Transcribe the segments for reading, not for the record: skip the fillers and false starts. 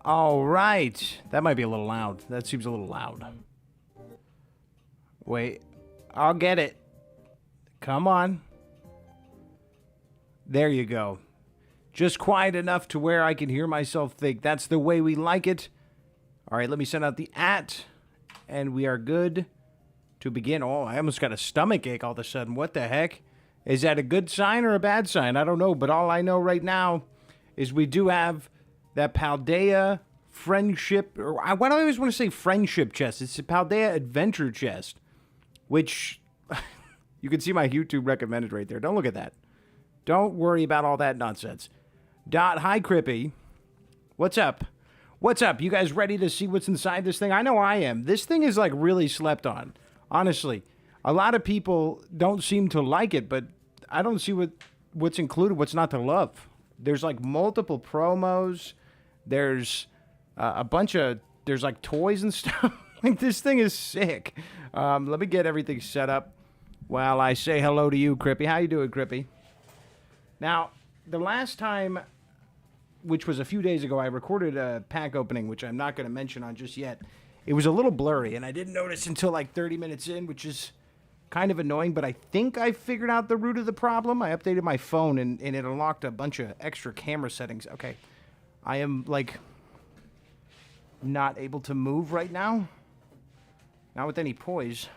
All right. That might be a little loud. That seems a little loud. Wait. I'll get it. Come on. There you go. Just quiet enough to where I can hear myself think. That's the way we like it. All right, let me send out the @ and we are good to begin. Oh, I almost got a stomach ache all of a sudden. What the heck? Is that a good sign or a bad sign? I don't know, but all I know right now is we do have that Paldea friendship, or why do I always want to say friendship chest? It's a Paldea Adventure Chest, which you can see my YouTube recommended right there. Don't look at that. Don't worry about all that nonsense. Hi, Crippy. What's up? What's up? You guys ready to see what's inside this thing? I know I am. This thing is like really slept on. Honestly, a lot of people don't seem to like it, but I don't see what's included, what's not to love. There's like multiple promos. There's a bunch of, there's like toys and stuff. Like this thing is sick. Let me get everything set up while I say hello to you, Crippy. How you doing, Crippy? Now, the last time, which was a few days ago, I recorded a pack opening, which I'm not going to mention on just yet. It was a little blurry, and I didn't notice until like 30 minutes in, which is kind of annoying, but I think I figured out the root of the problem. I updated my phone, and it unlocked a bunch of extra camera settings. Okay, I am, like, not able to move right now. Not with any poise.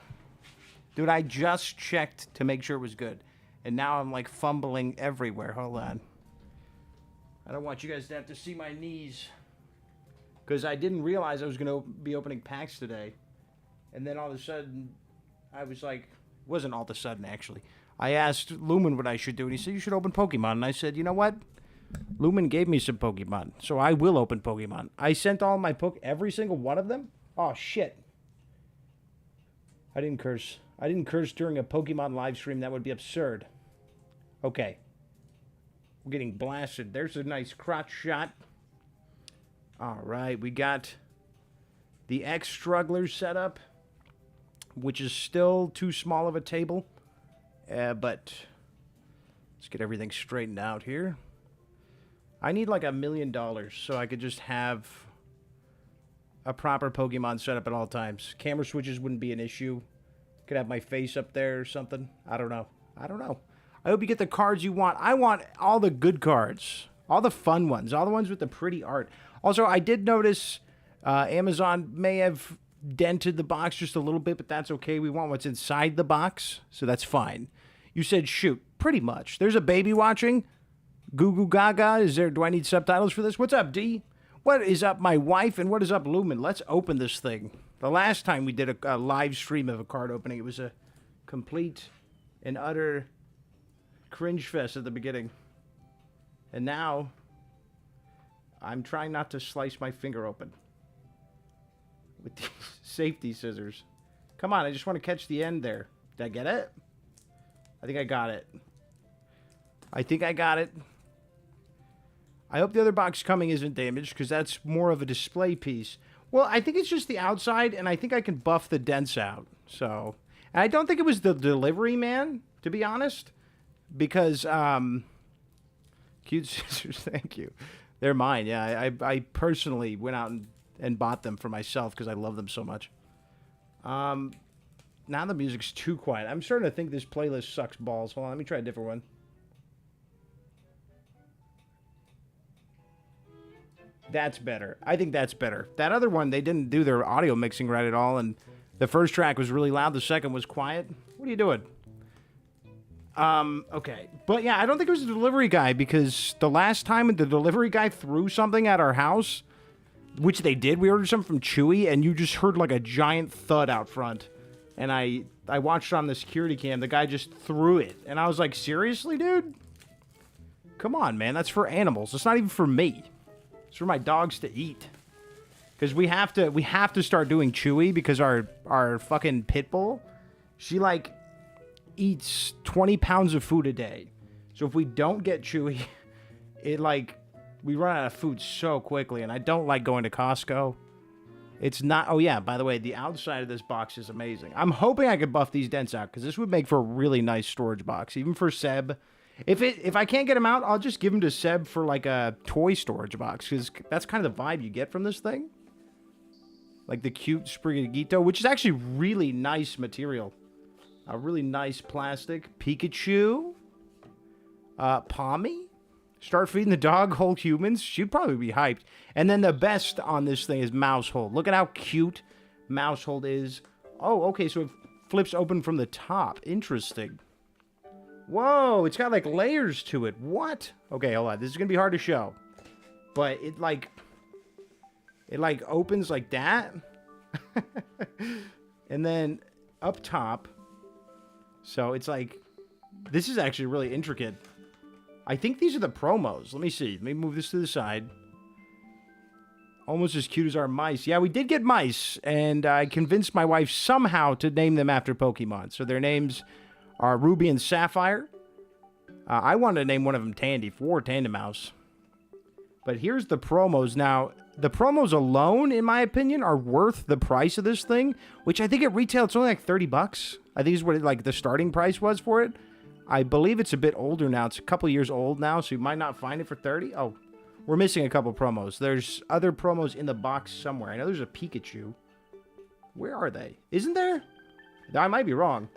Dude, I just checked to make sure it was good. And now I'm, like, fumbling everywhere. Hold on. I don't want you guys to have to see my knees. Because I didn't realize I was going to be opening packs today. And then all of a sudden, I was like... It wasn't all of a sudden, actually. I asked Lumen what I should do, and he said, you should open Pokemon. And I said, you know what? Lumen gave me some Pokemon, so I will open Pokemon. I sent all my every single one of them? Oh, shit. I didn't curse. I didn't curse during a Pokemon live stream. That would be absurd. Okay. We're getting blasted. There's a nice crotch shot. All right, we got the X-Strugglers set up, which is still too small of a table. But let's get everything straightened out here. I need like $1 million so I could just have a proper Pokemon setup at all times. Camera switches wouldn't be an issue. Could have my face up there or something. I don't know. I don't know. I hope you get the cards you want. I want all the good cards. All the fun ones. All the ones with the pretty art. Also, I did notice Amazon may have dented the box just a little bit, but that's okay. We want what's inside the box, so that's fine. You said shoot. Pretty much. There's a baby watching. Goo goo gaga. Is there? Do I need subtitles for this? What's up, D? What is up, my wife? And what is up, Lumen? Let's open this thing. The last time we did a live stream of a card opening, it was a complete and utter cringe fest at the beginning. And now, I'm trying not to slice my finger open with these safety scissors. Come on, I just want to catch the end there. Did I get it? I think I got it. I think I got it. I hope the other box coming isn't damaged, because that's more of a display piece. Well, I think it's just the outside, and I think I can buff the dents out. So, and I don't think it was the delivery man, to be honest, because, cute scissors, thank you. They're mine, yeah. I personally went out and bought them for myself because I love them so much. Now the music's too quiet. I'm starting to think this playlist sucks balls. Hold on, let me try a different one. That's better. I think that's better. That other one, they didn't do their audio mixing right at all, and the first track was really loud, the second was quiet. What are you doing? Okay. But yeah, I don't think it was the delivery guy, because the last time the delivery guy threw something at our house, which they did, we ordered something from Chewy, and you just heard like a giant thud out front. And I watched on the security cam, the guy just threw it. And I was like, seriously, dude? Come on, man, that's for animals. It's not even for me. It's for my dogs to eat. Because we have to start doing Chewy, because our fucking pit bull, she like eats 20 pounds of food a day. So if we don't get Chewy, it like, we run out of food so quickly, and I don't like going to Costco. It's not, oh yeah, by the way, the outside of this box is amazing. I'm hoping I could buff these dents out, because this would make for a really nice storage box, even for Seb. If I can't get him out, I'll just give him to Seb for like a toy storage box, because that's kind of the vibe you get from this thing. Like the cute Sprigatito, which is actually really nice material. A really nice plastic. Pikachu. Pommy. Start feeding the dog whole humans. She'd probably be hyped. And then the best on this thing is Mousehold. Look at how cute Mousehold is. Oh, okay, so it flips open from the top. Interesting. Whoa, it's got like layers to it. What? Okay, hold on. This is going to be hard to show. But it like opens like that. And then up top. So it's like, this is actually really intricate. I think these are the promos. Let me see. Let me move this to the side. Almost as cute as our mice. Yeah, we did get mice. And I convinced my wife somehow to name them after Pokemon. So their names are Ruby and Sapphire. I wanted to name one of them Tandy for Tandemouse. But here's the promos. Now, the promos alone, in my opinion, are worth the price of this thing. Which I think at retail, it's only like 30 bucks. I think is what like the starting price was for it. I believe it's a bit older now. It's a couple years old now, so you might not find it for 30. Oh, we're missing a couple promos. There's other promos in the box somewhere. I know there's a Pikachu. Where are they? Isn't there? I might be wrong.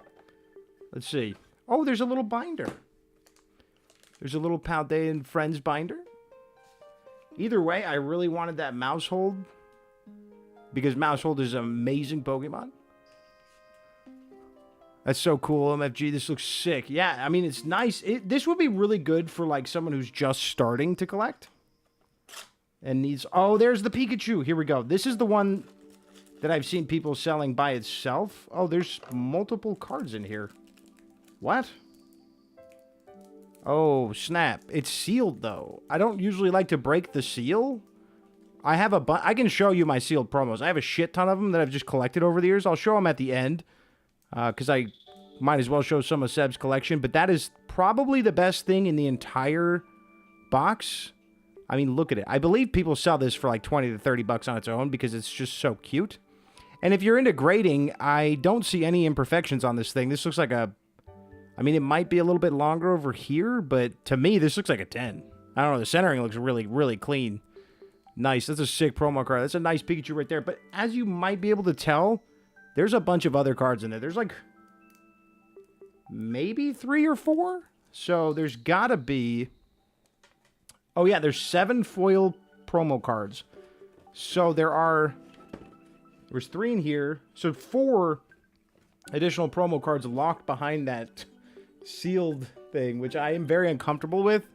Let's see. Oh, there's a little binder. There's a little Paldea and Friends binder. Either way, I really wanted that Mousehold, because Mousehold is an amazing Pokemon. That's so cool, MFG. This looks sick. Yeah, I mean, it's nice. This would be really good for, like, someone who's just starting to collect. And needs... Oh, there's the Pikachu. Here we go. This is the one that I've seen people selling by itself. Oh, there's multiple cards in here. What? Oh, snap. It's sealed, though. I don't usually like to break the seal. I have I can show you my sealed promos. I have a shit ton of them that I've just collected over the years. I'll show them at the end. Because I might as well show some of Seb's collection. But that is probably the best thing in the entire box. I mean, look at it. I believe people sell this for like 20 to 30 bucks on its own because it's just so cute. And if you're into grading, I don't see any imperfections on this thing. This looks like a... I mean, it might be a little bit longer over here, but to me, this looks like a 10. I don't know. The centering looks really, really clean. Nice. That's a sick promo card. That's a nice Pikachu right there. But as you might be able to tell... There's a bunch of other cards in there. There's like maybe 3 or 4. So there's got to be... Oh, yeah, there's 7 foil promo cards. So there's 3 in here. So 4 additional promo cards locked behind that sealed thing, which I am very uncomfortable with.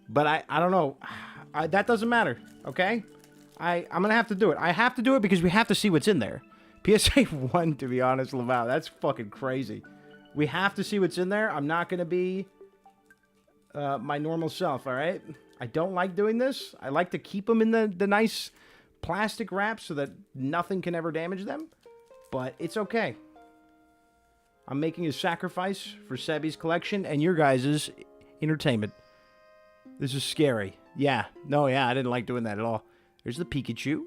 But I don't know. That doesn't matter, okay? I'm going to have to do it. I have to do it because we have to see what's in there. PSA 1, to be honest, Laval. That's fucking crazy. We have to see what's in there. I'm not going to be my normal self, all right? I don't like doing this. I like to keep them in the nice plastic wrap so that nothing can ever damage them. But it's okay. I'm making a sacrifice for Sebby's collection and your guys' entertainment. This is scary. Yeah. No, yeah, I didn't like doing that at all. There's the Pikachu.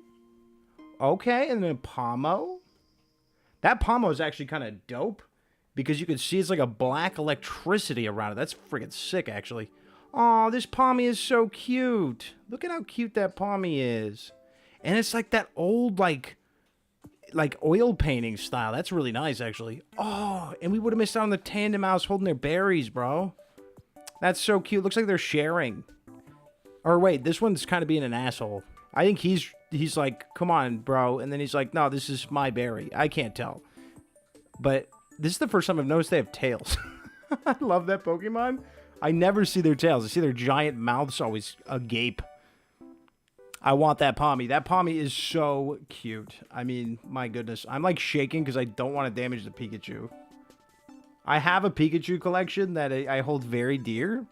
Okay, and then Pomo. That Pomo is actually kind of dope because you can see it's like a black electricity around it. That's friggin' sick, actually. Oh, this Pommy is so cute. Look at how cute that Pommy is. And it's like that old, like oil painting style. That's really nice, actually. Oh, and we would have missed out on the Tandemouse holding their berries, bro. That's so cute. Looks like they're sharing. Or wait, this one's kind of being an asshole. I think he's like, come on, bro. And then he's like, no, this is my berry. I can't tell. But this is the first time I've noticed they have tails. I love that Pokemon. I never see their tails. I see their giant mouths always agape. I want that Pommy. That Pommy is so cute. I mean, my goodness. I'm like shaking because I don't want to damage the Pikachu. I have a Pikachu collection that I hold very dear.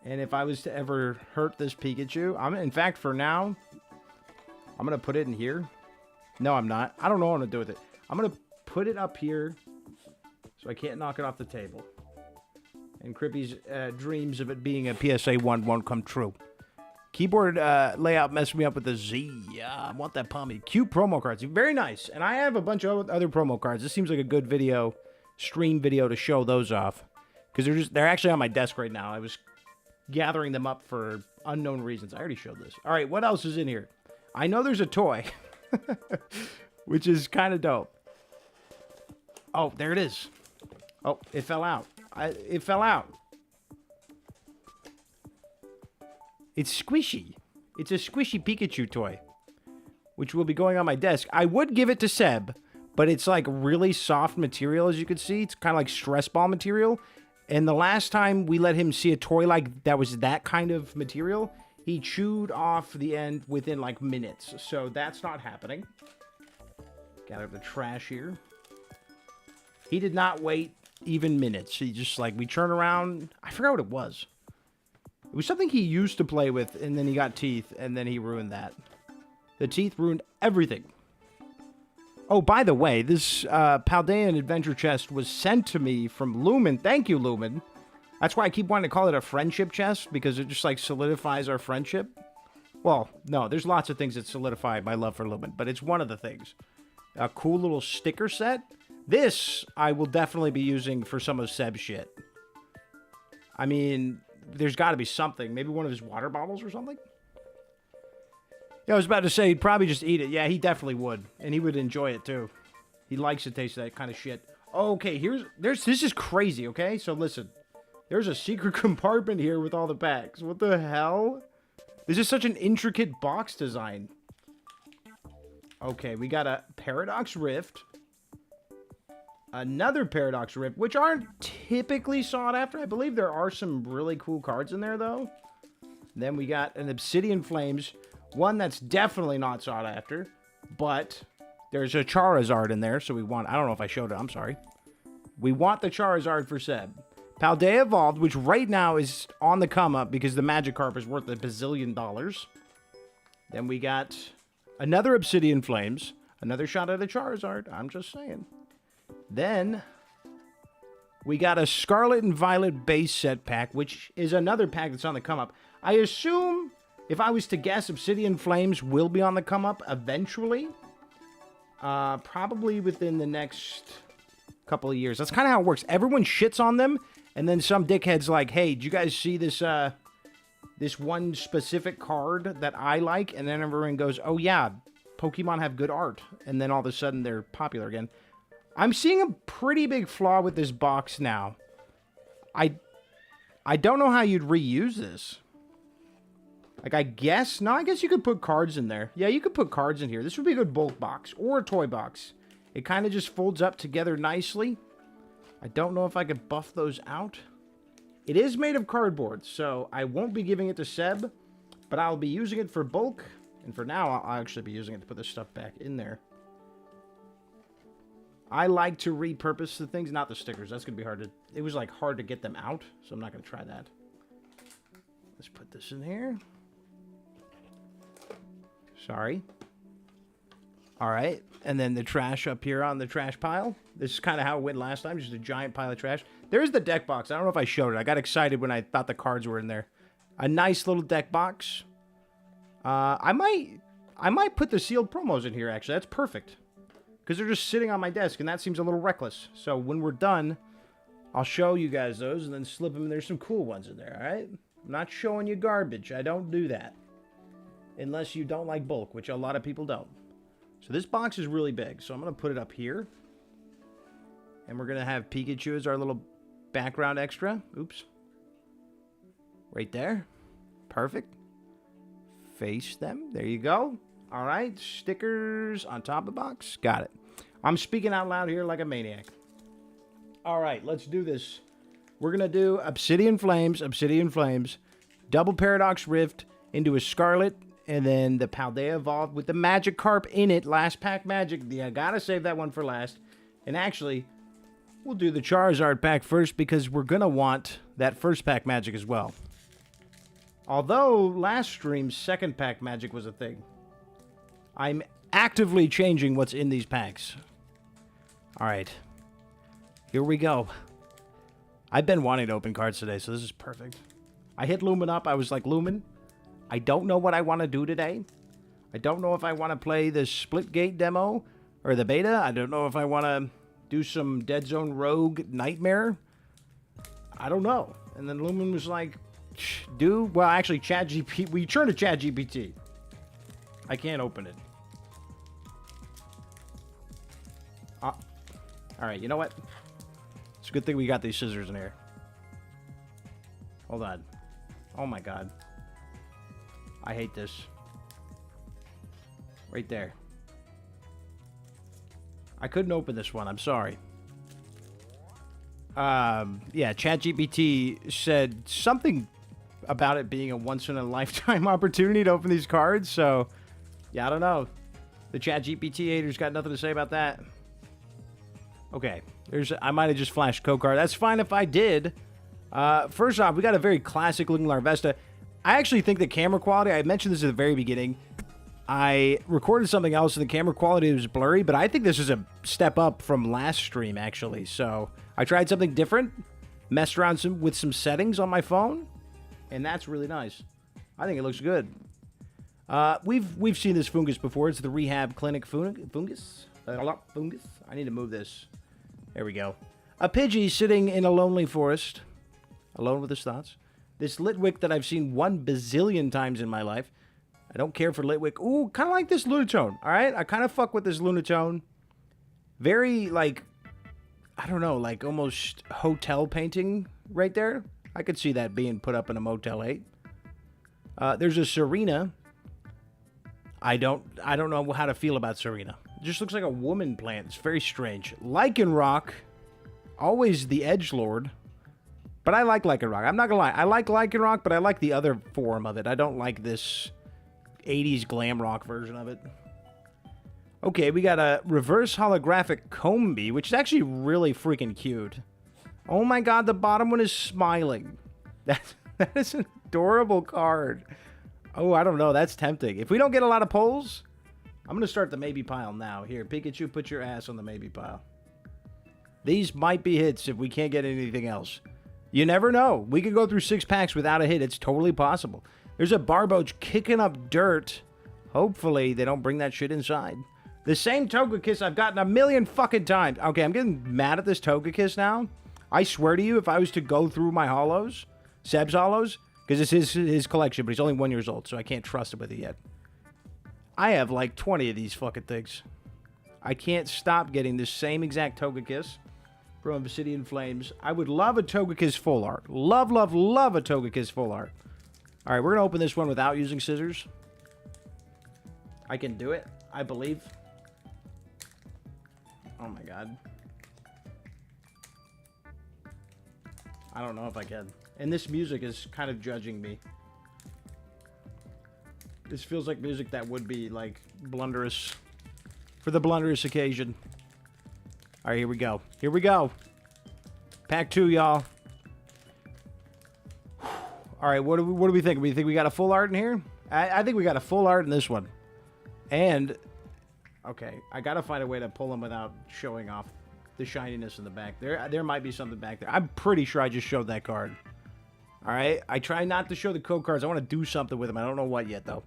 And if I was to ever hurt this Pikachu, in fact, for now... I'm going to put it in here. No, I'm not. I don't know what I'm going to do with it. I'm going to put it up here so I can't knock it off the table. And Crippy's dreams of it being a PSA 1 won't come true. Keyboard layout messed me up with the Z. I want that Pommy. Cute promo cards. Very nice. And I have a bunch of other promo cards. This seems like a good stream video to show those off. Because they're actually on my desk right now. I was gathering them up for unknown reasons. I already showed this. All right, what else is in here? I know there's a toy, which is kind of dope. Oh, there it is. Oh, it fell out. It fell out. It's squishy. It's a squishy Pikachu toy, which will be going on my desk. I would give it to Seb, but it's like really soft material, as you can see. It's kind of like stress ball material. And the last time we let him see a toy like that was that kind of material, he chewed off the end within like minutes. So that's not happening. Gather the trash here. He did not wait even minutes. He just like, we turn around. I forgot what it was. It was something he used to play with, and then he got teeth, and then he ruined that. The teeth ruined everything. Oh, by the way, this Paldea Adventure Chest was sent to me from Lumen. Thank you, Lumen. That's why I keep wanting to call it a friendship chest, because it just, like, solidifies our friendship. Well, no, there's lots of things that solidify my love for Lumen, but it's one of the things. A cool little sticker set. This, I will definitely be using for some of Seb's shit. I mean, there's got to be something. Maybe one of his water bottles or something? Yeah, I was about to say, he'd probably just eat it. Yeah, he definitely would. And he would enjoy it, too. He likes the taste of that kind of shit. Okay, this is crazy, okay? So, listen. There's a secret compartment here with all the packs. What the hell? This is such an intricate box design. Okay, we got a Paradox Rift. Another Paradox Rift, which aren't typically sought after. I believe there are some really cool cards in there, though. Then we got an Obsidian Flames. One that's definitely not sought after. But there's a Charizard in there, so we want... I don't know if I showed it. I'm sorry. We want the Charizard for Seb. Paldea Evolved, which right now is on the come up because the Magikarp is worth $1 bazillion. Then we got another Obsidian Flames. Another shot at a Charizard. I'm just saying. Then we got a Scarlet and Violet base set pack, which is another pack that's on the come up. I assume, if I was to guess, Obsidian Flames will be on the come up eventually. Probably within the next couple of years. That's kind of how it works. Everyone shits on them, and then some dickhead's like, hey, did you guys see this this one specific card that I like? And then everyone goes, oh yeah, Pokemon have good art. And then all of a sudden they're popular again. I'm seeing a pretty big flaw with this box now. I don't know how you'd reuse this. Like, I guess you could put cards in there. Yeah, you could put cards in here. This would be a good bulk box or a toy box. It kind of just folds up together nicely. I don't know if I could buff those out. It is made of cardboard, so I won't be giving it to Seb, but I'll be using it for bulk. And for now, I'll actually be using it to put this stuff back in there. I like to repurpose the things, not the stickers. That's going to be hard to... It was, like, hard to get them out, so I'm not going to try that. Let's put this in here. Sorry. All right. And then the trash up here on the trash pile. This is kind of how it went last time, just a giant pile of trash. There's the deck box. I don't know if I showed it. I got excited when I thought the cards were in there. A nice little deck box. I might put the sealed promos in here, actually. That's perfect. Because they're just sitting on my desk, and that seems a little reckless. So when we're done, I'll show you guys those and then slip them. There's some cool ones in there, all right? I'm not showing you garbage. I don't do that. Unless you don't like bulk, which a lot of people don't. So this box is really big, so I'm going to put it up here. And we're going to have Pikachu as our little background extra. Oops. Right there. Perfect. Face them. There you go. All right, stickers on top of the box. Got it. I'm speaking out loud here like a maniac. All right, let's do this. We're going to do Obsidian Flames, double Paradox Rift into a Scarlet, and then the Paldea Evolved with the Magikarp in it. Last pack magic. Yeah, got to save that one for last. And actually, we'll do the Charizard pack first because we're going to want that first pack magic as well. Although last stream's second pack magic was a thing. I'm actively changing what's in these packs. All right. Here we go. I've been wanting to open cards today, so this is perfect. I hit Lumen up. I was like, Lumen, I don't know what I want to do today. I don't know if I want to play the Splitgate demo or the beta. I don't know if I want to do some Dead Zone Rogue Nightmare. I don't know. And then Lumen was like, well, actually, ChatGPT, we turned to ChatGPT. I can't open it. All right, you know what? It's a good thing we got these scissors in here. Hold on. Oh my god. I hate this. Right there. I couldn't open this one. I'm sorry. Yeah, ChatGPT said something about it being a once-in-a-lifetime opportunity to open these cards, so... Yeah, I don't know. The ChatGPT haters got nothing to say about that. Okay. I might have just flashed code card. That's fine if I did. First off, we got a very classic-looking Larvesta. I actually think the camera quality... I mentioned this at the very beginning. I recorded something else, and the camera quality was blurry, but I think this is a step up from last stream, actually. So, I tried something different, messed around with some settings on my phone, and that's really nice. I think it looks good. We've seen this fungus before. It's the Rehab Clinic fungus. Fungus. I need to move this. There we go. A Pidgey sitting in a lonely forest, alone with his thoughts. This Litwick that I've seen 1 bazillion times in my life. I don't care for Litwick. Ooh, kind of like this Lunatone, all right? I kind of fuck with this Lunatone. Very, like, I don't know, like almost hotel painting right there. I could see that being put up in a Motel 8. There's a Serena. I don't know how to feel about Serena. It just looks like a woman plant. It's very strange. Lycanroc. Always the edgelord. But I like Lycanroc. I'm not going to lie. I like Lycanroc, but I like the other form of it. I don't like this 80s glam rock version of it. Okay, we got a reverse holographic Combee, which is actually really freaking cute. Oh my god, the bottom one is smiling. That is an adorable card. Oh, I don't know. That's tempting. If we don't get a lot of polls, I'm going to start the maybe pile now. Here, Pikachu, put your ass on the maybe pile. These might be hits if we can't get anything else. You never know. We could go through 6 packs without a hit. It's totally possible. There's a Barboach kicking up dirt. Hopefully, they don't bring that shit inside. The same Togekiss I've gotten a million fucking times. Okay, I'm getting mad at this Togekiss now. I swear to you, if I was to go through my holos, Seb's holos, because it's his collection, but he's only 1 year old, so I can't trust him with it yet. I have like 20 of these fucking things. I can't stop getting this same exact Togekiss from Obsidian Flames. I would love a Togekiss full art. Love, love, love a Togekiss full art. All right, we're going to open this one without using scissors. I can do it, I believe. Oh my god. I don't know if I can. And this music is kind of judging me. This feels like music that would be, like, blunderous. For the blunderous occasion. All right, here we go. Here we go. Pack 2, y'all. All right, what do we think? We think we got a full art in here? I think we got a full art in this one. And, okay, I got to find a way to pull them without showing off the shininess in the back. There might be something back there. I'm pretty sure I just showed that card. All right, I try not to show the code cards. I want to do something with them. I don't know what yet, though.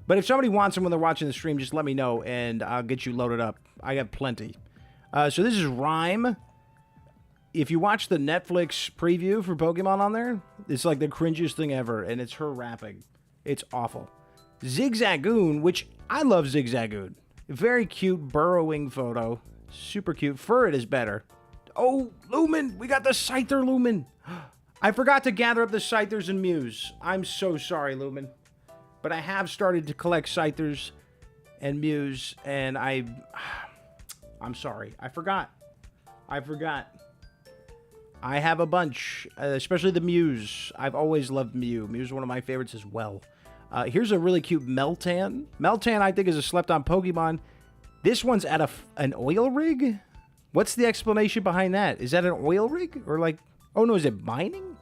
But if somebody wants them when they're watching the stream, just let me know, and I'll get you loaded up. I have plenty. So this is Rhyme. If you watch the Netflix preview for Pokemon on there, it's like the cringiest thing ever, and it's her rapping. It's awful. Zigzagoon, which I love Zigzagoon. Very cute burrowing photo. Super cute. Furret is better. Oh, Lumen! We got the Scyther Lumen! I forgot to gather up the Scythers and Mews. I'm so sorry, Lumen. But I have started to collect Scythers and Mews, and I'm sorry. I forgot. I have a bunch, especially the Mews. I've always loved Mew. Mew's one of my favorites as well. Here's a really cute Meltan. Meltan, I think, is a slept-on Pokemon. This one's at an oil rig? What's the explanation behind that? Is that an oil rig? Or like, oh no, is it mining?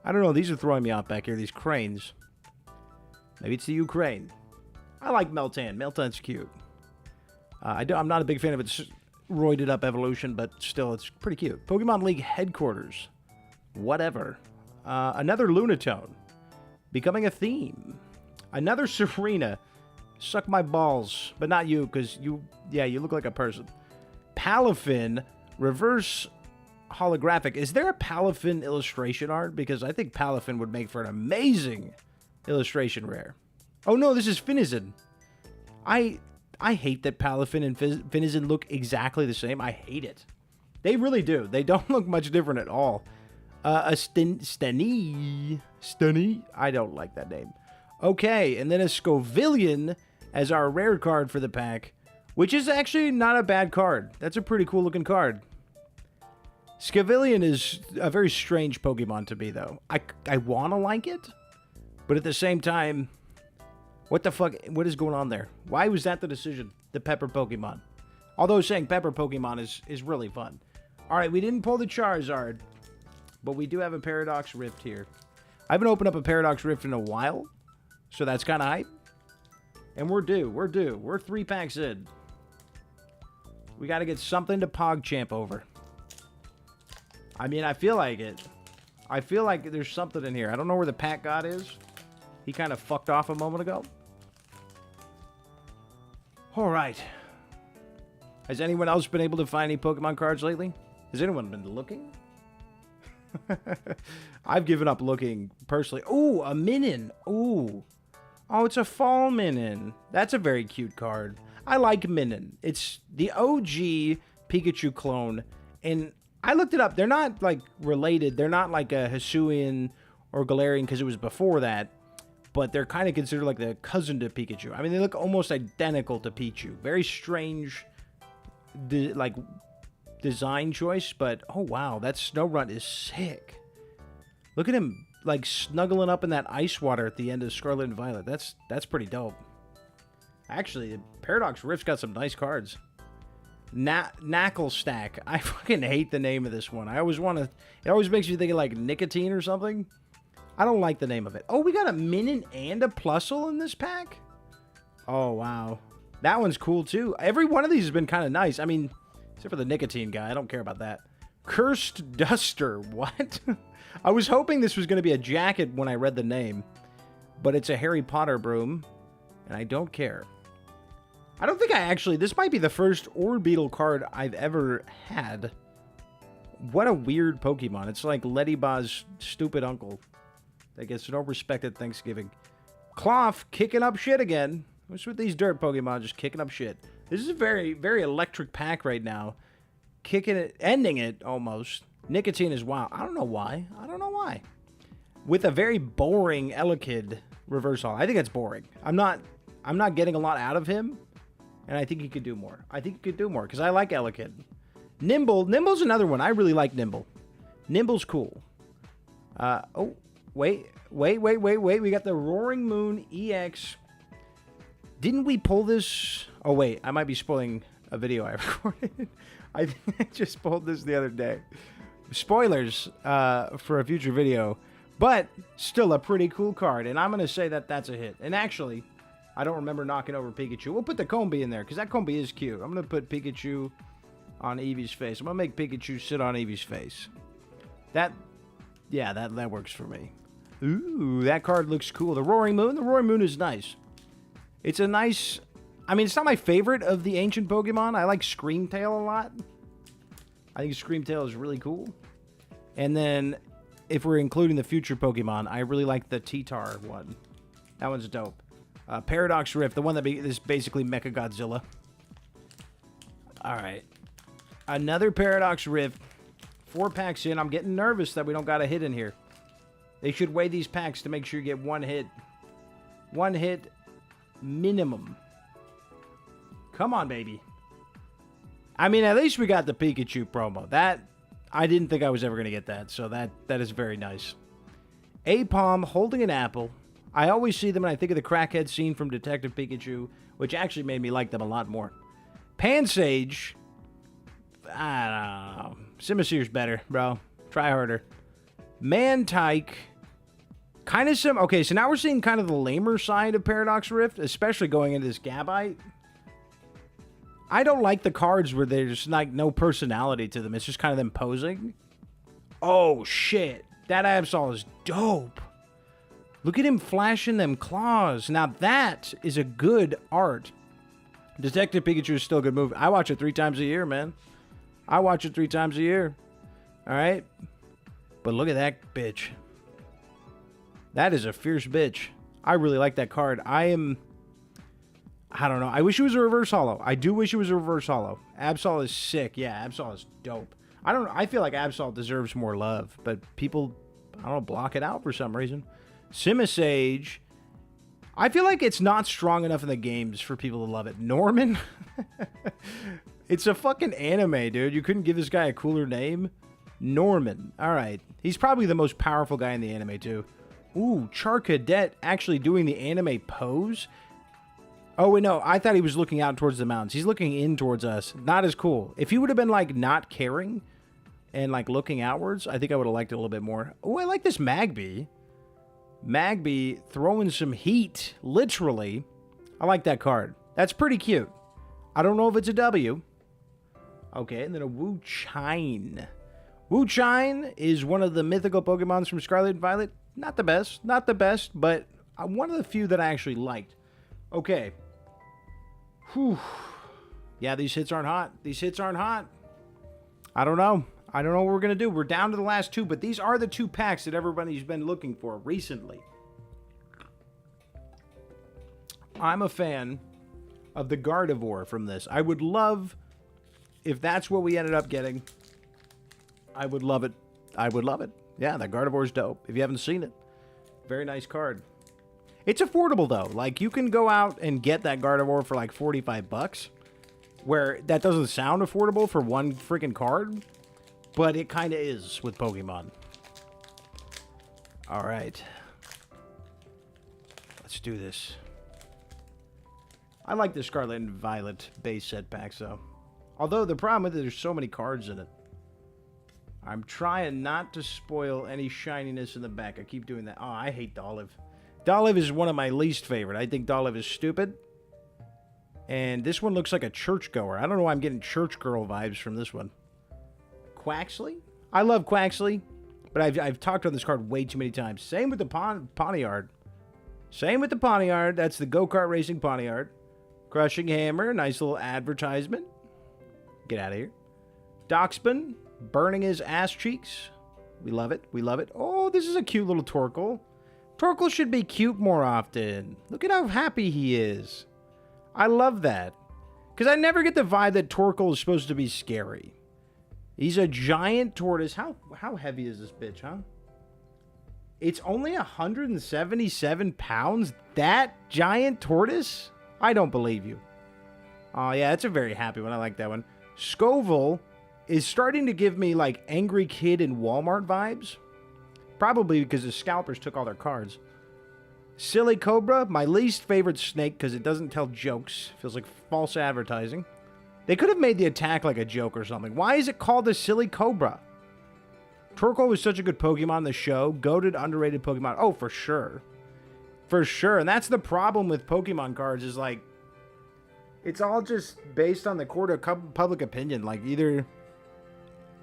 I don't know. These are throwing me off back here, these cranes. Maybe it's the Ukraine. I like Meltan. Meltan's cute. I'm not a big fan of its roided up evolution, but still, it's pretty cute. Pokemon League headquarters. Whatever. Another Lunatone. Becoming a theme. Another Serena. Suck my balls. But not you, because you look like a person. Palafin. Reverse holographic. Is there a Palafin illustration art? Because I think Palafin would make for an amazing illustration rare. Oh no, this is Finizen. I hate that Palafin and Finizen look exactly the same. I hate it. They really do. They don't look much different at all. A Steny. I don't like that name. Okay, and then a Scovillian as our rare card for the pack, which is actually not a bad card. That's a pretty cool looking card. Scovillian is a very strange Pokemon to me, though. I want to like it, but at the same time, what the fuck? What is going on there? Why was that the decision? The Pepper Pokemon. Although saying Pepper Pokemon is really fun. All right, we didn't pull the Charizard, but we do have a Paradox Rift here. I haven't opened up a Paradox Rift in a while, so that's kind of hype. And we're due. We're 3 packs in. We got to get something to PogChamp over. I mean, I feel like it. I feel like there's something in here. I don't know where the pack god is. He kind of fucked off a moment ago. All right. Has anyone else been able to find any Pokemon cards lately? Has anyone been looking? I've given up looking personally. Ooh, a Minun. Ooh. Oh, it's a fall Minun. That's a very cute card. I like Minun. It's the OG Pikachu clone. And I looked it up. They're not, like, related. They're not like a Hisuian or Galarian because it was before that. But they're kind of considered like the cousin to Pikachu. I mean, they look almost identical to Pichu. Very strange, design choice. But, oh, wow. That Snorunt is sick. Look at him, like, snuggling up in that ice water at the end of Scarlet and Violet. That's pretty dope. Actually, Paradox Rift's got some nice cards. Knackle Stack. I fucking hate the name of this one. I always want to... It always makes me think of, like, nicotine or something. I don't like the name of it. Oh, we got a Minun and a Plusle in this pack? Oh, wow. That one's cool, too. Every one of these has been kind of nice. I mean, except for the nicotine guy. I don't care about that. Cursed Duster. What? I was hoping this was going to be a jacket when I read the name. But it's a Harry Potter broom. And I don't care. I don't think I actually... This might be the first Orbeetle card I've ever had. What a weird Pokemon. It's like Ledyba's stupid uncle that gets no respect at Thanksgiving. Cloth kicking up shit again. What's with these dirt Pokemon just kicking up shit? This is a very, very electric pack right now. Kicking it, ending it almost. Nicotine is wild. I don't know why. With a very boring Elekid reverse hall. I think it's boring. I'm not getting a lot out of him. And I think he could do more. Because I like Elekid. Nimble's another one. I really like Nimble. Nimble's cool. Oh, wait. We got the Roaring Moon EX. Didn't we pull this? Oh, wait. I might be spoiling a video I recorded. I think I just pulled this the other day. Spoilers for a future video. But still a pretty cool card. And I'm going to say that that's a hit. And actually... I don't remember knocking over Pikachu. We'll put the Combee in there, because that Combee is cute. I'm going to put Pikachu on Eevee's face. I'm going to make Pikachu sit on Eevee's face. That works for me. Ooh, that card looks cool. The Roaring Moon is nice. It's a nice... I mean, it's not my favorite of the ancient Pokemon. I like Screamtail a lot. I think Screamtail is really cool. And then, if we're including the future Pokemon, I really like the T-Tar one. That one's dope. Paradox Rift, the one that is basically Mechagodzilla. Alright. Another Paradox Rift. 4 packs in. I'm getting nervous that we don't got a hit in here. They should weigh these packs to make sure you get 1 hit. 1 hit minimum. Come on, baby. I mean, at least we got the Pikachu promo. That, I didn't think I was ever going to get that, so that is very nice. Apom holding an apple. I always see them and I think of the crackhead scene from Detective Pikachu, which actually made me like them a lot more. Pansage. I don't know. Simisear's better, bro. Try harder. Mantike. Kind of some... Okay, so now we're seeing kind of the lamer side of Paradox Rift, especially going into this Gabite. I don't like the cards where there's like no personality to them. It's just kind of them posing. Oh, shit. That Absol is dope. Look at him flashing them claws. Now that is a good art. Detective Pikachu is still a good movie. I watch it 3 times a year, man. I watch it 3 times a year. All right. But look at that bitch. That is a fierce bitch. I really like that card. I don't know. I wish it was a reverse holo. I do wish it was a reverse holo. Absol is sick. Yeah, Absol is dope. I feel like Absol deserves more love, but people, I don't know, block it out for some reason. Simisage. I feel like it's not strong enough in the games for people to love it. Norman? It's a fucking anime, dude. You couldn't give this guy a cooler name? Norman. All right. He's probably the most powerful guy in the anime, too. Ooh, Char Cadet actually doing the anime pose? Oh, wait, no. I thought he was looking out towards the mountains. He's looking in towards us. Not as cool. If he would have been, like, not caring and, like, looking outwards, I think I would have liked it a little bit more. Oh, I like this Magby. Magby throwing some heat, literally. I like that card. That's pretty cute. I don't know if it's a W. Okay, and then a Wu Chine. Wu Chine is one of the mythical Pokemons from Scarlet and Violet. Not the best, but one of the few that I actually liked. Okay. Whew. Yeah, these hits aren't hot. I don't know what we're going to do. We're down to the last two, but these are the two packs that everybody's been looking for recently. I'm a fan of the Gardevoir from this. I would love, if that's what we ended up getting, I would love it. Yeah, that Gardevoir's dope. If you haven't seen it, very nice card. It's affordable, though. Like, you can go out and get that Gardevoir for, like, 45 bucks, where that doesn't sound affordable for one freaking card, but it kind of is with Pokemon. All right. Let's do this. I like the Scarlet and Violet base set packs, though. Although, the problem with it, there's so many cards in it. I'm trying not to spoil any shininess in the back. I keep doing that. Oh, I hate Dolliv. Dolliv is one of my least favorite. I think Dolliv is stupid. And this one looks like a churchgoer. I don't know why I'm getting church girl vibes from this one. Quaxley? I love Quaxley, but I've talked on this card way too many times. Same with the Poniard. That's the go-kart racing Poniard. Crushing Hammer. Nice little advertisement. Get out of here. Doxpan. Burning his ass cheeks. We love it. Oh, this is a cute little Torkoal. Torkoal should be cute more often. Look at how happy he is. I love that. Because I never get the vibe that Torkoal is supposed to be scary. He's a giant tortoise. How heavy is this bitch, huh? It's only 177 pounds? That giant tortoise? I don't believe you. Oh, yeah, that's a very happy one. I like that one. Scoville is starting to give me, like, Angry Kid in Walmart vibes. Probably because the scalpers took all their cards. Silly Cobra, my least favorite snake because it doesn't tell jokes. Feels like false advertising. They could have made the attack like a joke or something. Why is it called the Silly Cobra? Torkoal was such a good Pokemon in the show. Goated, underrated Pokemon. Oh, for sure. For sure. And that's the problem with Pokemon cards is, like, it's all just based on the court of public opinion. Like, either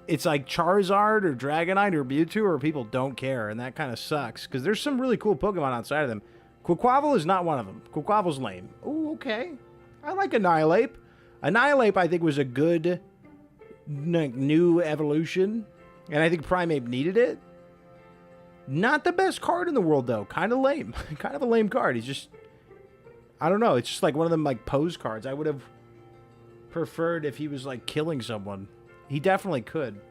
it's like Charizard or Dragonite or Mewtwo or people don't care, and that kind of sucks, because there's some really cool Pokemon outside of them. Quaquaval is not one of them. Quaquaval's lame. Oh, okay. I like Annihilape. Annihilape, I think, was a good new evolution, and I think Primeape needed it. Not the best card in the world, though. Kind of lame. Kind of a lame card. He's just, I don't know. It's just like one of them, like, pose cards. I would have preferred if he was, like, killing someone. He definitely could.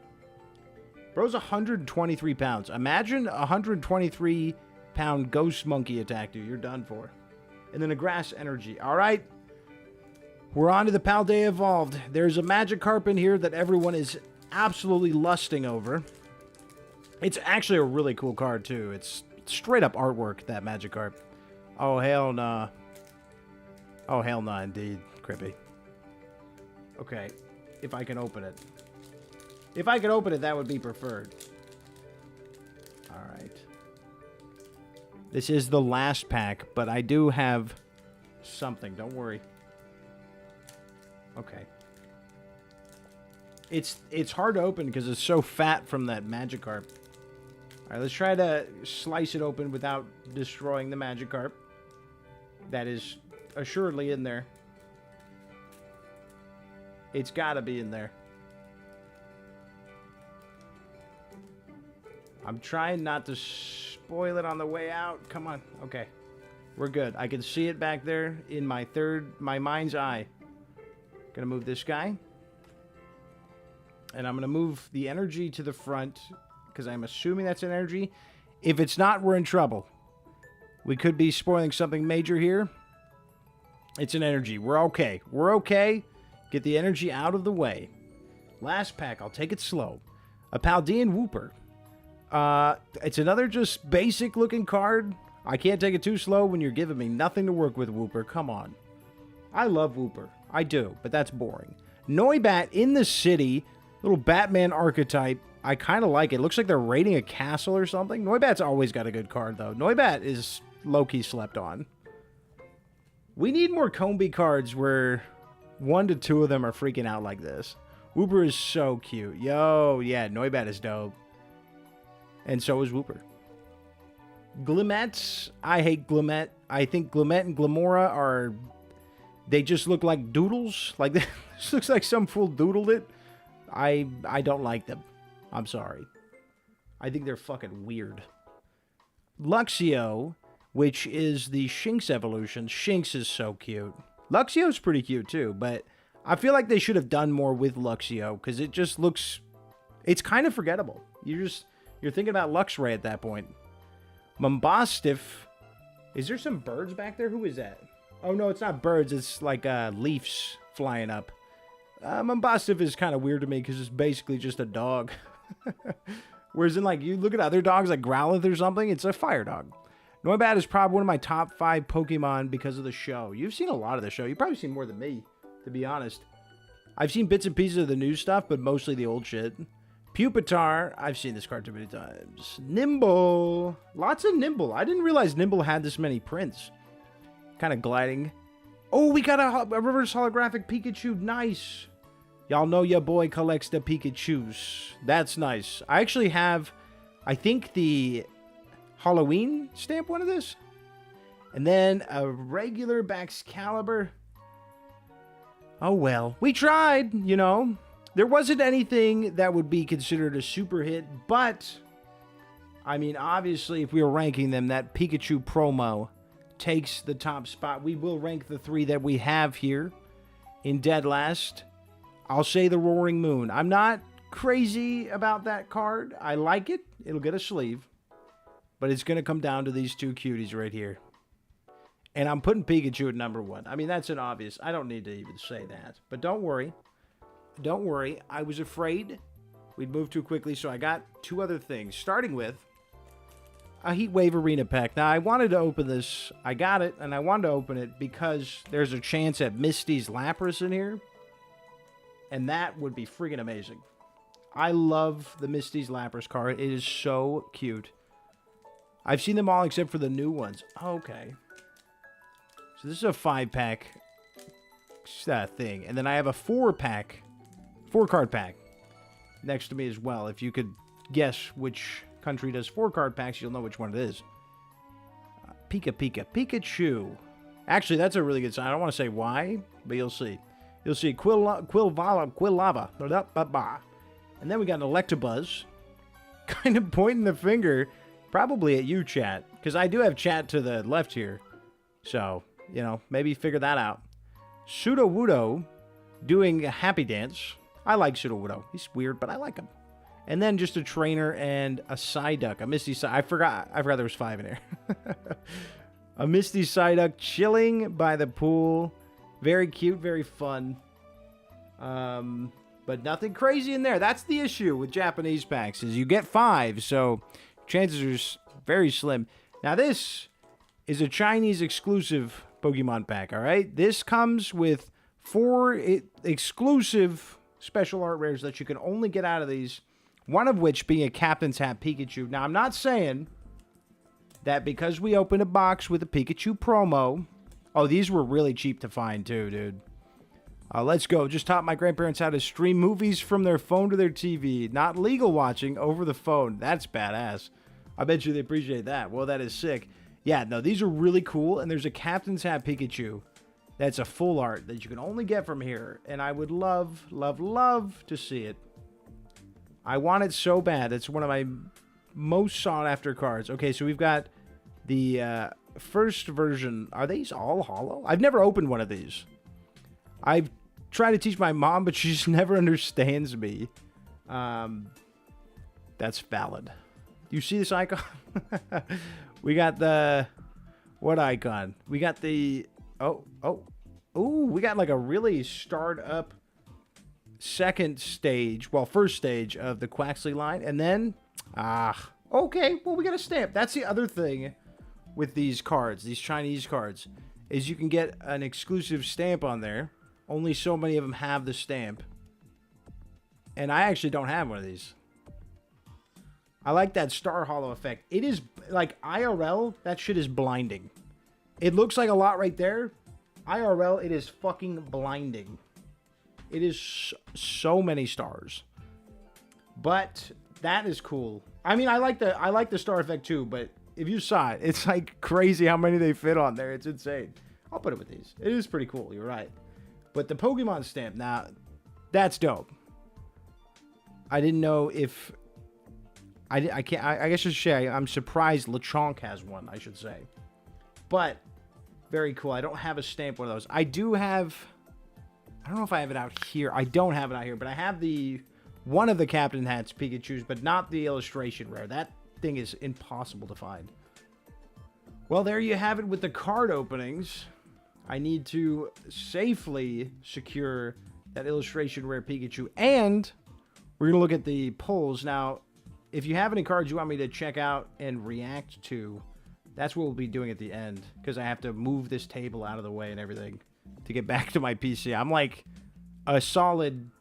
Bro's 123 pounds. Imagine a 123-pound ghost monkey attacked you. You're done for. And then a grass energy. All right. We're on to the Paldea Evolved. There's a Magikarp in here that everyone is absolutely lusting over. It's actually a really cool card, too. It's straight up artwork, that Magikarp. Oh, hell nah. Oh, hell nah, indeed. Crippy. Okay. If I can open it. If I could open it, that would be preferred. Alright. This is the last pack, but I do have something. Don't worry. Okay. It's hard to open because it's so fat from that Magikarp. Alright, let's try to slice it open without destroying the Magikarp. That is assuredly in there. It's gotta be in there. I'm trying not to spoil it on the way out. Come on. Okay. We're good. I can see it back there in my mind's eye. Gonna move this guy. And I'm gonna move the energy to the front because I'm assuming that's an energy. If it's not, we're in trouble. We could be spoiling something major here. It's an energy. We're okay. We're okay. Get the energy out of the way. Last pack. I'll take it slow. A Paldean Wooper. It's another just basic looking card. I can't take it too slow when you're giving me nothing to work with, Wooper. Come on. I love Wooper. I do, but that's boring. Noibat in the city. Little Batman archetype. I kind of like it. Looks like they're raiding a castle or something. Noibat's always got a good card, though. Noibat is low-key slept on. We need more Combi cards where 1 to 2 of them are freaking out like this. Wooper is so cute. Yo, yeah, Noibat is dope. And so is Wooper. Glimmet. I hate Glimmet. I think Glimmet and Glimora are... They just look like doodles. Like, this looks like some fool doodled it. I don't like them. I'm sorry. I think they're fucking weird. Luxio, which is the Shinx evolution. Shinx is so cute. Luxio's pretty cute too, but I feel like they should have done more with Luxio because it just looks... It's kind of forgettable. You're thinking about Luxray at that point. Mombastiff. Is there some birds back there? Who is that? Oh, no, it's not birds. It's like leaves flying up. Mombastiff is kind of weird to me because it's basically just a dog. Whereas in, like, you look at other dogs like Growlithe or something, it's a fire dog. Noibat is probably one of my top 5 Pokemon because of the show. You've seen a lot of the show. You've probably seen more than me, to be honest. I've seen bits and pieces of the new stuff, but mostly the old shit. Pupitar. I've seen this card too many times. Nimble. Lots of Nimble. I didn't realize Nimble had this many prints. Kind of gliding. Oh, we got a reverse holographic Pikachu. Nice. Y'all know your boy collects the Pikachus. That's nice. I actually have, I think, the Halloween stamp one of this. And then a regular Baxcalibur. Oh, well. We tried, you know. There wasn't anything that would be considered a super hit, but, I mean, obviously, if we were ranking them, that Pikachu promo takes the top spot. We will rank the 3 that we have here in dead last. I'll say the Roaring Moon. I'm not crazy about that card. I like it. It'll get a sleeve. But it's going to come down to these 2 cuties right here. And I'm putting Pikachu at number 1. I mean, that's an obvious. I don't need to even say that. But don't worry. Don't worry. I was afraid we'd move too quickly, so I got 2 other things. Starting with a Heatwave Arena pack. Now, I wanted to open this. I got it, and I wanted to open it because there's a chance at Misty's Lapras in here. And that would be freaking amazing. I love the Misty's Lapras card. It is so cute. I've seen them all except for the new ones. Okay. So this is a 5-pack thing. And then I have a 4-pack, 4-card pack next to me as well. If you could guess which country does 4-card packs, you'll know which one it is. Pikachu. Actually, that's a really good sign. I don't want to say why, but you'll see. You'll see Quillava. And then we got an Electabuzz. Kind of pointing the finger, probably at you, chat. Because I do have chat to the left here. So, you know, maybe figure that out. Sudowoodo doing a happy dance. I like Sudowoodo. He's weird, but I like him. And then just a trainer and a Psyduck. A Misty Psyduck. I forgot there was 5 in there. A Misty Psyduck chilling by the pool. Very cute, very fun. But nothing crazy in there. That's the issue with Japanese packs, is you get 5, so chances are very slim. Now this is a Chinese exclusive Pokemon pack, alright? This comes with 4 exclusive special art rares that you can only get out of these. One of which being a Captain's Hat Pikachu. Now, I'm not saying that because we opened a box with a Pikachu promo... Oh, these were really cheap to find too, dude. Let's go. Just taught my grandparents how to stream movies from their phone to their TV. Not legal watching, over the phone. That's badass. I bet you they appreciate that. Well, that is sick. Yeah, no, these are really cool. And there's a Captain's Hat Pikachu that's a full art that you can only get from here. And I would love, love, love to see it. I want it so bad. It's one of most sought after cards. Okay, so we've got the first version. Are these all hollow? I've never opened one of these. I've tried to teach my mom, but she just never understands me. That's valid. You see this icon? We got the... What icon? We got the... Ooh, we got like a really starred up second stage. Well, first stage of the Quaxley line. And then... okay. Well, we got a stamp. That's the other thing with these cards. These Chinese cards. Is you can get an exclusive stamp on there. Only so many of them have the stamp. And I actually don't have one of these. I like that star hollow effect. It is, like, IRL, that shit is blinding. It looks like a lot right there. IRL, it is fucking blinding. It is so many stars. But that is cool. I mean, I like the star effect too, but if you saw it, it's like crazy how many they fit on there. It's insane. I'll put it with these. It is pretty cool, you're right. But the Pokemon stamp, now, that's dope. I didn't know if... I guess I should say I'm surprised Lechonk has one, I should say. But, very cool. I don't have a stamp one of those. I do have... I don't know if I have it out here. I don't have it out here, but I have the... One of the Captain Hats Pikachus, but not the illustration rare. That thing is impossible to find. Well, there you have it with the card openings. I need to safely secure that illustration rare Pikachu. And we're going to look at the pulls. Now, if you have any cards you want me to check out and react to, that's what we'll be doing at the end. Because I have to move this table out of the way and everything to get back to my PC. I'm like a solid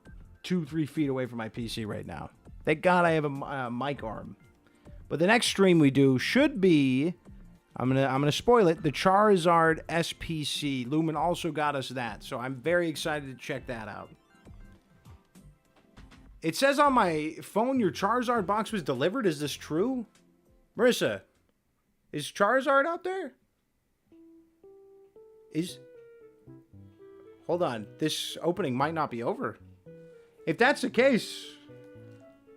2-3 feet away from my PC right now. Thank God I have a mic arm. But the next stream we do should be... I'm gonna spoil it. The Charizard SPC. Lumen also got us that, so I'm very excited to check that out. It says on my phone your Charizard box was delivered. Is this true? Marissa, is Charizard out there? Hold on. This opening might not be over. If that's the case,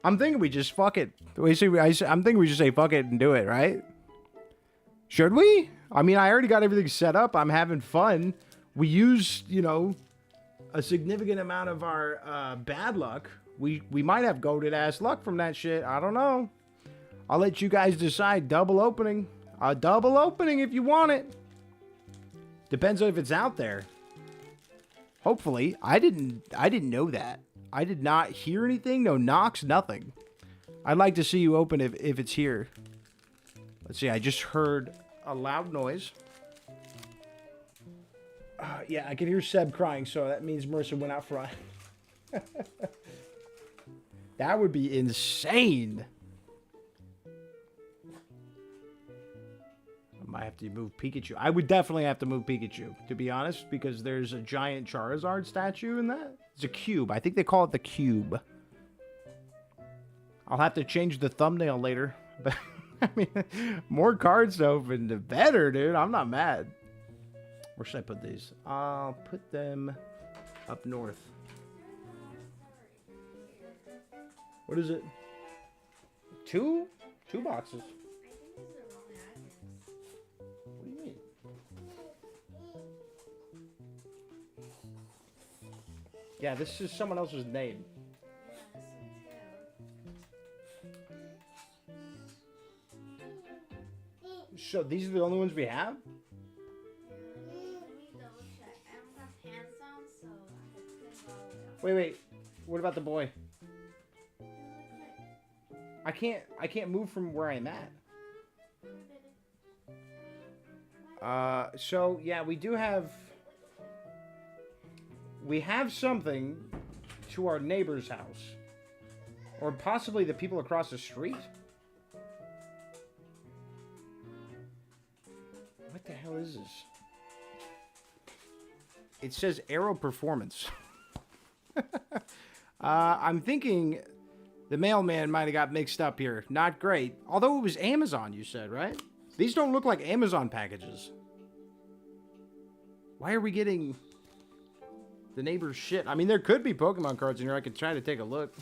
I'm thinking we just fuck it. I'm thinking we just say fuck it and do it, right? Should we? I mean, I already got everything set up. I'm having fun. We used, you know, a significant amount of our bad luck. We might have goated ass luck from that shit. I don't know. I'll let you guys decide. Double opening. A double opening if you want it. Depends on if it's out there. Hopefully. I didn't know that. I did not hear anything. No knocks. Nothing. I'd like to see you open if it's here. Let's see, I just heard a loud noise. Yeah, I can hear Seb crying, so that means Marissa went out front. That would be insane. I might have to move Pikachu. I would definitely have to move Pikachu, to be honest, because there's a giant Charizard statue in that. It's a cube. I think they call it the cube. I'll have to change the thumbnail later, but... I mean, more cards to open, the better, dude. I'm not mad. Where should I put these? I'll put them up north. What is it? Two boxes. What do you mean? Yeah, this is someone else's name. So these are the only ones we have? Wait. What about the boy? I can't move from where I'm at. So yeah, we have something to our neighbor's house. Or possibly the people across the street. What the hell is this? It says Aero Performance. I'm thinking the mailman might have got mixed up here. Not great. Although it was Amazon, you said, right? These don't look like Amazon packages. Why are we getting the neighbor's shit? I mean, there could be Pokemon cards in here. I could try to take a look.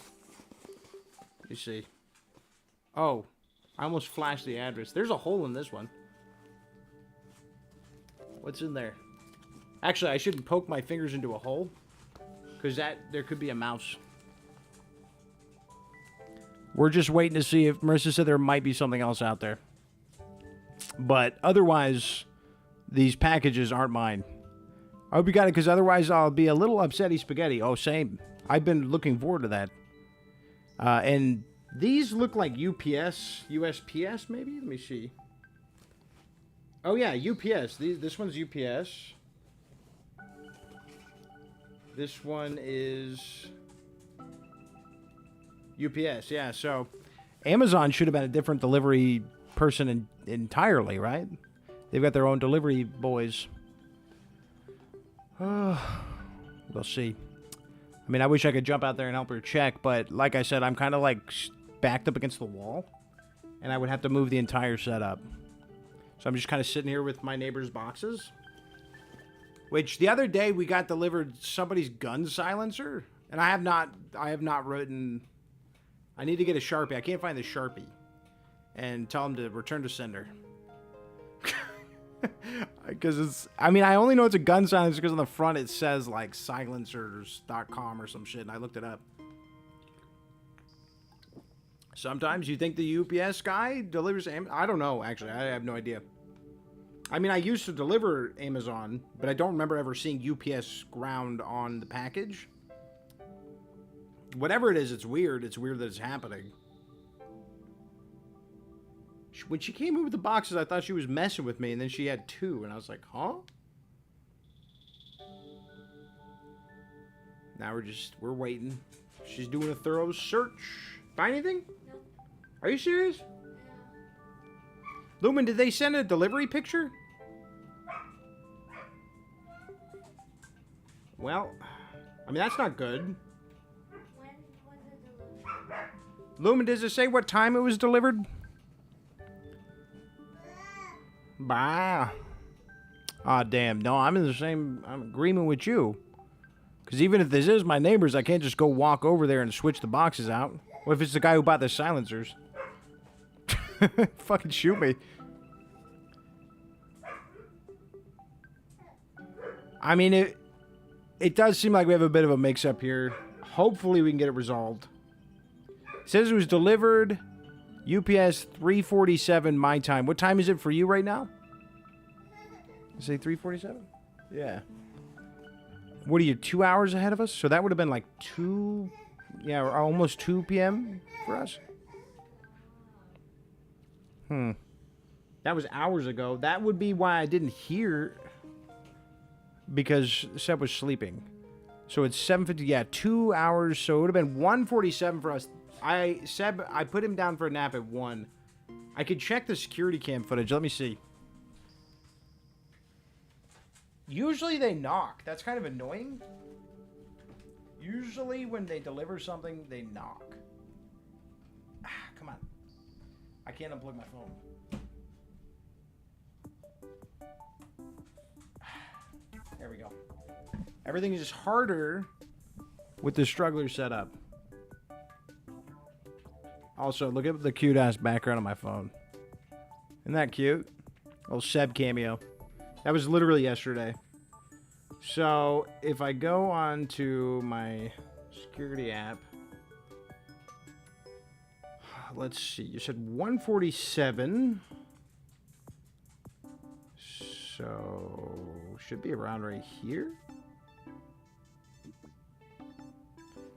Let me see. Oh. I almost flashed the address. There's a hole in this one. What's in there? Actually, I shouldn't poke my fingers into a hole. Because there could be a mouse. We're just waiting to see if Marissa said there might be something else out there. But otherwise, these packages aren't mine. I hope you got it, because otherwise I'll be a little upsetty spaghetti. Oh, same. I've been looking forward to that. And these look like UPS, USPS maybe? Let me see. Oh yeah, UPS. This one's UPS. This one is UPS, yeah. So Amazon should have been a different delivery person entirely, right? They've got their own delivery boys. We'll see. I mean, I wish I could jump out there and help her check, but like I said, I'm kind of like backed up against the wall, and I would have to move the entire setup. So I'm just kind of sitting here with my neighbor's boxes. Which the other day we got delivered somebody's gun silencer, and I have not written. I need to get a Sharpie. I can't find the Sharpie, and tell them to return to sender. Because it's. I mean, I only know it's a gun silencer because on the front it says like silencers.com or some shit, and I looked it up. Sometimes you think the UPS guy delivers. I don't know. Actually, I have no idea. I mean, I used to deliver Amazon, but I don't remember ever seeing UPS ground on the package. Whatever it is, it's weird. It's weird that it's happening. When she came in with the boxes, I thought she was messing with me, and then she had two, and I was like, huh? Now we're waiting. She's doing a thorough search. Find anything? No. Are you serious? Lumen, did they send a delivery picture? Well, I mean, that's not good. When was it delivered? Lumen, does it say what time it was delivered? Bah. Aw, damn. No, I'm in agreement with you. Because even if this is my neighbor's, I can't just go walk over there and switch the boxes out. What if it's the guy who bought the silencers? Fucking shoot me. I mean, it does seem like we have a bit of a mix-up here. Hopefully we can get it resolved. It says it was delivered UPS 3:47 my time. What time is it for you right now? You say 3:47? Yeah. What are you, 2 hours ahead of us? So that would have been like 2... Yeah, almost 2 p.m. for us. That was hours ago. That would be why I didn't hear, because Seb was sleeping. So it's 7:50. Yeah, 2 hours. So it would have been 1:47 for us. I put him down for a nap at 1. I could check the security cam footage. Let me see. Usually they knock. That's kind of annoying. Usually when they deliver something, they knock. Come on. I can't unplug my phone. There we go. Everything is just harder with the struggler setup. Also, look at the cute-ass background on my phone. Isn't that cute? Little Seb cameo. That was literally yesterday. So, if I go on to my security app... Let's see. You said 147. So, should be around right here.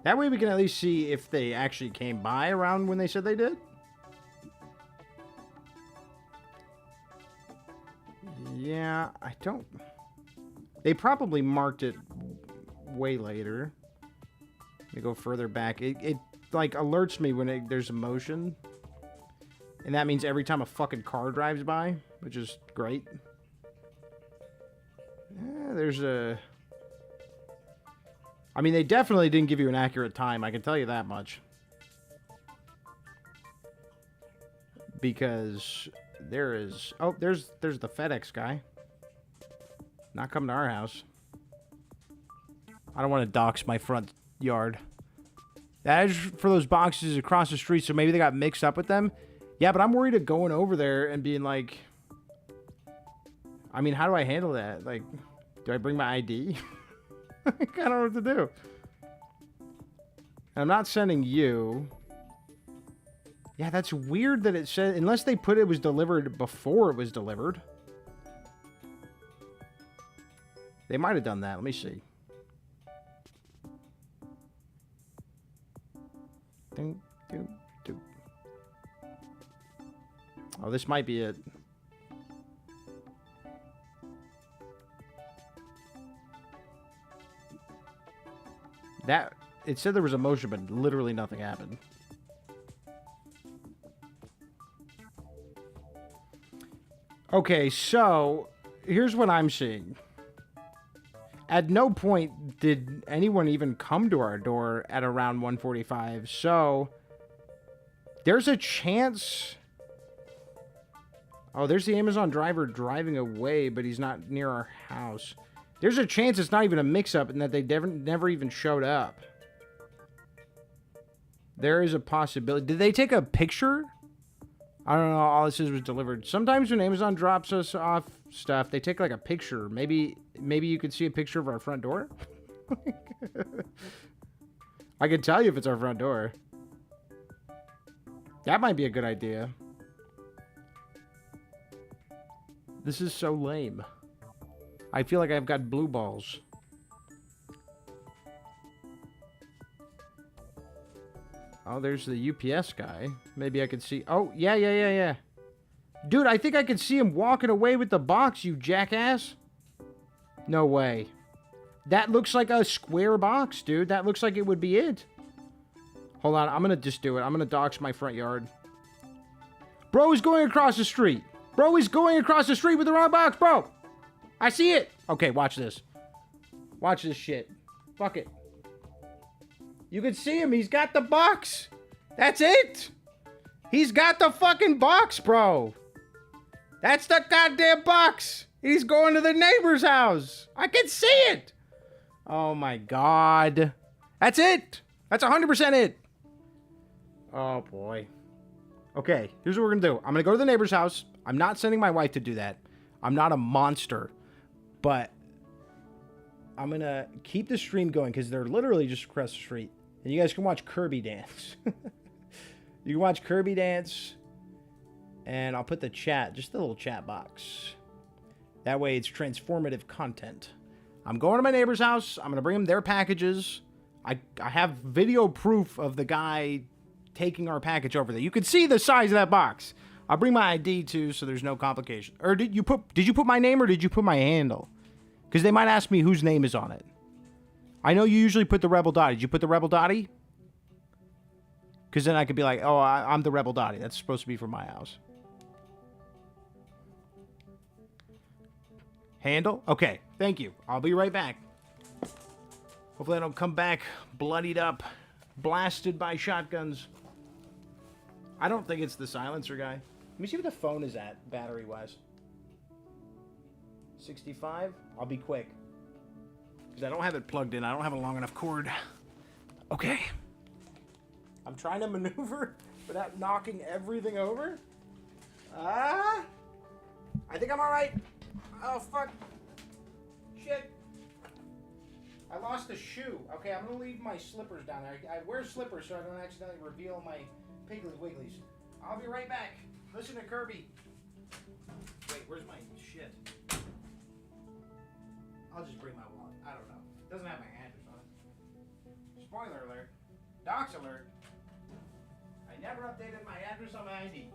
That way we can at least see if they actually came by around when they said they did. Yeah, I don't... They probably marked it way later. Let me go further back. It like alerts me when there's a motion, and that means every time a fucking car drives by, which is great. Yeah, there's a... I mean, they definitely didn't give you an accurate time, I can tell you that much. Because there is... Oh, there's the FedEx guy. Not coming to our house. I don't want to dox my front yard. That is for those boxes across the street, so maybe they got mixed up with them. Yeah, but I'm worried of going over there and being like... I mean, how do I handle that? Like, do I bring my ID? I don't know what to do. And I'm not sending you. Yeah, that's weird that it said... Unless they put it was delivered before it was delivered. They might have done that. Let me see. Ding, ding, ding. Oh, this might be it. That... It said there was a motion, but literally nothing happened. Okay, so... Here's what I'm seeing. At no point did anyone even come to our door at around 1:45, so... There's a chance... Oh, there's the Amazon driver driving away, but he's not near our house. There's a chance it's not even a mix-up and that they never even showed up. There is a possibility. Did they take a picture? I don't know. All it says was delivered. Sometimes when Amazon drops us off stuff, they take like a picture. Maybe you could see a picture of our front door. I could tell you if it's our front door. That might be a good idea. This is so lame. I feel like I've got blue balls. Oh, there's the UPS guy. Maybe I could see... Oh, yeah. Dude, I think I could see him walking away with the box, you jackass. No way. That looks like a square box, dude. That looks like it would be it. Hold on, I'm gonna just do it. I'm gonna dox my front yard. Bro is going across the street. Bro is going across the street with the wrong box, bro. I see it. Okay, watch this. Watch this shit. Fuck it. You can see him. He's got the box. That's it. He's got the fucking box, bro. That's the goddamn box. He's going to the neighbor's house. I can see it. Oh, my God. That's it. That's 100% it. Oh, boy. Okay, here's what we're going to do. I'm going to go to the neighbor's house. I'm not sending my wife to do that. I'm not a monster. But I'm going to keep the stream going because they're literally just across the street. And you guys can watch Kirby dance. You can watch Kirby dance. And I'll put the chat, just the little chat box. That way it's transformative content. I'm going to my neighbor's house. I'm going to bring them their packages. I have video proof of the guy taking our package over there. You can see the size of that box. I'll bring my ID too, so there's no complication. Or did you put my name or did you put my handle? Because they might ask me whose name is on it. I know you usually put the Rebel Dottie. Did you put the Rebel Dottie? Because then I could be like, oh, I'm the Rebel Dottie. That's supposed to be from my house. Handle? Okay, thank you. I'll be right back. Hopefully I don't come back bloodied up, blasted by shotguns. I don't think it's the silencer guy. Let me see what the phone is at, battery-wise. 65? I'll be quick. Because I don't have it plugged in. I don't have a long enough cord. Okay. I'm trying to maneuver without knocking everything over. I think I'm alright. Oh, fuck. Shit. I lost a shoe. Okay, I'm going to leave my slippers down there. I wear slippers so I don't accidentally reveal my Piggly Wigglies. I'll be right back. Listen to Kirby. Wait, where's my shit? I'll just bring my wallet. I don't know. It doesn't have my address on it. Spoiler alert. Docs alert. I never updated my address on my ID.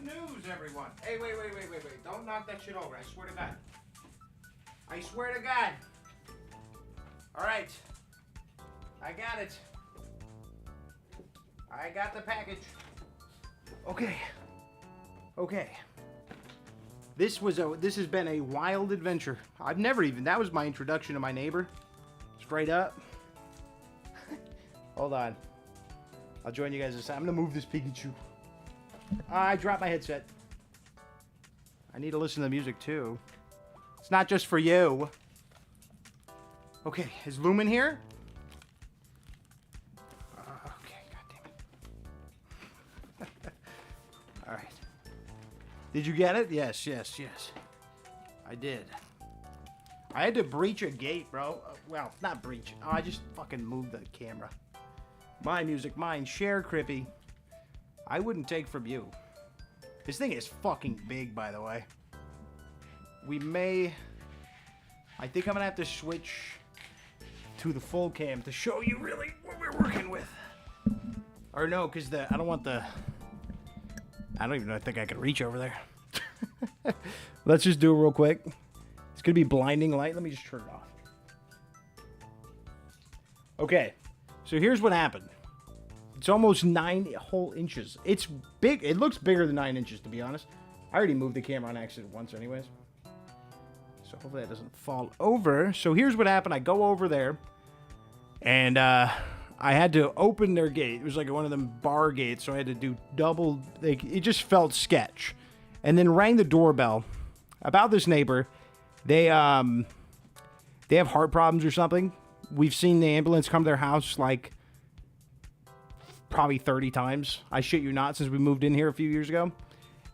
news, everyone. Hey, wait. Don't knock that shit over. I swear to God. I swear to God. All right. I got it. I got the package. Okay. This has been a wild adventure. That was my introduction to my neighbor. Straight up. Hold on. I'll join you guys this time. I'm gonna move this Pikachu. I dropped my headset. I need to listen to the music too. It's not just for you. Okay, is Lumen here? Okay, goddammit. Alright. Did you get it? Yes. I did. I had to breach a gate, bro. Well, not breach. Oh, I just fucking moved the camera. My music, mine. Share, Crippy. I wouldn't take from you. This thing is fucking big, by the way. I think I'm gonna have to switch to the full cam to show you really what we're working with. Or no, because I don't even think I can reach over there. Let's just do it real quick. It's gonna be blinding light. Let me just turn it off. Okay, so here's what happened. It's almost 9 whole inches. It's big. It looks bigger than 9 inches, to be honest. I already moved the camera on accident once anyways. So hopefully that doesn't fall over. So here's what happened. I go over there, and I had to open their gate. It was like one of them bar gates, so I had to do double. It just felt sketch. And then rang the doorbell about this neighbor. They have heart problems or something. We've seen the ambulance come to their house like probably 30 times. I shit you not, since we moved in here a few years ago.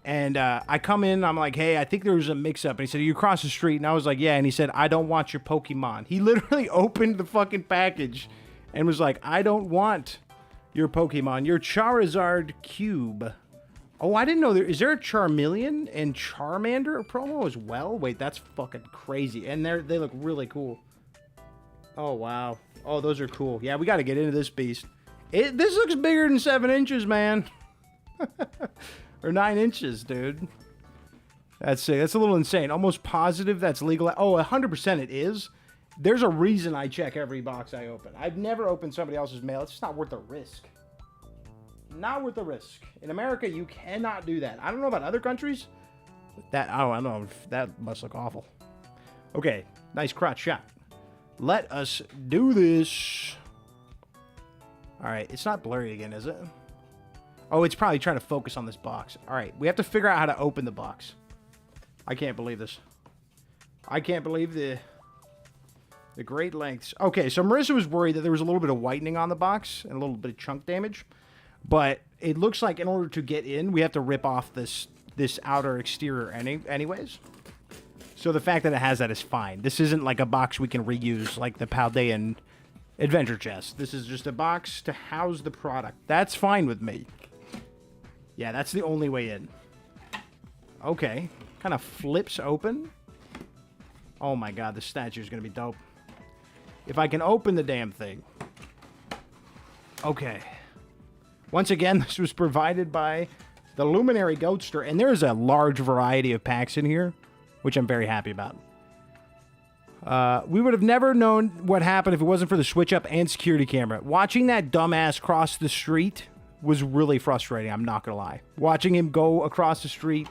And I come in, I'm like, hey, I think there was a mix-up. And he said, are you across the street? And I was like, yeah. And he said, I don't want your Pokemon. He literally opened the fucking package and was like, I don't want your Pokemon. Your Charizard Cube. Oh, I didn't know is there a Charmeleon and Charmander promo as well? Wait, that's fucking crazy. And they look really cool. Oh, wow. Oh, those are cool. Yeah, we got to get into this beast. This looks bigger than 7 inches, man. Or 9 inches, dude. That's a little insane. Almost positive that's legal. Oh, 100% it is. There's a reason I check every box I open. I've never opened somebody else's mail. It's just not worth the risk. Not worth the risk. In America, you cannot do that. I don't know about other countries. I don't know. That must look awful. Okay, nice crotch shot. Let us do this. All right, it's not blurry again, is it? Oh, it's probably trying to focus on this box. All right, we have to figure out how to open the box. I can't believe this. I can't believe the great lengths. Okay, so Marissa was worried that there was a little bit of whitening on the box and a little bit of chunk damage. But it looks like in order to get in, we have to rip off this outer exterior anyways. So the fact that it has that is fine. This isn't like a box we can reuse like the Paldea Adventure Chest. This is just a box to house the product. That's fine with me. Yeah, that's the only way in. Okay. Kind of flips open. Oh my god, the statue is going to be dope. If I can open the damn thing. Okay. Once again, this was provided by the Luminary Goatster, and there is a large variety of packs in here, which I'm very happy about. We would have never known what happened if it wasn't for the switch up and security camera. Watching that dumbass cross the street was really frustrating, I'm not gonna lie. Watching him go across the street.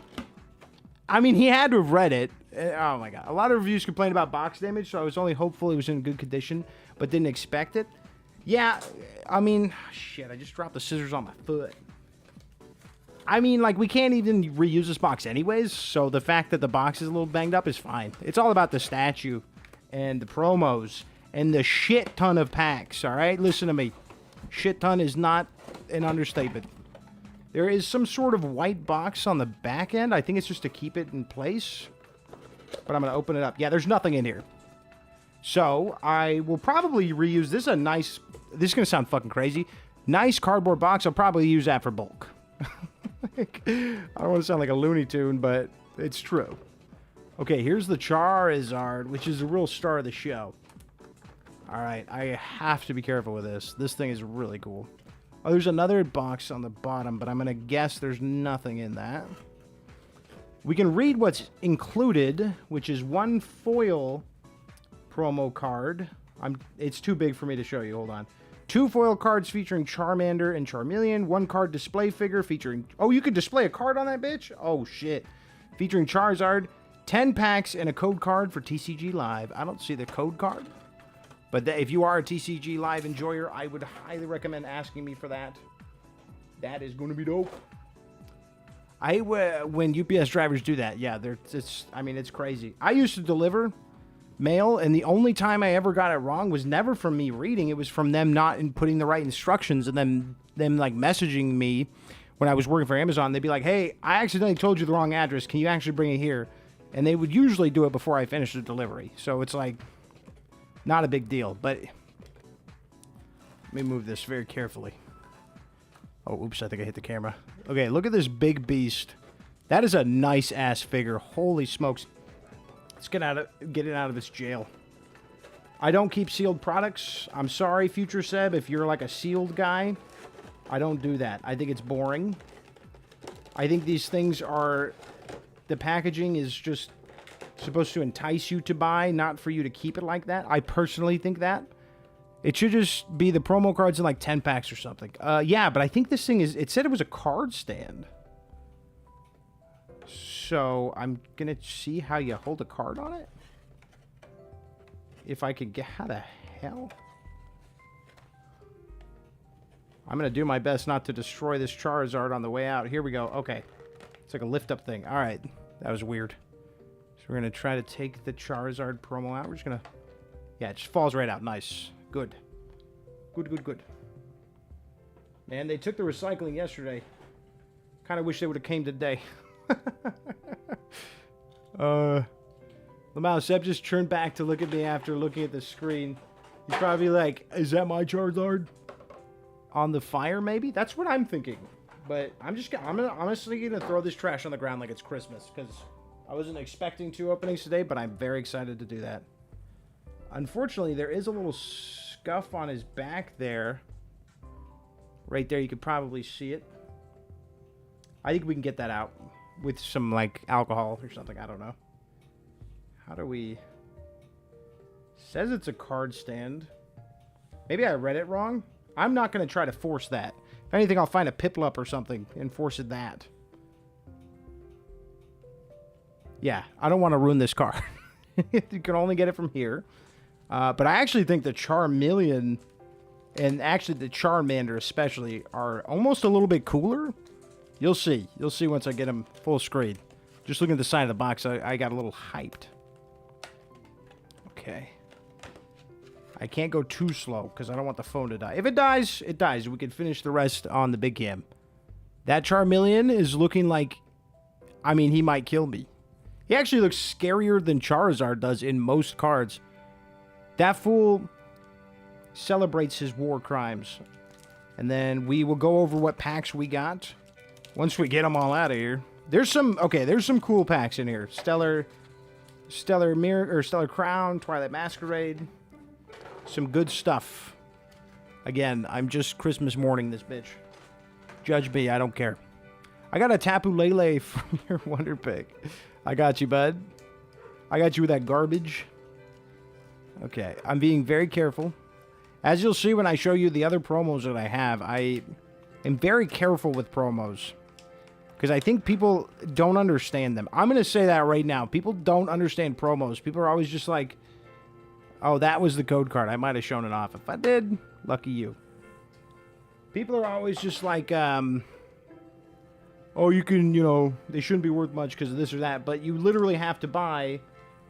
I mean, he had to have read it. Oh my god. A lot of reviews complained about box damage, so I was only hopeful it was in good condition, but didn't expect it. Yeah, I mean, shit, I just dropped the scissors on my foot. I mean, like, we can't even reuse this box anyways, so the fact that the box is a little banged up is fine. It's all about the statue and the promos and the shit ton of packs, all right? Listen to me. Shit ton is not an understatement. There is some sort of white box on the back end. I think it's just to keep it in place, but I'm going to open it up. Yeah, there's nothing in here. So I will probably reuse this. This is going to sound fucking crazy. Nice cardboard box. I'll probably use that for bulk. I don't want to sound like a Looney Tune, but it's true. Okay, here's the Charizard, which is the real star of the show. All right, I have to be careful with this. This thing is really cool. Oh, there's another box on the bottom, but I'm going to guess there's nothing in that. We can read what's included, which is one foil promo card. It's too big for me to show you. Hold on. 2 foil cards featuring Charmander and Charmeleon. 1 card display figure featuring... Oh, you could display a card on that bitch? Oh, shit. Featuring Charizard. 10 packs and a code card for TCG Live. I don't see the code card. But if you are a TCG Live enjoyer, I would highly recommend asking me for that. That is going to be dope. When UPS drivers do that, yeah, it's crazy. I used to deliver mail, and the only time I ever got it wrong was never from me reading. It was from them not putting the right instructions, and then them like messaging me when I was working for Amazon. They'd be like, "Hey, I accidentally told you the wrong address. Can you actually bring it here?" And they would usually do it before I finished the delivery. So it's like not a big deal. But let me move this very carefully. Oh, oops, I think I hit the camera. Okay, look at this big beast. That is a nice-ass figure. Holy smokes. Let's get it out of its jail. I don't keep sealed products. I'm sorry, Future Seb, if you're like a sealed guy. I don't do that. I think it's boring. I think these things are... The packaging is just supposed to entice you to buy, not for you to keep it like that. I personally think that. It should just be the promo cards in like 10 packs or something. Yeah, but I think this thing is... It said it was a card stand. So I'm going to see how you hold a card on it. If I could get... How the hell? I'm going to do my best not to destroy this Charizard on the way out. Here we go. Okay. It's like a lift-up thing. All right. That was weird. So we're going to try to take the Charizard promo out. We're just going to... Yeah, it just falls right out. Nice. Good. Good. Man, they took the recycling yesterday. Kind of wish they would have came today. Lamau Seb just turned back to look at me after looking at the screen. He's probably like, is that my Charizard? On the fire, maybe? That's what I'm thinking. But I'm honestly going to throw this trash on the ground like it's Christmas. Because I wasn't expecting 2 openings today, but I'm very excited to do that. Unfortunately, there is a little scuff on his back there. Right there, you could probably see it. I think we can get that out with some, like, alcohol or something. I don't know. How do we... Says it's a card stand. Maybe I read it wrong. I'm not going to try to force that. If anything, I'll find a Piplup or something and force it that. Yeah, I don't want to ruin this card. You can only get it from here. But I actually think the Charmeleon and actually the Charmander especially are almost a little bit cooler. You'll see. You'll see once I get them full screen. Just looking at the side of the box, I got a little hyped. Okay. I can't go too slow because I don't want the phone to die. If it dies, it dies. We can finish the rest on the big cam. That Charmeleon is looking like... I mean, he might kill me. He actually looks scarier than Charizard does in most cards. That fool celebrates his war crimes. And then we will go over what packs we got once we get them all out of here. There's some cool packs in here. Stellar Mirror or Stellar Crown, Twilight Masquerade. Some good stuff. Again, I'm just Christmas morning this bitch. Judge me, I don't care. I got a Tapu Lele from your Wonder Pig. I got you, bud. I got you with that garbage. Okay, I'm being very careful. As you'll see when I show you the other promos that I have, I am very careful with promos. Because I think people don't understand them. I'm going to say that right now. People don't understand promos. People are always just like, oh, that was the code card. I might have shown it off. If I did, lucky you. People are always just like, oh, you can, they shouldn't be worth much because of this or that. But you literally have to buy,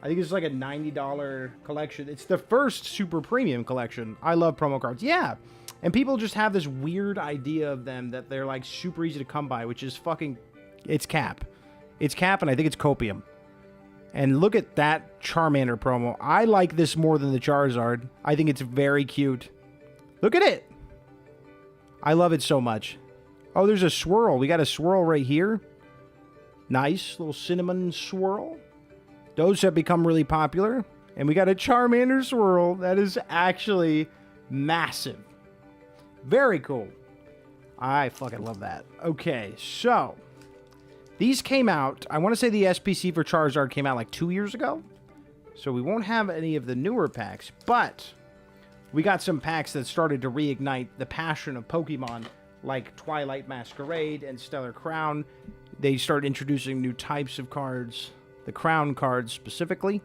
I think it's like a $90 collection. It's the first super premium collection. I love promo cards. Yeah. And people just have this weird idea of them that they're like super easy to come by, which is fucking, it's cap. It's cap, and I think it's copium. And look at that Charmander promo. I like this more than the Charizard. I think it's very cute. Look at it. I love it so much. Oh, there's a swirl. We got a swirl right here. Nice little cinnamon swirl. Those have become really popular. And we got a Charmander swirl. That is actually massive. Very cool. I fucking love that. Okay, so These came out, I want to say the SPC for Charizard came out like 2 years ago. So we won't have any of the newer packs, but we got some packs that started to reignite the passion of Pokemon, like Twilight Masquerade and Stellar Crown. They started introducing new types of cards, the Crown cards specifically.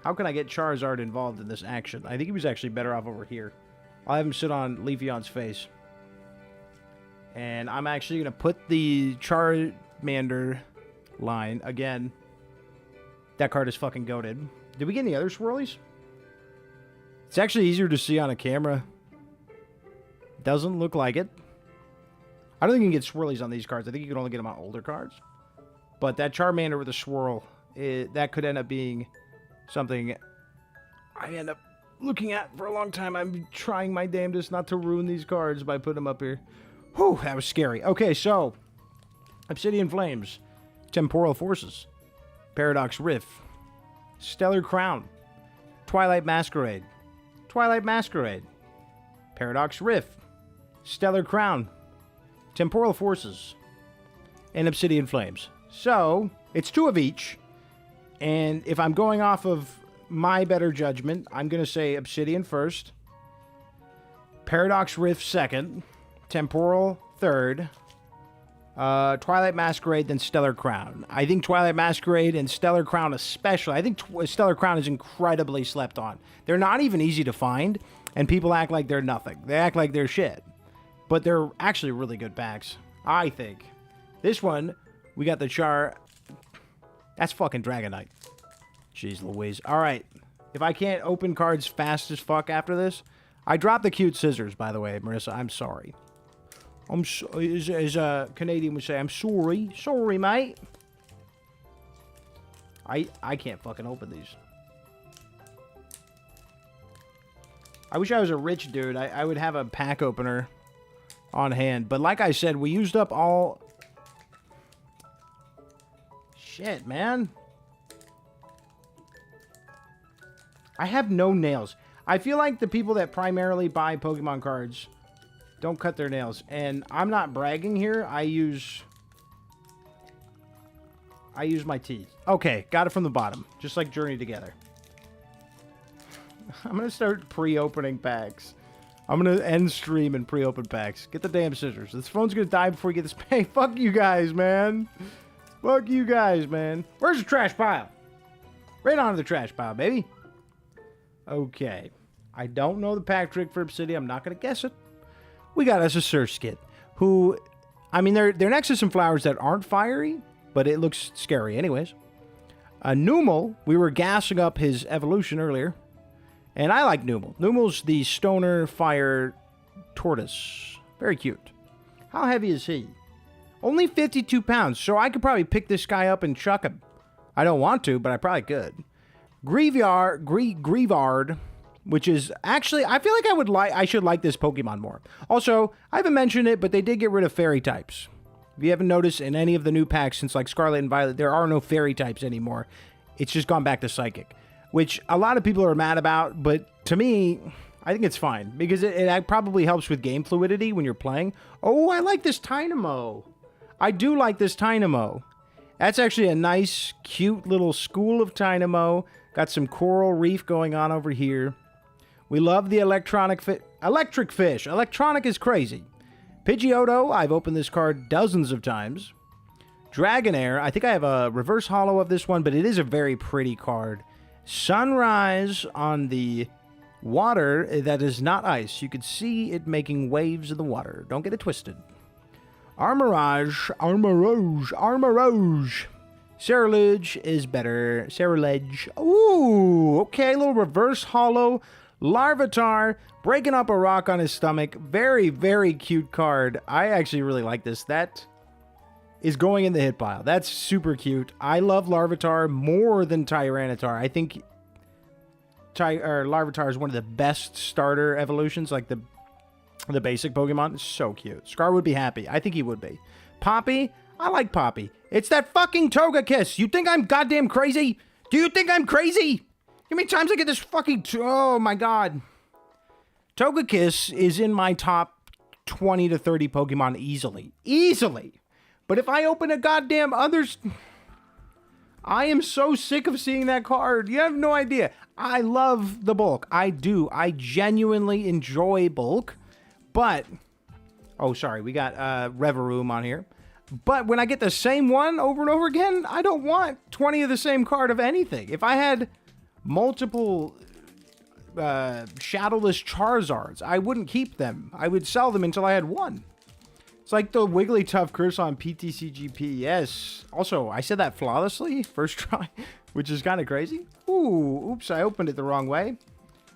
How can I get Charizard involved in this action? I think he was actually better off over here. I'll have him sit on Leafeon's face. And I'm actually going to put the Charmander line again. That card is fucking goated. Did we get any other swirlies? It's actually easier to see on a camera. Doesn't look like it. I don't think you can get swirlies on these cards. I think you can only get them on older cards. But that Charmander with a swirl, that could end up being something I end up looking at for a long time. I'm trying my damnedest not to ruin these cards by putting them up here. Whew, that was scary. Okay, so Obsidian Flames, Temporal Forces, Paradox Rift, Stellar Crown, Twilight Masquerade, Paradox Rift, Stellar Crown, Temporal Forces, and Obsidian Flames. So, it's 2 of each, and if I'm going off of my better judgment, I'm going to say Obsidian first, Paradox Rift second, Temporal third, Twilight Masquerade, then Stellar Crown. I think Twilight Masquerade and Stellar Crown especially, I think Stellar Crown is incredibly slept on. They're not even easy to find, and people act like they're nothing. They act like they're shit. But they're actually really good packs, I think. This one, we got the Char... That's fucking Dragonite. Jeez Louise. Alright, if I can't open cards fast as fuck after this... I dropped the cute scissors, by the way, Marissa. I'm sorry. As a Canadian would say, I'm sorry. Sorry, mate. I can't fucking open these. I wish I was a rich dude. I would have a pack opener on hand. But like I said, we used up all... Shit, man. I have no nails. I feel like the people that primarily buy Pokemon cards don't cut their nails. And I'm not bragging here. I use my teeth. Okay, got it from the bottom. Just like Journey Together. I'm going to start pre-opening packs. I'm going to end stream and pre-open packs. Get the damn scissors. This phone's going to die before you get this pay. Fuck you guys, man. Fuck you guys, man. Where's the trash pile? Right onto the trash pile, baby. Okay. I don't know the pack trick for Obsidian. I'm not going to guess it. We got us a Surskit, who, I mean, they're next to some flowers that aren't fiery, but it looks scary anyways. Numel, we were gassing up his evolution earlier, and I like Numel. Numel's the stoner fire tortoise. Very cute. How heavy is he? Only 52 pounds, so I could probably pick this guy up and chuck him. I don't want to, but I probably could. Grievard, which is actually, I feel like I should like this Pokemon more. Also, I haven't mentioned it, but they did get rid of fairy types. If you haven't noticed in any of the new packs since like Scarlet and Violet, there are no fairy types anymore. It's just gone back to Psychic, which a lot of people are mad about, but to me, I think it's fine because it probably helps with game fluidity when you're playing. Oh, I like this Tynamo. I do like this Tynamo. That's actually a nice, cute little school of Tynamo. Got some coral reef going on over here. We love the electric fish. Electronic is crazy. Pidgeotto, I've opened this card dozens of times. Dragonair, I think I have a reverse holo of this one, but it is a very pretty card. Sunrise on the water that is not ice. You could see it making waves in the water. Don't get it twisted. Armorage. Ceruledge is better. Ceruledge. Ooh, okay, little reverse holo. Larvitar breaking up a rock on his stomach. Very, very cute card. I actually really like this. That is going in the hit pile. That's super cute. I love Larvitar more than Tyranitar. I think Larvitar is one of the best starter evolutions, like the basic Pokemon. It's so cute. Scar would be happy. I think he would be. Poppy, I like Poppy. It's that fucking Togekiss. You think I'm goddamn crazy? Do you think I'm crazy? How many times I get this fucking... Oh, my God. Togekiss is in my top 20 to 30 Pokemon easily. Easily. But if I open a goddamn others... I am so sick of seeing that card. You have no idea. I love the bulk. I do. I genuinely enjoy bulk. But... Oh, sorry. We got Reverum on here. But when I get the same one over and over again, I don't want 20 of the same card of anything. If I had multiple shadowless Charizards, I wouldn't keep them. I would sell them until I had one. It's like the Wigglytuff curse on PTCGP. Yes. Also, I said that flawlessly, first try, which is kind of crazy. Ooh, oops, I opened it the wrong way.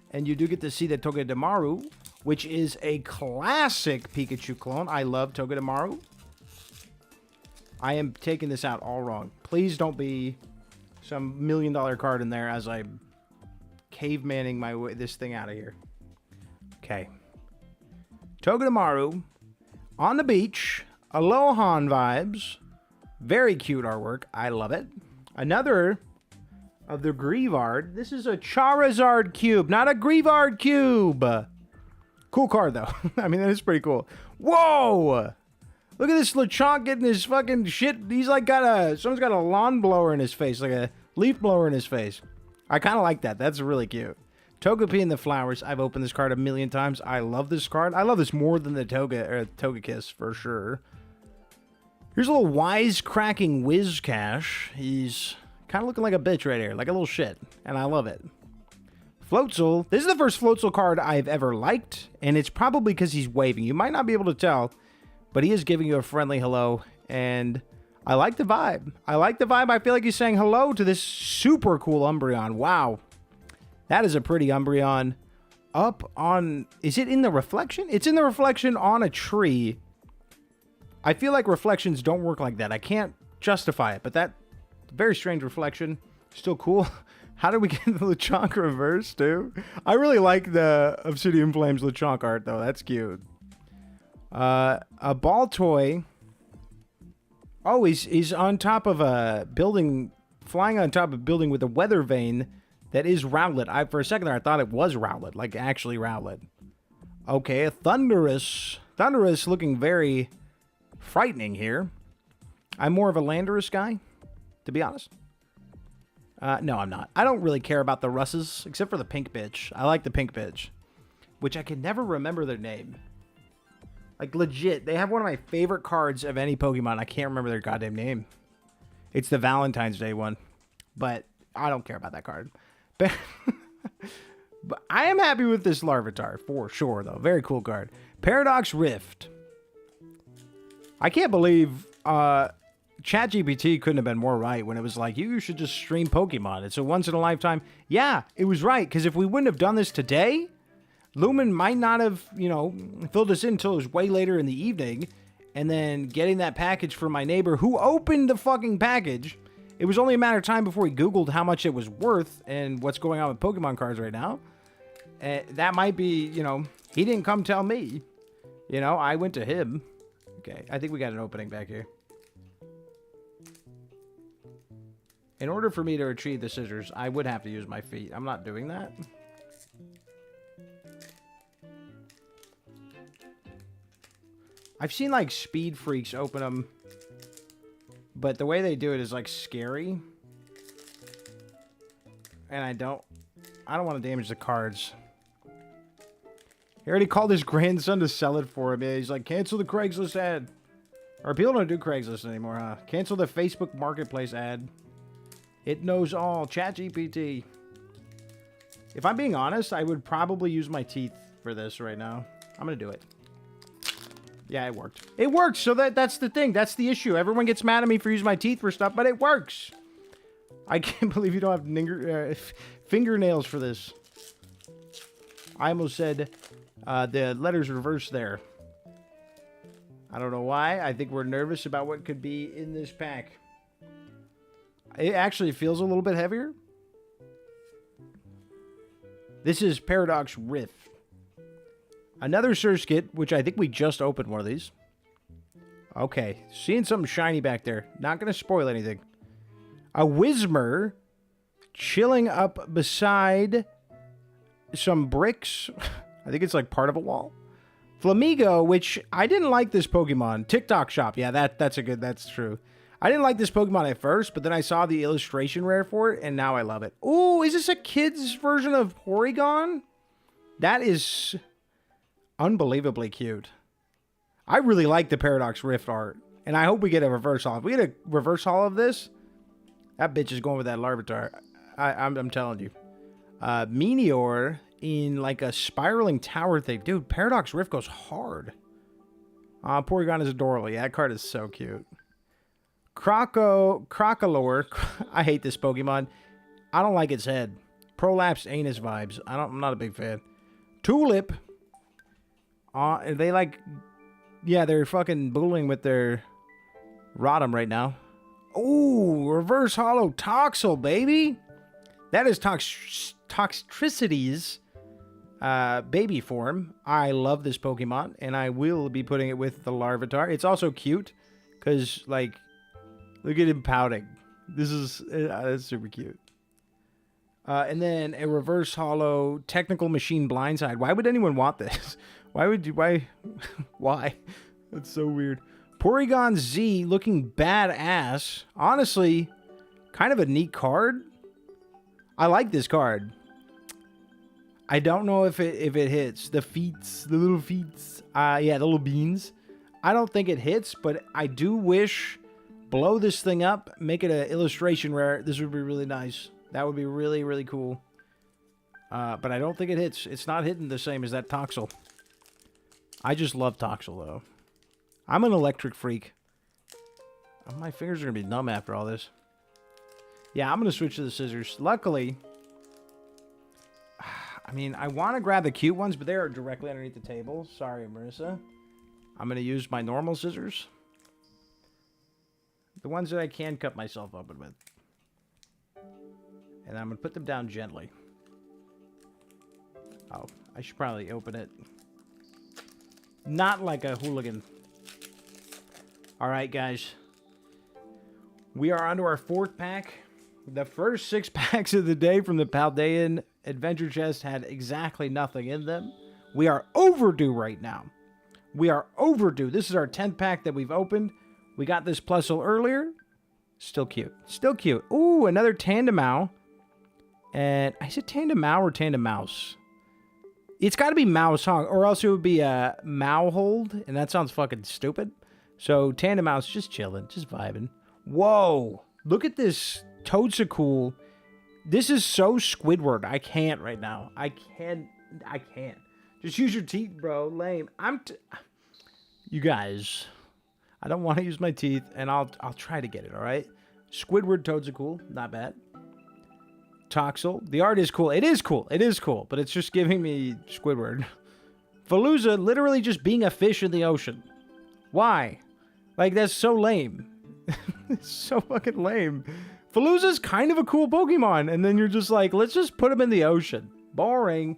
And you do get to see the Togedemaru, which is a classic Pikachu clone. I love Togedemaru. I am taking this out all wrong. Please don't be some $1 million card in there as I'm cavemaning my way this thing out of here. Okay. Togedemaru. On the beach, Alohan vibes, very cute artwork, I love it. Another of the Greavard, this is a Charizard cube, not a Greavard cube. Cool card though, I mean that is pretty cool. Whoa! Look at this Lechonk getting his fucking shit, he's like someone's got a lawn blower in his face, like a leaf blower in his face. I kind of like that, that's really cute. Togepi and the Flowers. I've opened this card a million times. I love this card. I love this more than the Togekiss for sure. Here's a little wisecracking Whiscash. He's kind of looking like a bitch right here, like a little shit, and I love it. Floatzel. This is the first Floatzel card I've ever liked, and it's probably because he's waving. You might not be able to tell, but he is giving you a friendly hello, and I like the vibe. I like the vibe. I feel like he's saying hello to this super cool Umbreon. Wow. That is a pretty Umbreon up on... Is it in the reflection? It's in the reflection on a tree. I feel like reflections don't work like that. I can't justify it, but that very strange reflection. Still cool. How did we get the Lechonk reverse, too? I really like the Obsidian Flames Lechonk art, though. That's cute. A ball toy. Oh, he's on top of a building... Flying on top of a building with a weather vane... That is Rowlet. For a second there, I thought it was Rowlet. Like, actually Rowlet. Okay, a Thundurus. Thundurus looking very frightening here. I'm more of a Landorus guy, to be honest. No, I'm not. I don't really care about the Russes, except for the pink bitch. I like the pink bitch. Which I can never remember their name. Like, legit. They have one of my favorite cards of any Pokemon. I can't remember their goddamn name. It's the Valentine's Day one. But I don't care about that card. But I am happy with this Larvitar, for sure, though. Very cool card. Paradox Rift. I can't believe ChatGPT couldn't have been more right when it was like, you should just stream Pokemon. It's a once-in-a-lifetime. Yeah, it was right, because if we wouldn't have done this today, Lumen might not have, filled us in until it was way later in the evening, and then getting that package from my neighbor who opened the fucking package... It was only a matter of time before he Googled how much it was worth and what's going on with Pokemon cards right now. That might be, he didn't come tell me. I went to him. Okay, I think we got an opening back here. In order for me to retrieve the scissors, I would have to use my feet. I'm not doing that. I've seen, like, speed freaks open them. But the way they do it is, like, scary. And I don't want to damage the cards. He already called his grandson to sell it for him. Yeah, he's like, cancel the Craigslist ad. Or people don't do Craigslist anymore, huh? Cancel the Facebook Marketplace ad. It knows all. ChatGPT. If I'm being honest, I would probably use my teeth for this right now. I'm going to do it. Yeah, it worked. It works, so that's the thing. That's the issue. Everyone gets mad at me for using my teeth for stuff, but it works. I can't believe you don't have fingernails for this. I almost said the letters reversed there. I don't know why. I think we're nervous about what could be in this pack. It actually feels a little bit heavier. This is Paradox Rift. Another Surskit, which I think we just opened one of these. Okay, seeing something shiny back there. Not going to spoil anything. A Whismur chilling up beside some bricks. I think it's like part of a wall. Flamigo, which I didn't like this Pokemon. TikTok shop. Yeah, that's true. I didn't like this Pokemon at first, but then I saw the illustration rare for it, and now I love it. Ooh, is this a kid's version of Porygon? That is unbelievably cute. I really like the Paradox Rift art, and I hope we get a reverse haul. If we get a reverse haul of this, that bitch is going with that Larvitar. I'm telling you. Meteor in like a spiraling tower thing. Dude, Paradox Rift goes hard. Porygon is adorable. Yeah, that card is so cute. Crocolore. I hate this Pokemon. I don't like its head. Prolapsed anus vibes. I'm not a big fan. Tulip. They like... Yeah, they're fucking bullying with their Rotom right now. Ooh, reverse hollow Toxel, baby. That is Toxtricity's baby form. I love this Pokemon, and I will be putting it with the Larvitar. It's also cute, because, like, look at him pouting. This is that's super cute. And then a reverse hollow Technical Machine Blindside. Why would anyone want this? Why? That's so weird. Porygon Z looking badass. Honestly, kind of a neat card. I like this card. I don't know if it hits. The little feets. Yeah, the little beans. I don't think it hits, but I do wish blow this thing up, make it an illustration rare. This would be really nice. That would be really, really cool. But I don't think it hits. It's not hitting the same as that Toxel. I just love Toxel, though. I'm an electric freak. My fingers are going to be numb after all this. Yeah, I'm going to switch to the scissors. Luckily, I mean, I want to grab the cute ones, but they are directly underneath the table. Sorry, Marissa. I'm going to use my normal scissors. The ones that I can cut myself open with. And I'm going to put them down gently. Oh, I should probably open it. Not like a hooligan. Alright, guys. We are onto our 4th pack. The first 6 packs of the day from the Paldea Adventure Chest had exactly nothing in them. We are overdue right now. We are overdue. This is our 10th pack that we've opened. We got this Plusle earlier. Still cute. Still cute. Ooh, another Tandemau. And is it Tandemau or Tandemouse? It's got to be Mouse, huh? Or else it would be a Mowhold, and that sounds fucking stupid. So Tandemouse just chilling, just vibing. Whoa! Look at this Toadstool. This is so Squidward. I can't right now. I can't. Just use your teeth, bro. Lame. You guys, I don't want to use my teeth, and I'll try to get it. All right. Squidward Toadstool, not bad. Toxel. The art is cool. It is cool. It is cool, but it's just giving me Squidward. Falooza literally just being a fish in the ocean. Why? Like, that's so lame. It's so fucking lame. Falooza's kind of a cool Pokemon, and then you're just like, let's just put him in the ocean. Boring.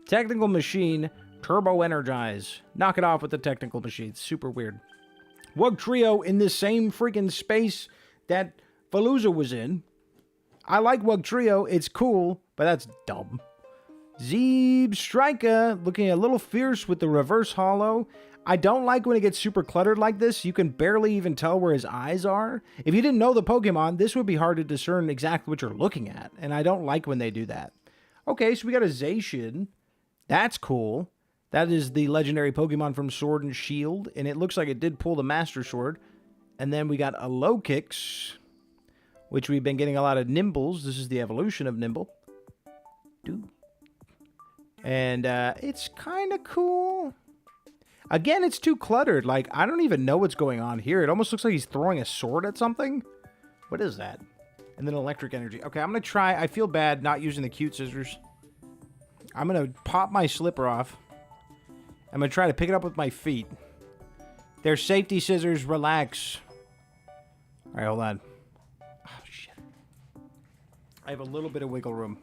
Technical Machine. Turbo Energize. Knock it off with the Technical Machine. Super weird. Wugtrio in the same freaking space that Falooza was in. I like Wugtrio. It's cool, but that's dumb. Zebstrika looking a little fierce with the reverse hollow. I don't like when it gets super cluttered like this. You can barely even tell where his eyes are. If you didn't know the Pokemon, this would be hard to discern exactly what you're looking at, and I don't like when they do that. Okay, so we got a Zacian. That's cool. That is the legendary Pokemon from Sword and Shield, and it looks like it did pull the Master Sword. And then we got a Lokix, which we've been getting a lot of Nimbles. This is the evolution of Nimble. And it's kind of cool. Again, it's too cluttered. Like, I don't even know what's going on here. It almost looks like he's throwing a sword at something. What is that? And then electric energy. Okay, I'm going to try. I feel bad not using the cute scissors. I'm going to pop my slipper off. I'm going to try to pick it up with my feet. They're safety scissors. Relax. All right, hold on. I have a little bit of wiggle room.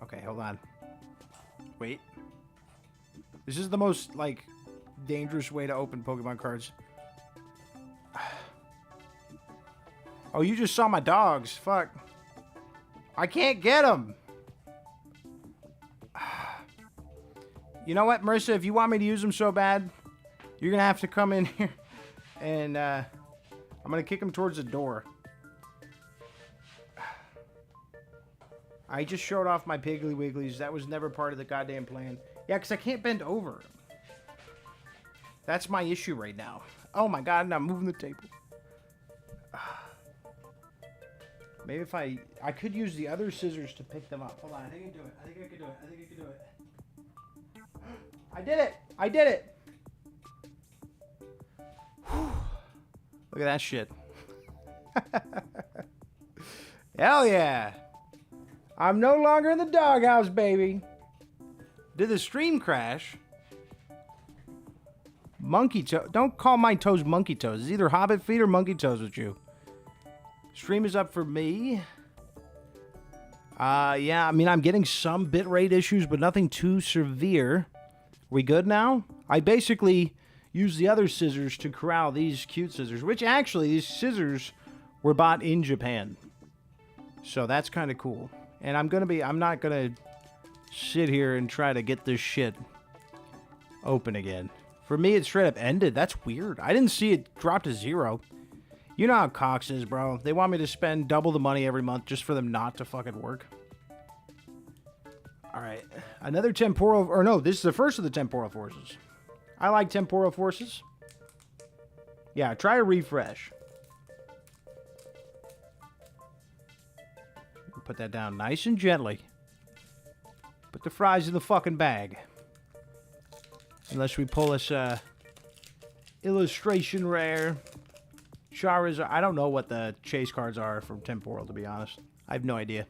Okay, hold on. Wait. This is the most, like, dangerous way to open Pokemon cards. Oh, you just saw my dogs. Fuck. I can't get them. You know what, Marissa? If you want me to use them so bad, you're going to have to come in here and I'm going to kick him towards the door. I just showed off my Piggly Wigglies. That was never part of the goddamn plan. Yeah, because I can't bend over. That's my issue right now. Oh my god, and I'm moving the table. Maybe if I could use the other scissors to pick them up. Hold on, I think I can do it. I think I can do it. I think I can do it. I did it! I did it! Whew. Look at that shit. Hell yeah! I'm no longer in the doghouse, baby. Did the stream crash? Monkey toe. Don't call my toes monkey toes. It's either hobbit feet or monkey toes with you. Stream is up for me. Yeah, I mean, I'm getting some bitrate issues, but nothing too severe. We good now? I basically used the other scissors to corral these cute scissors, which actually, these scissors were bought in Japan. So that's kind of cool. And I'm not gonna sit here and try to get this shit open again. For me, it straight up ended. That's weird. I didn't see it drop to 0. You know how Cox is, bro. They want me to spend double the money every month just for them not to fucking work. Alright. Another temporal... Or no, this is the first of the temporal forces. I like temporal forces. Yeah, try a refresh. Put that down nice and gently. Put the fries in the fucking bag. Unless we pull this illustration rare. Charizard. I don't know what the chase cards are from Temporal, to be honest. I have no idea.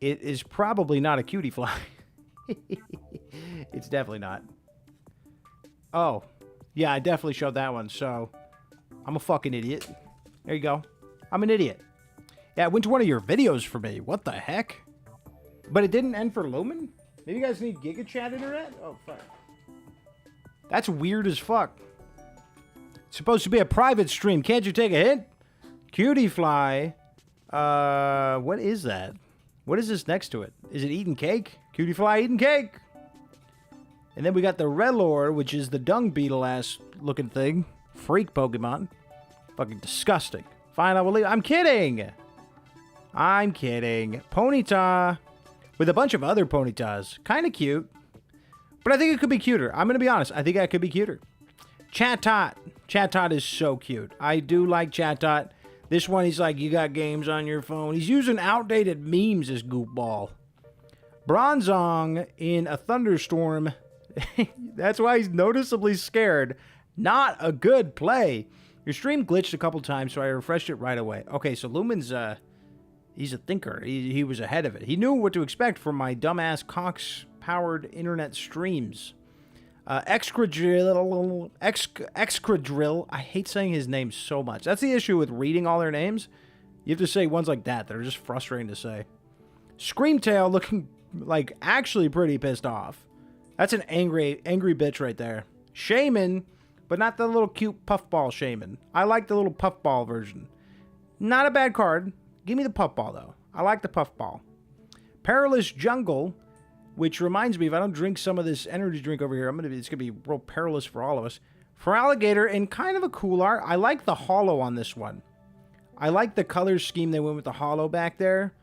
It is probably not a cutie fly. It's definitely not. Oh. Yeah, I definitely showed that one, so I'm a fucking idiot. There you go. I'm an idiot. Yeah, it went to one of your videos for me. What the heck? But it didn't end for Lumen? Maybe you guys need Giga Chat internet? Oh, fuck. That's weird as fuck. It's supposed to be a private stream. Can't you take a hit? Cutie Fly. What is that? What is this next to it? Is it eating cake? Cutie Fly eating cake. And then we got the Relor, which is the dung beetle-ass looking thing. Freak Pokemon. Fucking disgusting. Fine, I will leave. I'm kidding. I'm kidding. Ponyta with a bunch of other Ponytas. Kind of cute. But I think it could be cuter. I'm going to be honest. I think that could be cuter. Chatot. Chatot is so cute. I do like Chatot. This one, he's like, you got games on your phone. He's using outdated memes, this goofball. Bronzong in a thunderstorm. That's why he's noticeably scared. Not a good play. Your stream glitched a couple times, so I refreshed it right away. Okay, so Lumen's, he's a thinker. He was ahead of it. He knew what to expect from my dumbass Cox-powered internet streams. Excadrill. I hate saying his name so much. That's the issue with reading all their names. You have to say ones like that. They're just frustrating to say. Screamtail looking like actually pretty pissed off. That's an angry bitch right there. Shaman, but not the little cute puffball Shaman. I like the little puffball version. Not a bad card. Give me the puffball, though. I like the puffball. Perilous Jungle, which reminds me, if I don't drink some of this energy drink over here, it's gonna be real perilous for all of us. For Alligator, and kind of a cool art. I like the holo on this one. I like the color scheme they went with the holo back there.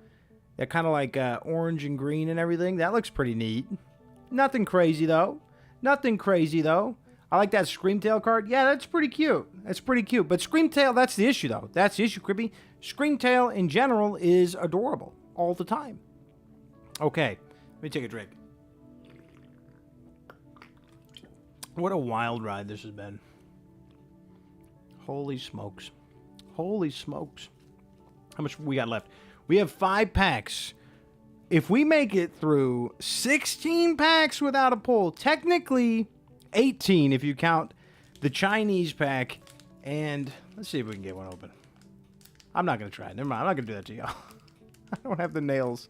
That kind of like orange and green and everything. That looks pretty neat. Nothing crazy, though. Nothing crazy, though. I like that Screamtail card. Yeah, that's pretty cute. That's pretty cute. But Screamtail, that's the issue, though. That's the issue, Crippy. Screamtail, in general, is adorable. All the time. Okay. Let me take a drink. What a wild ride this has been. Holy smokes. Holy smokes. How much we got left? We have 5 packs. If we make it through 16 packs without a pull, technically 18 if you count the Chinese pack. And let's see if we can get one open. I'm not going to try it. Never mind. I'm not going to do that to y'all. I don't have the nails.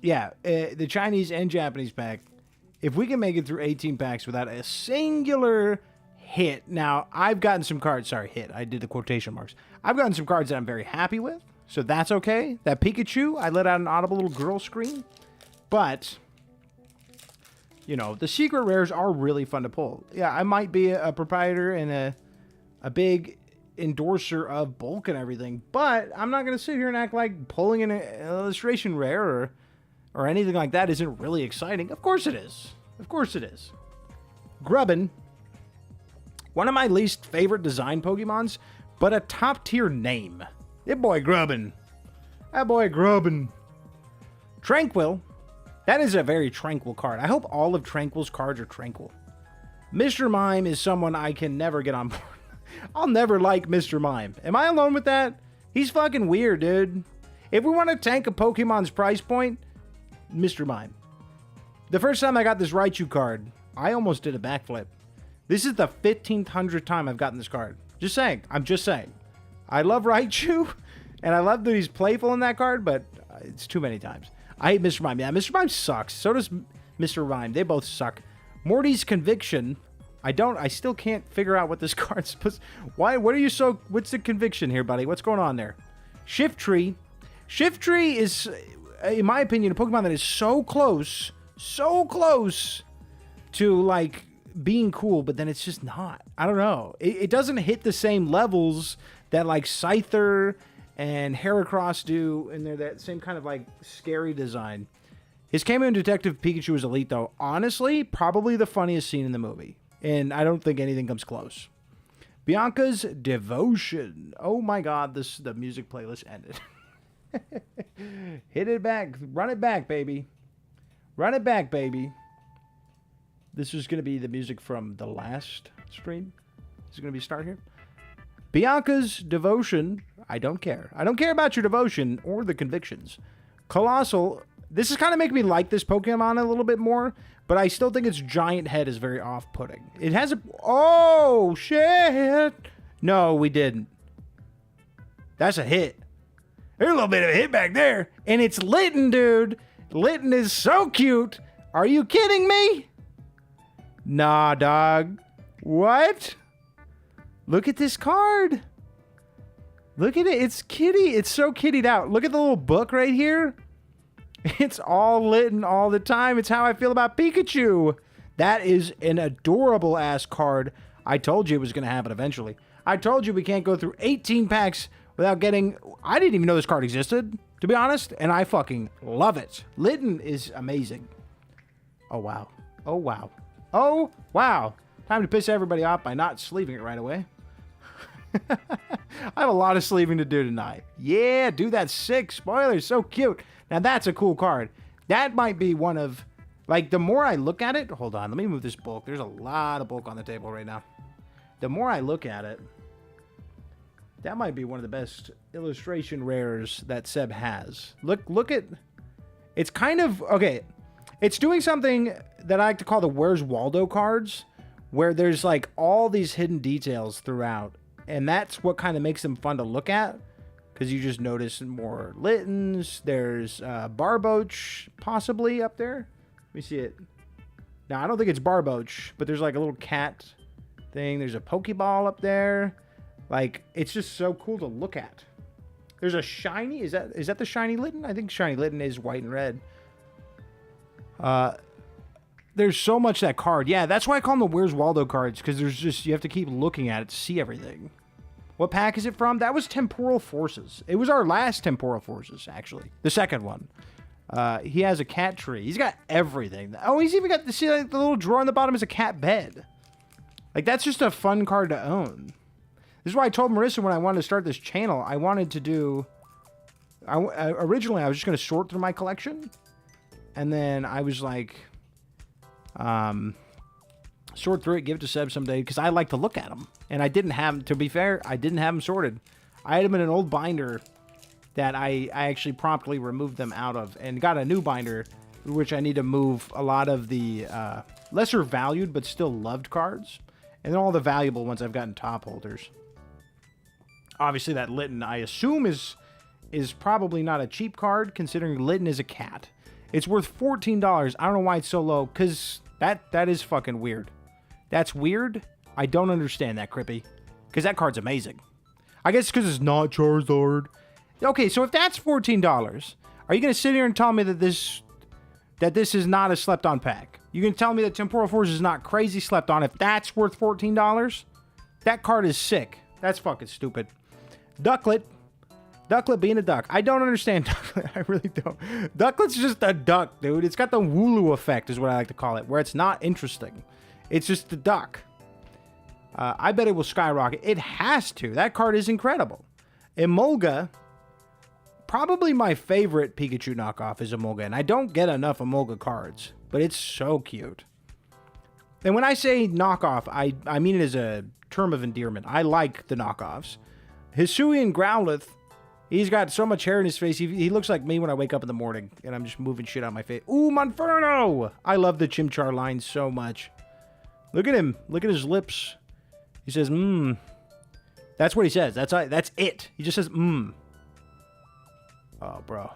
Yeah, the Chinese and Japanese pack. If we can make it through 18 packs without a singular hit. Now, I've gotten some cards. Sorry, hit. I did the quotation marks. I've gotten some cards that I'm very happy with. So that's okay. That Pikachu, I let out an audible little girl scream. But, you know, the secret rares are really fun to pull. Yeah, I might be a proprietor and a big endorser of bulk and everything, but I'm not going to sit here and act like pulling an illustration rare or anything like that isn't really exciting. Of course it is. Of course it is. Grubbin, one of my least favorite design Pokemons, but a top tier name. That boy Grubbin. That boy Grubbin. Tranquil. That is a very tranquil card. I hope all of Tranquil's cards are tranquil. Mr. Mime is someone I can never get on board. I'll never like Mr. Mime. Am I alone with that? He's fucking weird, dude. If we want to tank a Pokemon's price point, Mr. Mime. The first time I got this Raichu card, I almost did a backflip. This is the 1500th time I've gotten this card. Just saying. I'm just saying. I love Raichu, and I love that he's playful in that card, but it's too many times. I hate Mr. Mime. Yeah, Mr. Mime sucks. So does Mr. Mime. They both suck. Morty's Conviction. I still can't figure out what this card's supposed. What's the conviction here, buddy? What's going on there? Shiftry. Shiftry is, in my opinion, a Pokemon that is so close to, like, being cool, but then it's just not. I don't know. It doesn't hit the same levels that, like, Scyther and Heracross do, and they're that same kind of, like, scary design. His cameo in Detective Pikachu is elite, though. Honestly, probably the funniest scene in the movie. And I don't think anything comes close. Bianca's Devotion. Oh my god, the music playlist ended. Hit it back. Run it back, baby. Run it back, baby. This is going to be the music from the last stream. Is it going to be start here? Bianca's Devotion. I don't care. I don't care about your devotion or the convictions. Colossal. This is kind of making me like this Pokemon a little bit more, but I still think its giant head is very off-putting. It has a... Oh, shit! No, we didn't. That's a hit. There's a little bit of a hit back there. And it's Litten, dude. Litten is so cute. Are you kidding me? Nah, dog. What? Look at this card. Look at it. It's kitty. It's so kittied out. Look at the little book right here. It's all Litten all the time. It's how I feel about Pikachu. That is an adorable ass card. I told you it was going to happen eventually. I told you we can't go through 18 packs without getting... I didn't even know this card existed, to be honest, and I fucking love it. Litten is amazing. Oh, wow. Oh, wow. Oh, wow. Time to piss everybody off by not sleeving it right away. I have a lot of sleeving to do tonight. Yeah, do that sick. Spoilers, so cute. Now, that's a cool card. That might be one of... Like, the more I look at it... Hold on, let me move this bulk. There's a lot of bulk on the table right now. The more I look at it, that might be one of the best illustration rares that Seb has. Look at... It's kind of... Okay, it's doing something that I like to call the Where's Waldo cards, where there's, like, all these hidden details throughout. And that's what kind of makes them fun to look at. Because you just notice more Littens. There's Barboach possibly up there. Let me see it. Now, I don't think it's Barboach, but there's like a little cat thing. There's a Pokeball up there. Like, it's just so cool to look at. There's a shiny. Is that the shiny Litten? I think shiny Litten is white and red. There's so much that card. Yeah, that's why I call them the Where's Waldo cards. Because there's just, you have to keep looking at it to see everything. What pack is it from? That was Temporal Forces. It was our last Temporal Forces, actually. The second one. He has a cat tree. He's got everything. Oh, he's even got, see, like, the little drawer on the bottom is a cat bed. Like, that's just a fun card to own. This is why I told Marissa when I wanted to start this channel, I wanted to do... originally, I was just going to sort through my collection. And then I was like... sort through it, give it to Seb someday, because I like to look at them. And I didn't have, to be fair, I didn't have them sorted. I had them in an old binder that I actually promptly removed them out of, and got a new binder, which I need to move a lot of the lesser valued but still loved cards, and then all the valuable ones I've gotten top holders. Obviously, that Litten, I assume, is probably not a cheap card, considering Litten is a cat. It's worth $14. I don't know why it's so low, because that is fucking weird. That's weird. I don't understand that, Crippy. Because that card's amazing. I guess because it's not Charizard. Okay, so if that's $14, are you going to sit here and tell me that that this is not a slept-on pack. You can tell me that Temporal Force is not crazy slept on. If that's worth $14, that card is sick. That's fucking stupid. Ducklet. Ducklet being a duck. I don't understand Ducklet. I really don't. Ducklet's just a duck, dude. It's got the Wooloo effect is what I like to call it, where it's not interesting. It's just the duck. I bet it will skyrocket. It has to. That card is incredible. Emolga. Probably my favorite Pikachu knockoff is Emolga, and I don't get enough Emolga cards, but it's so cute. And when I say knockoff, I mean it as a term of endearment. I like the knockoffs. Hisuian Growlithe, he's got so much hair in his face, he looks like me when I wake up in the morning, and I'm just moving shit on my face. Ooh, Monferno! I love the Chimchar line so much. Look at him. Look at his lips. He says, mmm. That's what he says. That's it. He just says, mmm. Oh, bro.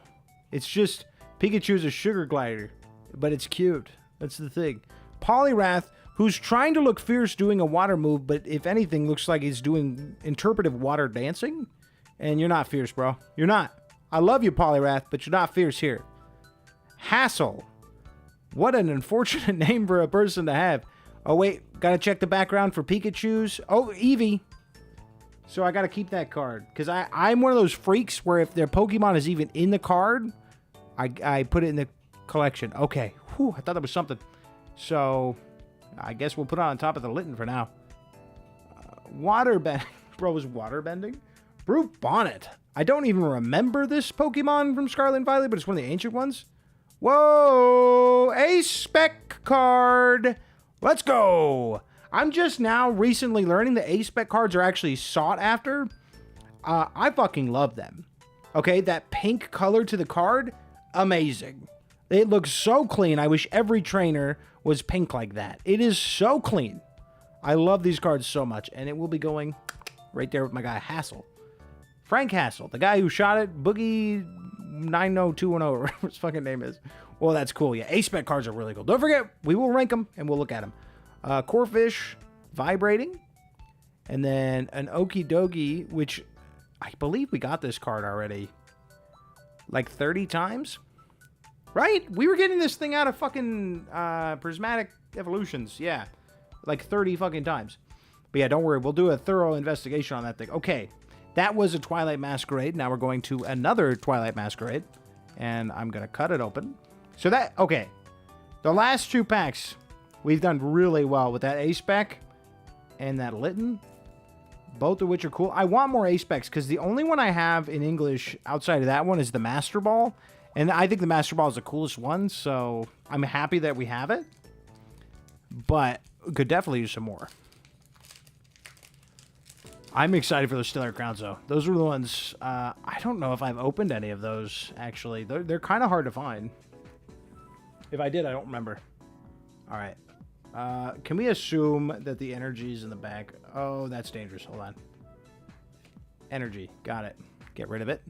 It's just, Pikachu's a sugar glider, but it's cute. That's the thing. Poliwrath, who's trying to look fierce doing a water move, but if anything, looks like he's doing interpretive water dancing. And you're not fierce, bro. You're not. I love you, Poliwrath, but you're not fierce here. Hassel. What an unfortunate name for a person to have. Oh, wait. Gotta check the background for Pikachus. Oh, Eevee. So I got to keep that card. Because I'm one of those freaks where if their Pokemon is even in the card, I put it in the collection. Okay. Whew, I thought that was something. So I guess we'll put it on top of the Litten for now. Waterbend. Bro, was waterbending? Brute Bonnet. I don't even remember this Pokemon from Scarlet and Violet, but it's one of the ancient ones. Whoa! A spec card. Let's go. I'm just now recently learning that A-Spec cards are actually sought after. I fucking love them. Okay, that pink color to the card, amazing. It looks so clean. I wish every trainer was pink like that. It is so clean. I love these cards so much, and it will be going right there with my guy Hassel. Frank Hassel, the guy who shot it, Boogie 90210, or whatever his fucking name is. Well, that's cool. Yeah, A-Spec cards are really cool. Don't forget, we will rank them, and we'll look at them. Corphish, Vibrating, and then an Okidogi, which I believe we got this card already like 30 times, right? We were getting this thing out of fucking Prismatic Evolutions, yeah, like 30 fucking times. But yeah, don't worry, we'll do a thorough investigation on that thing. Okay, that was a Twilight Masquerade. Now we're going to another Twilight Masquerade, and I'm going to cut it open. So that, okay, the last two packs, we've done really well with that A-Spec and that Litten, both of which are cool. I want more A-Specs because the only one I have in English outside of that one is the Master Ball, and I think the Master Ball is the coolest one, so I'm happy that we have it, but could definitely use some more. I'm excited for those Stellar Crowns, though. Those were the ones, I don't know if I've opened any of those, actually. They're kind of hard to find. If I did, I don't remember. All right. Can we assume that the energy is in the back? Oh, that's dangerous. Hold on. Energy. Got it. Get rid of it.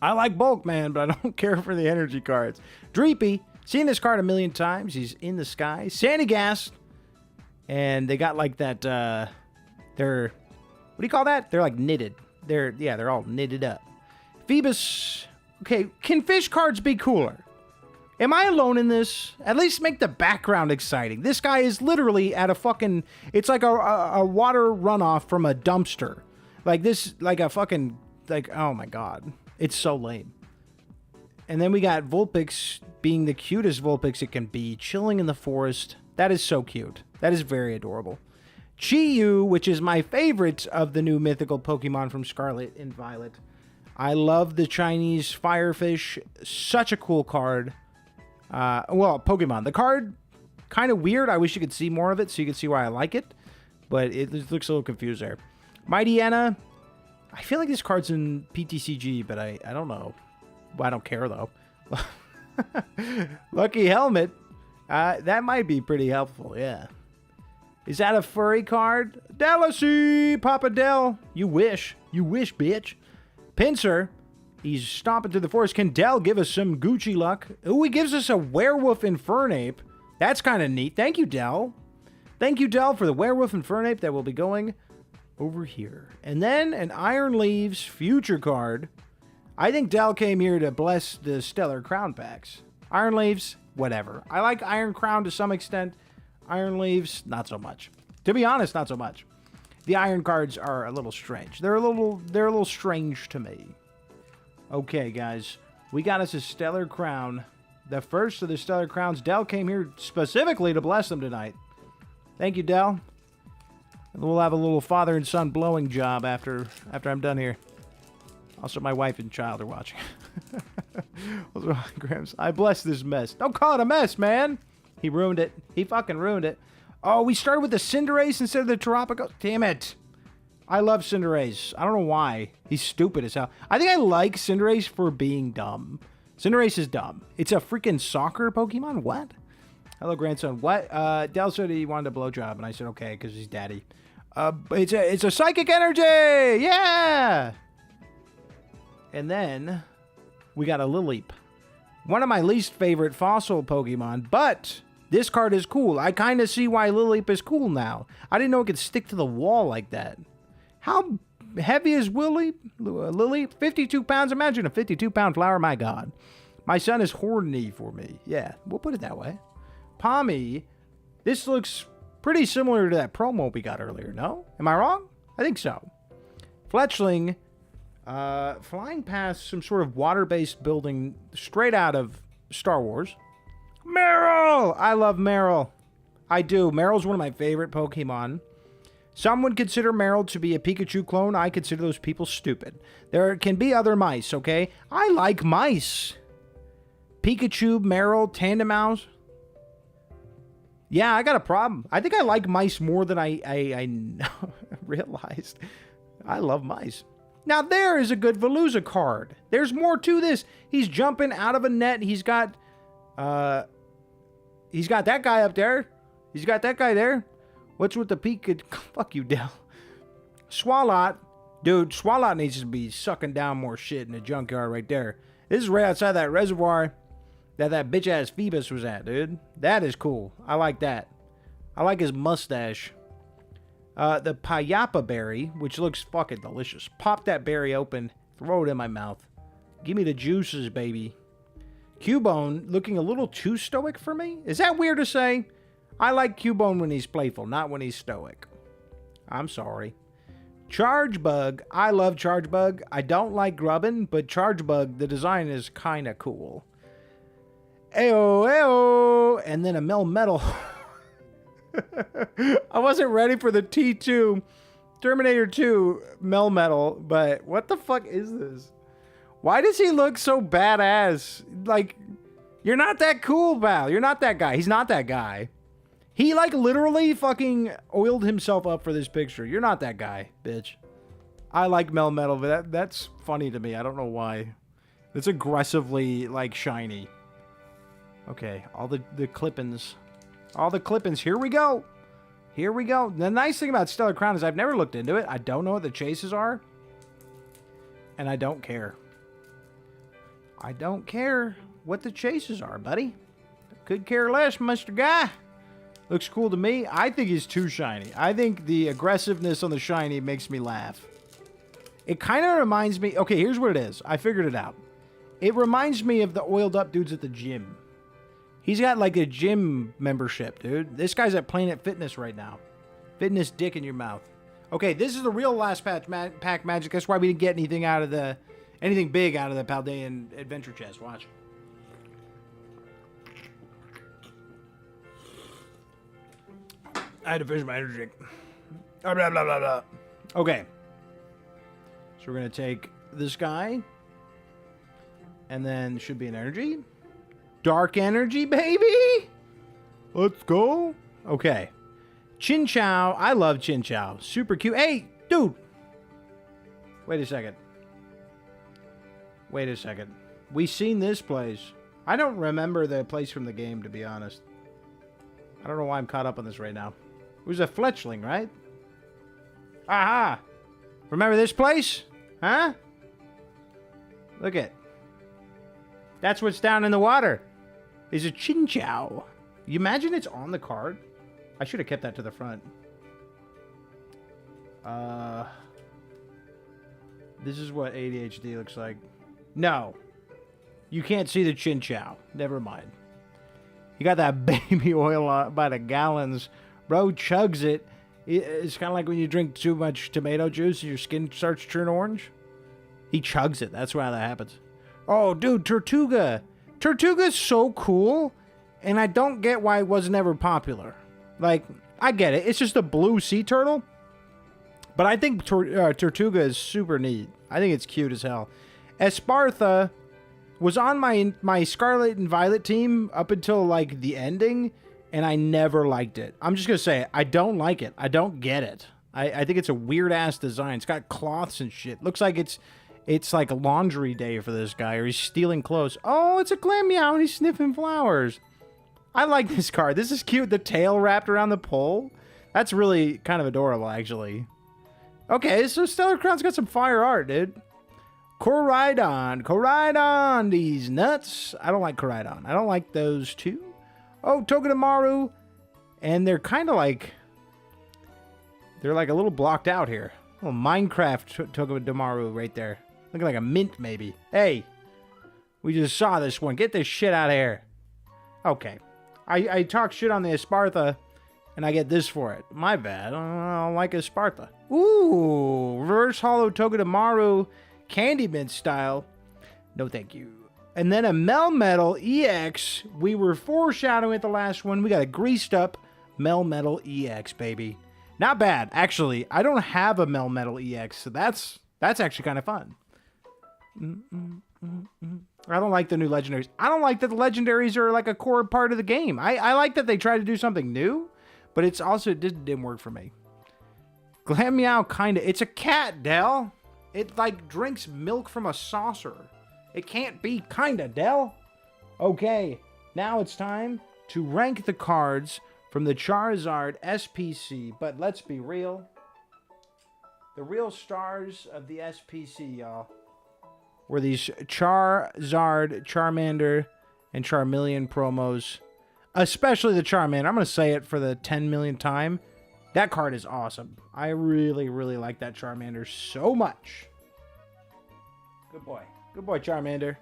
I like Bulk, man, but I don't care for the energy cards. Dreepy. Seen this card a million times. He's in the sky. Sandygast. And they got like that, they're, what do you call that? They're like knitted. They're all knitted up. Phoebus. Okay, can fish cards be cooler? Am I alone in this? At least make the background exciting. This guy is literally at a fucking... It's like a water runoff from a dumpster. Like this... Like a fucking... Like, oh my god. It's so lame. And then we got Vulpix being the cutest Vulpix it can be. Chilling in the forest. That is so cute. That is very adorable. Chi-Yu, which is my favorite of the new mythical Pokemon from Scarlet and Violet. I love the Chinese Firefish. Such a cool card. Well, Pokemon. The card, kind of weird. I wish you could see more of it so you could see why I like it. But it looks a little confused there. Mighty Anna. I feel like this card's in PTCG, but I don't know. Well, I don't care, though. Lucky Helmet. That might be pretty helpful, yeah. Is that a furry card? Delacy, Papa Del. You wish. You wish, bitch. Pinsir. He's stomping through the forest. Can Del give us some Gucci luck? Ooh, he gives us a Werewolf Infernape. That's kind of neat. Thank you, Del. Thank you, Del, for the Werewolf Infernape that will be going over here. And then an Iron Leaves future card. I think Del came here to bless the Stellar Crown packs. Iron Leaves, whatever. I like Iron Crown to some extent. Iron Leaves, not so much. To be honest, not so much. The iron cards are a little strange. They're a little strange to me. Okay, guys. We got us a Stellar Crown. The first of the Stellar Crowns. Dell came here specifically to bless them tonight. Thank you, Dell. And we'll have a little father and son blowing job after I'm done here. Also, my wife and child are watching. Grams, I bless this mess. Don't call it a mess, man. He ruined it. He fucking ruined it. Oh, we started with the Cinderace instead of the Tropical. Damn it. I love Cinderace. I don't know why. He's stupid as hell. I think I like Cinderace for being dumb. Cinderace is dumb. It's a freaking soccer Pokemon? What? Hello, grandson. What? Dell said he wanted a blowjob, and I said okay, because he's daddy. It's a psychic energy! Yeah! And then we got a Lileep. One of my least favorite fossil Pokemon, but this card is cool. I kind of see why Lileep is cool now. I didn't know it could stick to the wall like that. How heavy is Lileep? 52 pounds. Imagine a 52-pound flower. My God. My son is horny for me. Yeah, we'll put it that way. Pommy. This looks pretty similar to that promo we got earlier, no? Am I wrong? I think so. Fletchling. Flying past some sort of water-based building straight out of Star Wars. Meryl! I love Meryl. I do. Meryl's one of my favorite Pokemon. Some would consider Meryl to be a Pikachu clone. I consider those people stupid. There can be other mice, okay? I like mice. Pikachu, Meryl, Tandemaus. Yeah, I got a problem. I think I like mice more than I realized. I love mice. Now there is a good Veluza card. There's more to this. He's jumping out of a net. He's got that guy up there. He's got that guy there. What's with the Pikachu? Fuck you, Dell. Swalot. Dude, Swalot needs to be sucking down more shit in the junkyard right there. This is right outside that reservoir that bitch-ass Phoebus was at, dude. That is cool. I like that. I like his mustache. The Payapa berry, which looks fucking delicious. Pop that berry open. Throw it in my mouth. Give me the juices, baby. Cubone looking a little too stoic for me. Is that weird to say? I like Cubone when he's playful, not when he's stoic. I'm sorry. Chargebug. I love Chargebug. I don't like Grubbin, but Chargebug, the design is kind of cool. Ayo, ayo. And then a Melmetal. I wasn't ready for the T2 Terminator 2 Melmetal, but what the fuck is this? Why does he look so badass? Like, you're not that cool, pal. You're not that guy. He's not that guy. He, like, literally fucking oiled himself up for this picture. You're not that guy, bitch. I like Melmetal, but that's funny to me. I don't know why. It's aggressively, like, shiny. Okay, all the clippings. All the clippings. Here we go. Here we go. The nice thing about Stellar Crown is I've never looked into it. I don't know what the chases are. And I don't care. I don't care what the chases are, buddy. Could care less, Mr. Guy. Looks cool to me. I think he's too shiny. I think the aggressiveness on the shiny makes me laugh. It kind of reminds me... Okay, here's what it is. I figured it out. It reminds me of the oiled up dudes at the gym. He's got like a gym membership, dude. This guy's at Planet Fitness right now. Fitness dick in your mouth. Okay, this is the real last pack magic. That's why we didn't get anything out of the... Anything big out of the Paldea Adventure Chest. Watch. I had to finish my energy drink. Blah, blah, blah, blah, blah. Okay. So we're going to take this guy. And then should be an energy. Dark energy, baby. Let's go. Okay. Chinchou. I love Chinchou. Super cute. Hey, dude. Wait a second. Wait a second. We seen this place. I don't remember the place from the game, to be honest. I don't know why I'm caught up on this right now. It was a fletchling, right? Aha! Remember this place? Huh? Look at. That's what's down in the water. Is a Chinchou. You imagine it's on the card? I should have kept that to the front. This is what ADHD looks like. No. You can't see the chin chow. Never mind. You got that baby oil by the gallons. Bro chugs it. It's kind of like when you drink too much tomato juice and your skin starts to turn orange. He chugs it. That's why that happens. Oh, dude, Tortuga. Tortuga's so cool, and I don't get why it was never popular. Like, I get it. It's just a blue sea turtle. But I think Tortuga is super neat. I think it's cute as hell. Espartha was on my Scarlet and Violet team up until, like, the ending, and I never liked it. I'm just going to say it. I don't like it. I don't get it. I think it's a weird-ass design. It's got cloths and shit. Looks like it's like a laundry day for this guy, or he's stealing clothes. Oh, it's a Clammeow, and he's sniffing flowers. I like this card. This is cute. The tail wrapped around the pole. That's really kind of adorable, actually. Okay, so Stellar Crown's got some fire art, dude. Koraidon, these nuts. I don't like Koraidon. I don't like those two. Oh, Togedemaru. And they're kind of like... They're like a little blocked out here. A little Minecraft Togedemaru right there. Looking like a mint, maybe. Hey, we just saw this one. Get this shit out of here. Okay. I talk shit on the Espartha, and I get this for it. My bad. I don't like Espartha. Ooh, reverse hollow Togedemaru, candy mint style. No, thank you. And then a Melmetal EX. We were foreshadowing at the last one. We got a greased up Melmetal EX, baby. Not bad. Actually, I don't have a Melmetal EX, so that's actually kind of fun. I don't like the new legendaries. I don't like that the legendaries are like a core part of the game. I like that they try to do something new, but it's also, it didn't work for me. Glammeow kinda, it's a cat, Dell. It like drinks milk from a saucer. It can't be kinda, Dell. Okay, now it's time to rank the cards from the Charizard SPC, but let's be real. The real stars of the SPC, y'all, were these Charizard, Charmander, and Charmeleon promos. Especially the Charmander. I'm going to say it for the 10 millionth time. That card is awesome. I really, really like that Charmander so much. Good boy. Good boy, Charmander.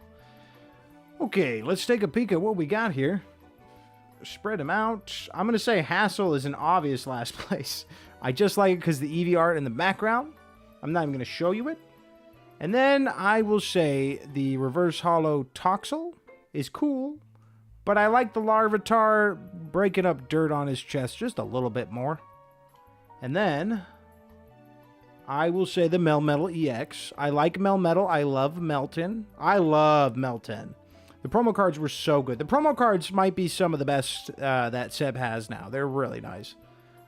Okay, let's take a peek at what we got here. Spread them out. I'm going to say Hassel is an obvious last place. I just like it because the Eevee art in the background. I'm not even going to show you it. And then I will say the reverse hollow Toxel is cool, but I like the Larvitar breaking up dirt on his chest just a little bit more. And then I will say the Melmetal EX. I like Melmetal. I love Melton. I love Melton. The promo cards were so good. The promo cards might be some of the best that Seb has now. They're really nice.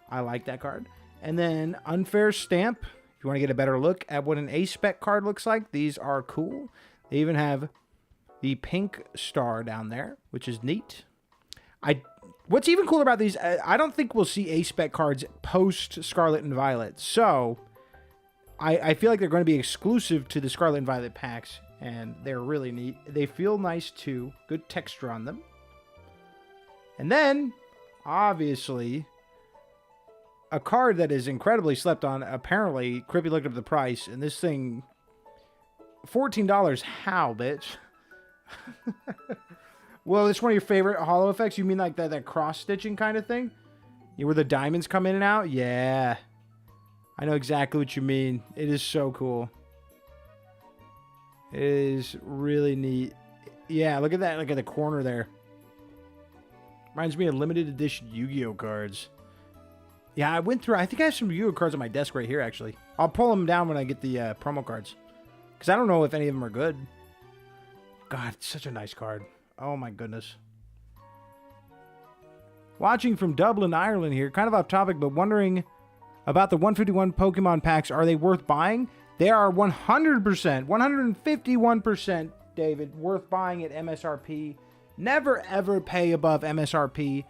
I like that card. And then Unfair Stamp. If you want to get a better look at what an A-Spec card looks like, these are cool. They even have the pink star down there, which is neat. What's even cooler about these, I don't think we'll see A-Spec cards post Scarlet and Violet. So, I feel like they're going to be exclusive to the Scarlet and Violet packs, and they're really neat. They feel nice, too. Good texture on them. And then, obviously, a card that is incredibly slept on. Apparently, Crippy looked up the price, and this thing, $14. How, bitch? Well, it's one of your favorite hollow effects. You mean like that cross-stitching kind of thing? Where the diamonds come in and out? Yeah. I know exactly what you mean. It is so cool. It is really neat. Yeah, look at that. Look at the corner there. Reminds me of limited edition Yu-Gi-Oh cards. Yeah, I went through... I think I have some Yu-Gi-Oh cards on my desk right here, actually. I'll pull them down when I get the promo cards. Because I don't know if any of them are good. God, it's such a nice card. Oh, my goodness. Watching from Dublin, Ireland here. Kind of off topic, but wondering about the 151 Pokemon packs. Are they worth buying? They are 100%, 151%, David, worth buying at MSRP. Never, ever pay above MSRP.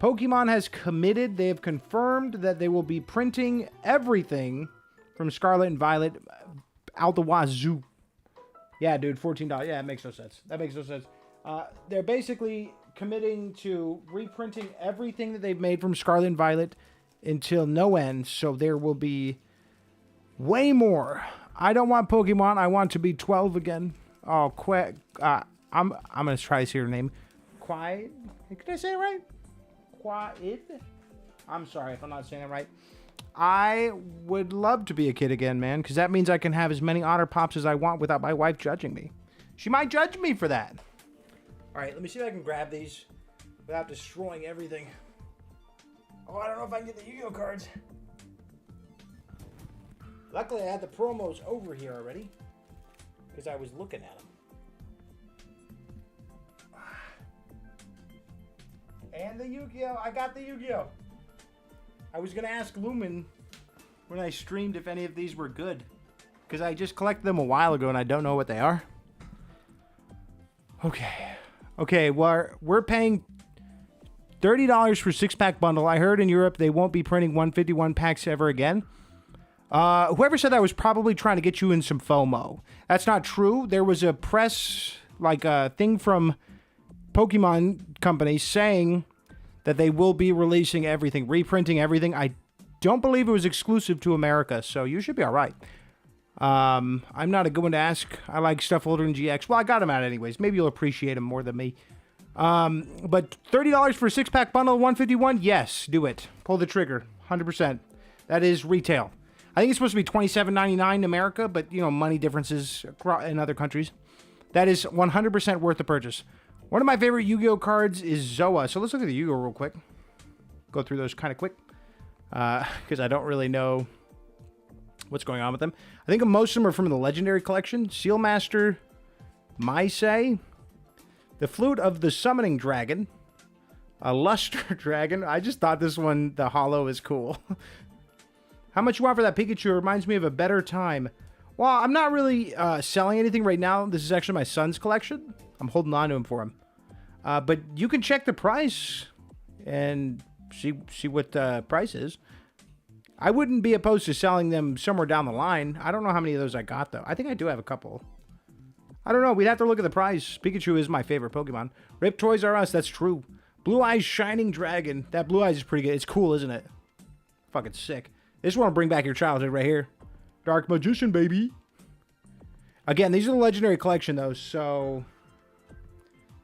Pokemon has committed, they have confirmed that they will be printing everything from Scarlet and Violet out the wazoo. Yeah, dude, $14. Yeah, it makes no sense. That makes no sense. They're basically committing to reprinting everything that they've made from Scarlet and Violet until no end, so there will be way more. I don't want Pokemon. I want to be 12 again. Oh, I'm gonna try to say her name. Quiet. Can I say it right? Quiet. I'm sorry if I'm not saying it right. I would love to be a kid again, man, because that means I can have as many Otter Pops as I want without my wife judging me. She might judge me for that. All right, let me see if I can grab these without destroying everything. Oh, I don't know if I can get the Yu-Gi-Oh cards. Luckily, I had the promos over here already because I was looking at them. And the Yu-Gi-Oh! I got the Yu-Gi-Oh! I was going to ask Lumen when I streamed if any of these were good. Because I just collected them a while ago and I don't know what they are. Okay. Okay, well, we're paying $30 for 6-pack bundle. I heard in Europe they won't be printing 151 packs ever again. Whoever said that was probably trying to get you in some FOMO. That's not true. There was a press, like a thing from Pokemon company saying that they will be releasing everything, reprinting everything. I don't believe it was exclusive to America, so you should be all right. I'm not a good one to ask. I like stuff older than GX. Well, I got them out anyways. Maybe you'll appreciate them more than me. But $30 for a 6-pack bundle of 151? Yes, do it. Pull the trigger. 100%. That is retail. I think it's supposed to be $27.99 in America, but, you know, money differences in other countries. That is 100% worth the purchase. One of my favorite Yu-Gi-Oh cards is Zoa. So let's look at the Yu-Gi-Oh real quick. Go through those kind of quick. Because I don't really know what's going on with them. I think most of them are from the Legendary Collection. Sealmaster, Maisei, the Flute of the Summoning Dragon, a Luster Dragon. I just thought this one, the holo, is cool. How much you want for that Pikachu? It reminds me of a better time. Well, I'm not really selling anything right now. This is actually my son's collection. I'm holding on to him for him. But you can check the price and see what the price is. I wouldn't be opposed to selling them somewhere down the line. I don't know how many of those I got, though. I think I do have a couple. I don't know. We'd have to look at the price. Pikachu is my favorite Pokemon. Rip Toys R Us, that's true. Blue Eyes Shining Dragon. That Blue Eyes is pretty good. It's cool, isn't it? Fucking sick. This one will bring back your childhood right here. Dark Magician, baby. Again, these are the Legendary Collection, though, so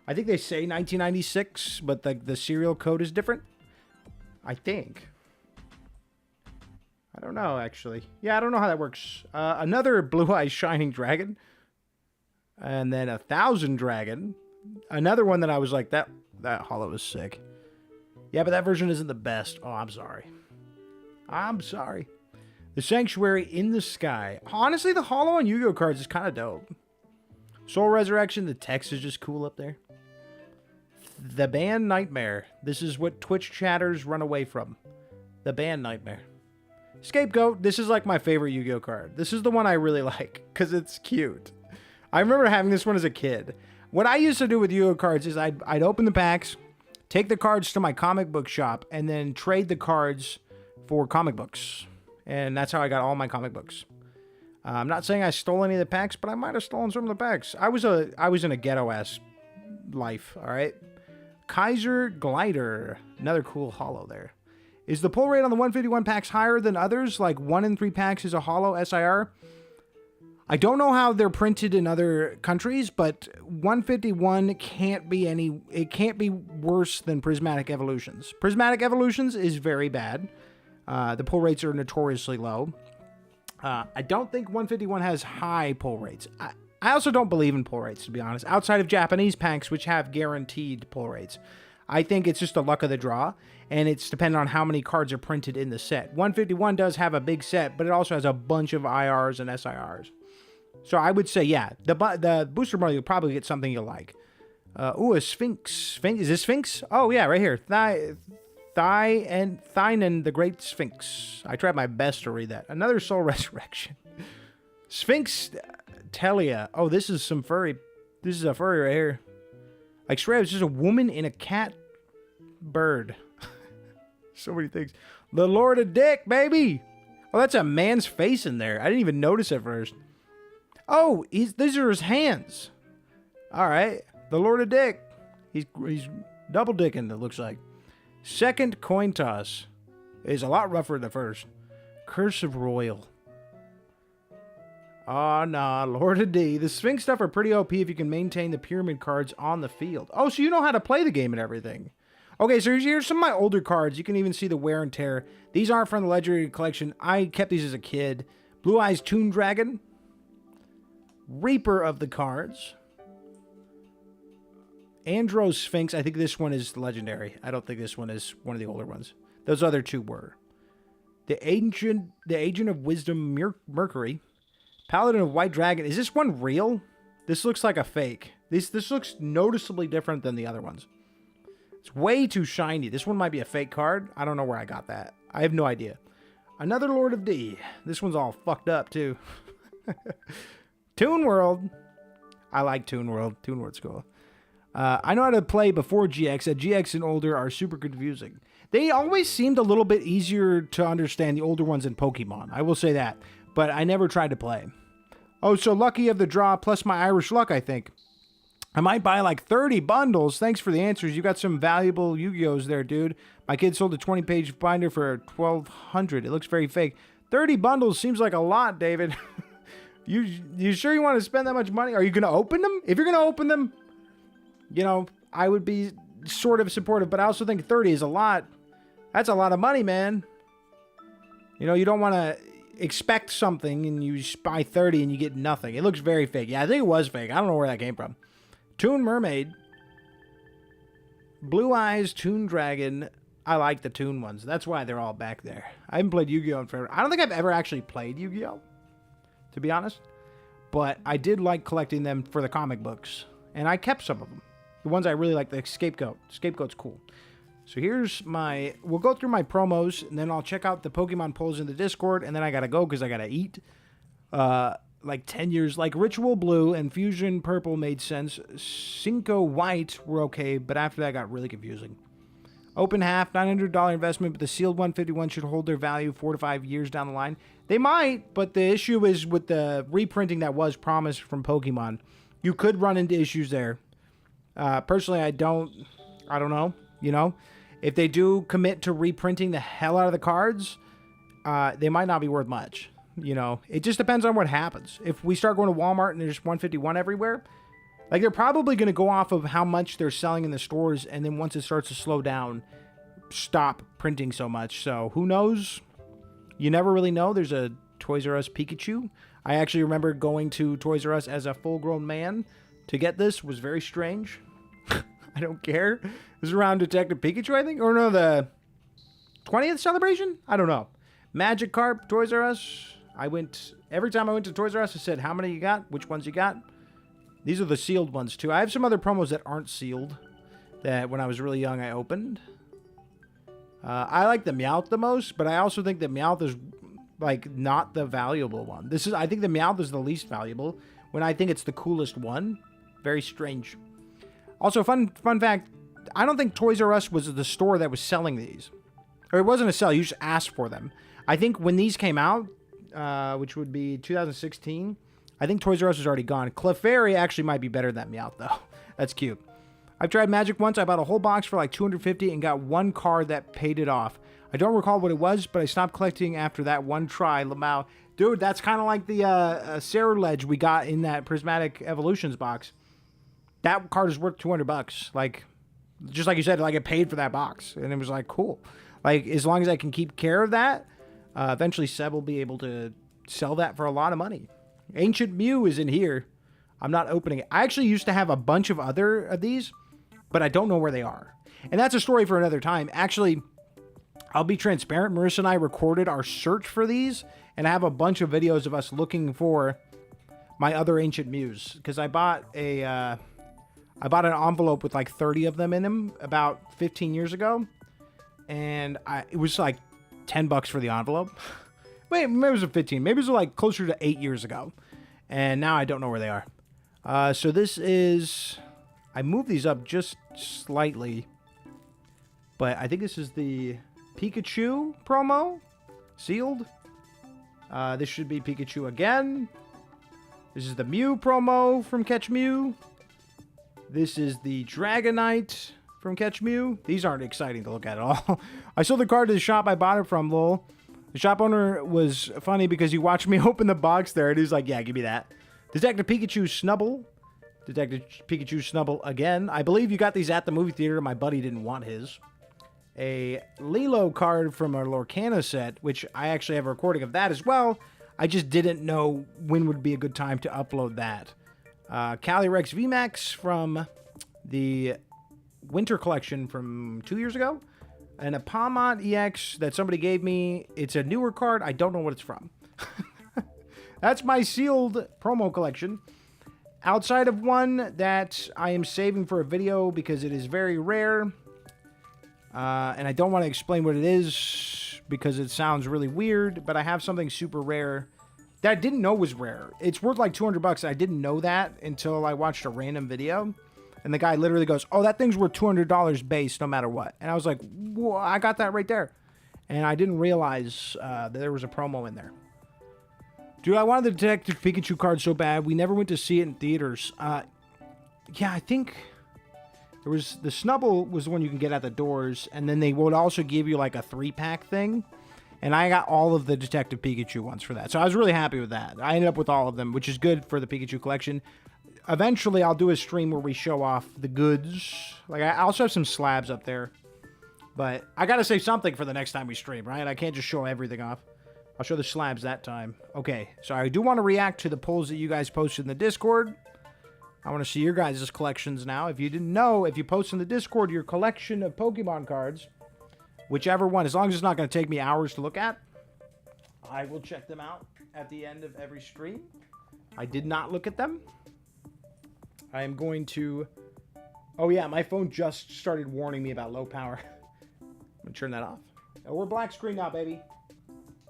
I think they say 1996, but the serial code is different. I think. I don't know, actually. Yeah, I don't know how that works. Another Blue Eyes Shining Dragon. And then a Thousand Dragon. Another one that I was like, that holo is sick. Yeah, but that version isn't the best. Oh, I'm sorry. I'm sorry. The Sanctuary in the Sky. Honestly, the holo on Yu-Gi-Oh cards is kind of dope. Soul Resurrection, the text is just cool up there. The Band Nightmare. This is what Twitch chatters run away from. The Band Nightmare. Scapegoat. This is like my favorite Yu-Gi-Oh card. This is the one I really like because it's cute. I remember having this one as a kid. What I used to do with Yu-Gi-Oh cards is I'd open the packs, take the cards to my comic book shop, and then trade the cards for comic books. And that's how I got all my comic books. I'm not saying I stole any of the packs, but I might have stolen some of the packs. I was in a ghetto-ass life, all right? Kaiser Glider. Another cool holo there. Is the pull rate on the 151 packs higher than others? Like 1 in 3 packs is a holo SIR? I don't know how they're printed in other countries, but 151 can't be worse than Prismatic Evolutions. Prismatic Evolutions is very bad. The pull rates are notoriously low. I don't think 151 has high pull rates. I also don't believe in pull rates, to be honest, outside of Japanese packs, which have guaranteed pull rates. I think it's just the luck of the draw, and it's dependent on how many cards are printed in the set. 151 does have a big set, but it also has a bunch of IRs and SIRs. So I would say, yeah, the booster bundle, you'll probably get something you'll like. Ooh, a Sphinx. Is this Sphinx? Oh, yeah, right here. Thine the Great Sphinx. I tried my best to read that. Another Soul Resurrection. Sphinx Telia. Oh, this is some furry. This is a furry right here. Like, straight up, it's just a woman in a cat bird. So many things. The Lord of Dick, baby. Oh, that's a man's face in there. I didn't even notice at first. Oh, these are his hands. All right. The Lord of Dick. He's double dicking, it looks like. Second coin toss is a lot rougher than the first. Curse of Royal. Oh, nah, Lord of D. The Sphinx stuff are pretty OP if you can maintain the pyramid cards on the field. Oh, so you know how to play the game and everything. Okay, so here's some of my older cards. You can even see the wear and tear. These aren't from the Legendary Collection. I kept these as a kid. Blue Eyes Toon Dragon. Reaper of the Cards. Andros Sphinx. I think this one is legendary. I don't think this one is one of the older ones. Those other two were. The Agent of Wisdom Mercury. Paladin of White Dragon. Is this one real? This looks like a fake. This looks noticeably different than the other ones. It's way too shiny. This one might be a fake card. I don't know where I got that. I have no idea. Another Lord of D. This one's all fucked up, too. Toon World. I like Toon World. Toon World's cool. I know how to play before GX. At GX and older are super confusing. They always seemed a little bit easier to understand, the older ones in Pokemon. I will say that. But I never tried to play. Oh, so lucky of the draw plus my Irish luck, I think. I might buy like 30 bundles. Thanks for the answers. You got some valuable Yu-Gi-Ohs there, dude. My kid sold a 20-page binder for $1,200. It looks very fake. 30 bundles seems like a lot, David. You sure you want to spend that much money? Are you going to open them? If you're going to open them, you know, I would be sort of supportive. But I also think 30 is a lot. That's a lot of money, man. You know, you don't want to expect something and you buy 30 and you get nothing. It looks very fake. Yeah, I think it was fake. I don't know where that came from. Toon Mermaid. Blue Eyes Toon Dragon. I like the Toon ones. That's why they're all back there. I haven't played Yu-Gi-Oh! In forever. I don't think I've ever actually played Yu-Gi-Oh! To be honest. But I did like collecting them for the comic books. And I kept some of them. The ones I really like, the Scapegoat. Scapegoat's cool. So here's my... We'll go through my promos, and then I'll check out the Pokemon polls in the Discord, and then I gotta go because I gotta eat. Like 10 years, like Ritual Blue and Fusion Purple made sense. Cinco White were okay, but after that got really confusing. Open half, $900 investment, but the sealed 151 should hold their value 4 to 5 years down the line. They might, but the issue is with the reprinting that was promised from Pokemon. You could run into issues there. Personally, I don't know, you know. If they do commit to reprinting the hell out of the cards, they might not be worth much. You know, it just depends on what happens. If we start going to Walmart and there's 151 everywhere, like they're probably going to go off of how much they're selling in the stores, and then once it starts to slow down, stop printing so much. So who knows? You never really know. There's a Toys R Us Pikachu. I actually remember going to Toys R Us as a full-grown man to get this. It was very strange. I don't care. It was around Detective Pikachu, I think, or no, the 20th celebration. I don't know. Magikarp, Toys R Us. Every time I went to Toys R Us, I said, how many you got? Which ones you got? These are the sealed ones, too. I have some other promos that aren't sealed that when I was really young, I opened. I like the Meowth the most, but I also think that Meowth is, like, not the valuable one. I think the Meowth is the least valuable, when I think it's the coolest one. Very strange. Also, fun fact, I don't think Toys R Us was the store that was selling these. Or it wasn't a sell, you just asked for them. I think when these came out, which would be 2016, I think Toys R Us was already gone. Clefairy actually might be better than Meowth, though. That's cute. I've tried Magic once. I bought a whole box for like $250 and got one card that paid it off. I don't recall what it was, but I stopped collecting after that one try. Lamau. Dude, that's kind of like the Sarah Ledge we got in that Prismatic Evolutions box. That card is worth $200. Like, just like you said, like it paid for that box. And it was like, cool. Like, as long as I can keep care of that, eventually Seb will be able to sell that for a lot of money. Ancient Mew is in here. I'm not opening it. I actually used to have a bunch of other of these, but I don't know where they are. And that's a story for another time. Actually, I'll be transparent. Marissa and I recorded our search for these, and I have a bunch of videos of us looking for my other Ancient Mews. Because I bought an envelope with like 30 of them in them about 15 years ago. And it was like $10 for the envelope. Wait, maybe it was 15. Maybe it was like closer to 8 years ago. And now I don't know where they are. So this is... I moved these up just slightly. But I think this is the Pikachu promo. Sealed. This should be Pikachu again. This is the Mew promo from Catch Mew. This is the Dragonite from Catch Mew. These aren't exciting to look at all. I sold the card to the shop I bought it from, lol. The shop owner was funny because he watched me open the box there, and he's like, yeah, give me that. Detective Pikachu Snubble. Detective Pikachu Snubble again. I believe you got these at the movie theater. My buddy didn't want his. A Lilo card from our Lorcana set, which I actually have a recording of that as well. I just didn't know when would be a good time to upload that. Calyrex VMAX from the Winter Collection from 2 years ago. And a Palmont EX that somebody gave me. It's a newer card. I don't know what it's from. That's my sealed promo collection. Outside of one that I am saving for a video because it is very rare. And I don't want to explain what it is because it sounds really weird. But I have something super rare that I didn't know was rare. It's worth like $200. I didn't know that until I watched a random video. And the guy literally goes, oh, that thing's worth $200 base no matter what. And I was like, whoa, I got that right there. And I didn't realize that there was a promo in there. Dude, I wanted the Detective Pikachu card so bad. We never went to see it in theaters. Yeah, I think there was... The Snubble was the one you can get at the doors. And then they would also give you like a 3-pack thing. And I got all of the Detective Pikachu ones for that. So I was really happy with that. I ended up with all of them, which is good for the Pikachu collection. Eventually, I'll do a stream where we show off the goods. Like, I also have some slabs up there. But I gotta say something for the next time we stream, right? I can't just show everything off. I'll show the slabs that time. Okay, so I do want to react to the polls that you guys posted in the Discord. I want to see your guys' collections now. If you didn't know, if you post in the Discord your collection of Pokemon cards, whichever one, as long as it's not going to take me hours to look at, I will check them out at the end of every stream. I did not look at them. I am going to... Oh, yeah, my phone just started warning me about low power. I'm going to turn that off. Oh, we're black screen now, baby.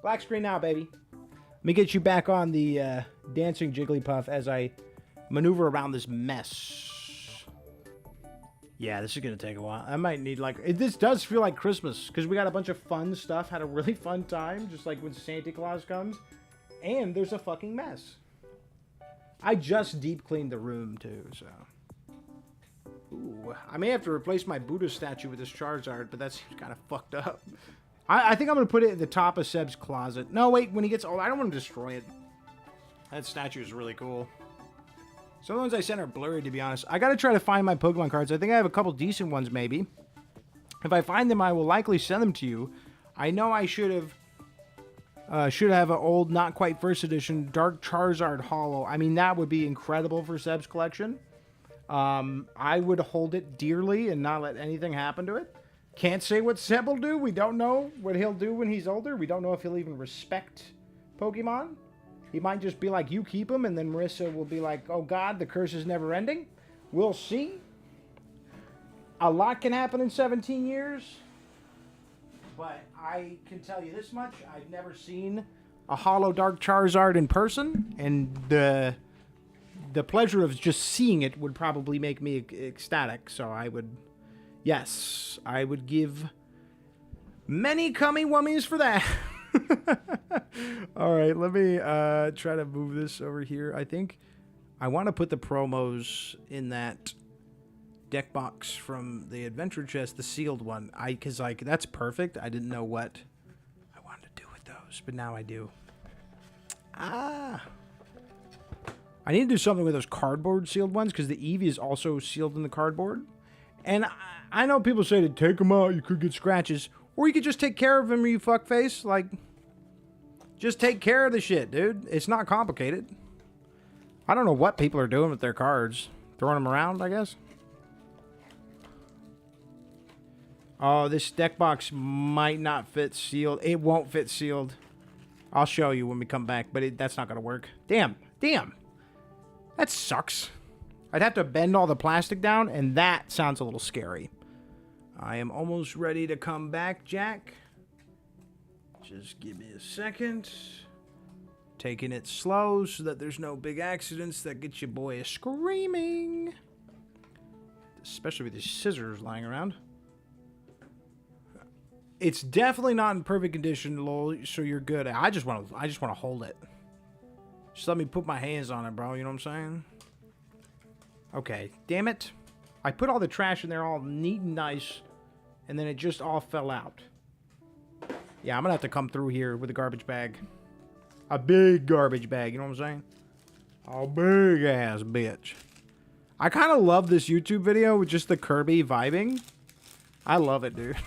Black screen now, baby. Let me get you back on the dancing Jigglypuff as I maneuver around this mess. Yeah, this is going to take a while. I might need, like... This does feel like Christmas, because we got a bunch of fun stuff. Had a really fun time, just like when Santa Claus comes. And there's a fucking mess. I just deep cleaned the room, too, so... Ooh, I may have to replace my Buddha statue with this Charizard, but that's kind of fucked up. I think I'm going to put it at the top of Seb's closet. No, wait, when he gets old, I don't want to destroy it. That statue is really cool. Some of the ones I sent are blurry, to be honest. I got to try to find my Pokemon cards. I think I have a couple decent ones, maybe. If I find them, I will likely send them to you. I know I should have an old, not quite first edition, Dark Charizard Holo. I mean, that would be incredible for Seb's collection. I would hold it dearly and not let anything happen to it. Can't say what Seb will do. We don't know what he'll do when he's older. We don't know if he'll even respect Pokemon. He might just be like, you keep him, and then Marissa will be like, oh God, the curse is never ending. We'll see. A lot can happen in 17 years. But I can tell you this much. I've never seen a Holo Dark Charizard in person, and the pleasure of just seeing it would probably make me ecstatic. So I would... Yes, I would give many cummy wummies for that. All right, let me try to move this over here. I think I want to put the promos in that deck box from the Adventure Chest, the sealed one. Because like that's perfect. I didn't know what I wanted to do with those, but now I do. I need to do something with those cardboard sealed ones because the Eevee is also sealed in the cardboard. And I know people say to take them out, you could get scratches. Or you could just take care of them, you fuckface. Like, just take care of the shit, dude. It's not complicated. I don't know what people are doing with their cards. Throwing them around, I guess. Oh, this deck box might not fit sealed. It won't fit sealed. I'll show you when we come back, but that's not going to work. Damn. Damn. That sucks. I'd have to bend all the plastic down, and that sounds a little scary. I am almost ready to come back, Jack. Just give me a second. Taking it slow so that there's no big accidents that get your boy screaming. Especially with these scissors lying around. It's definitely not in perfect condition, lol, so you're good. I just want to hold it. Just let me put my hands on it, bro. You know what I'm saying? Okay, damn it. I put all the trash in there all neat and nice, and then it just all fell out. Yeah, I'm gonna have to come through here with a garbage bag. A big garbage bag, you know what I'm saying? A big ass bitch. I kind of love this YouTube video with just the Kirby vibing. I love it, dude.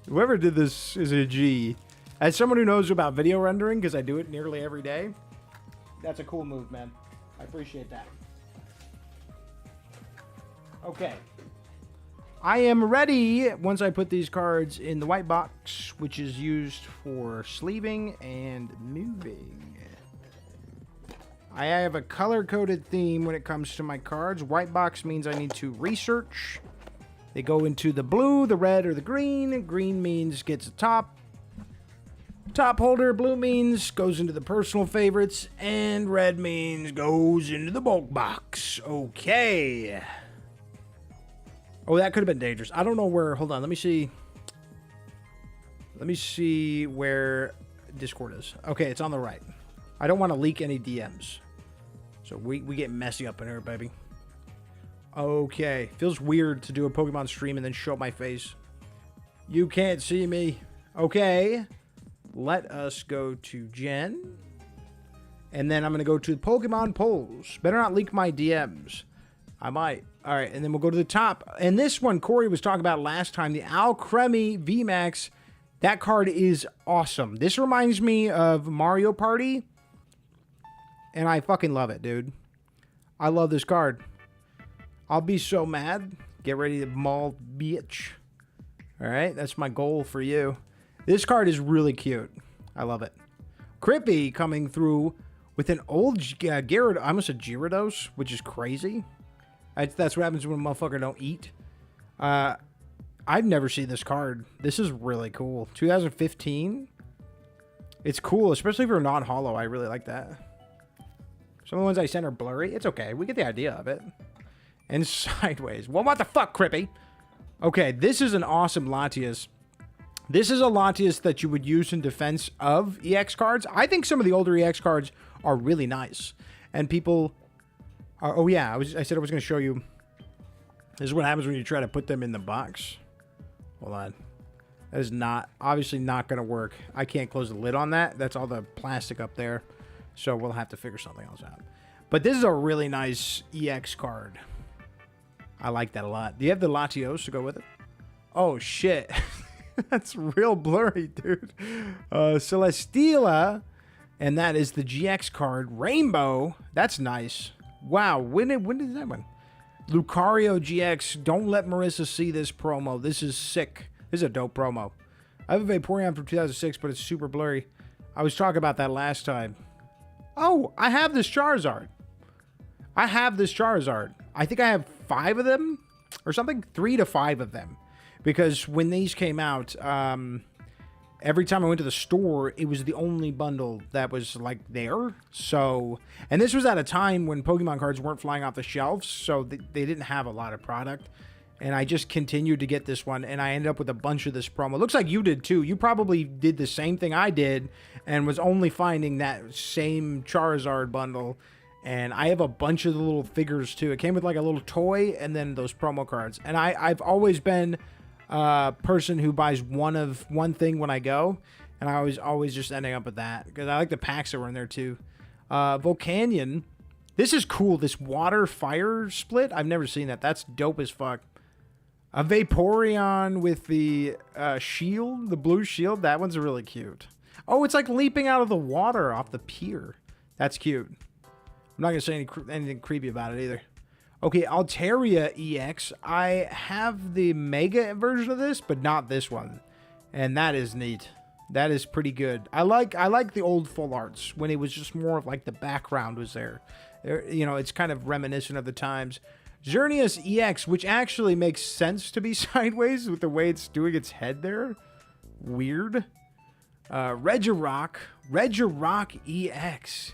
Whoever did this is a G. As someone who knows about video rendering, because I do it nearly every day, that's a cool move, man. I appreciate that. Okay. I am ready once I put these cards in the white box, which is used for sleeving and moving. I have a color-coded theme when it comes to my cards. White box means I need to research. They go into the blue, the red, or the green. Green means gets a top holder. Blue means goes into the personal favorites. And red means goes into the bulk box. Okay. Oh, that could have been dangerous. I don't know where. Hold on. Let me see. Let me see where Discord is. Okay, it's on the right. I don't want to leak any DMs. So we get messy up in here, baby. Okay. Feels weird to do a Pokemon stream and then show my face. You can't see me. Okay. Let us go to Jen. And then I'm going to go to Pokemon polls. Better not leak my DMs. I might. All right, and then we'll go to the top. And this one, Corey was talking about last time, the Alcremie VMAX. That card is awesome. This reminds me of Mario Party. And I fucking love it, dude. I love this card. I'll be so mad. Get ready to maul, bitch. All right, that's my goal for you. This card is really cute. I love it. Crippy coming through with an old Gyarados. I almost said Gyarados, which is crazy. That's what happens when a motherfucker don't eat. I've never seen this card. This is really cool. 2015. It's cool, especially for non-holo. I really like that. Some of the ones I sent are blurry. It's okay. We get the idea of it. And sideways. Well, what the fuck, Crippy? Okay, this is an awesome Latias. This is a Latias that you would use in defense of EX cards. I think some of the older EX cards are really nice. And people... Oh, yeah, I said I was going to show you. This is what happens when you try to put them in the box. Hold on. That is obviously not going to work. I can't close the lid on that. That's all the plastic up there. So we'll have to figure something else out. But this is a really nice EX card. I like that a lot. Do you have the Latios to go with it? Oh, shit. That's real blurry, dude. Celesteela. And that is the GX card. Rainbow. That's nice. Wow, when did that one? Lucario GX. Don't let Marissa see this promo. This is sick. This is a dope promo. I have a Vaporeon from 2006, but it's super blurry. I was talking about that last time. Oh, I have this Charizard. I think I have 5 of them or something. 3 to 5 of them. Because when these came out, every time I went to the store, it was the only bundle that was, like, there. So, and this was at a time when Pokemon cards weren't flying off the shelves, so they didn't have a lot of product. And I just continued to get this one, and I ended up with a bunch of this promo. Looks like you did, too. You probably did the same thing I did and was only finding that same Charizard bundle. And I have a bunch of the little figures, too. It came with, like, a little toy and then those promo cards. And I've always been... person who buys one thing when I go, and I was always just ending up with that because I like the packs that were in there too. Volcanion, this is cool. This water fire split, I've never seen that. That's dope as fuck. A Vaporeon with the shield, the blue shield. That one's really cute. Oh, it's like leaping out of the water off the pier. That's cute. I'm not gonna say anything creepy about it either. Okay, Altaria EX. I have the Mega version of this, but not this one. And that is neat. That is pretty good. I like the old full arts when it was just more of like the background was there. You know, it's kind of reminiscent of the times. Xerneas EX, which actually makes sense to be sideways with the way it's doing its head there. Weird. Regirock EX.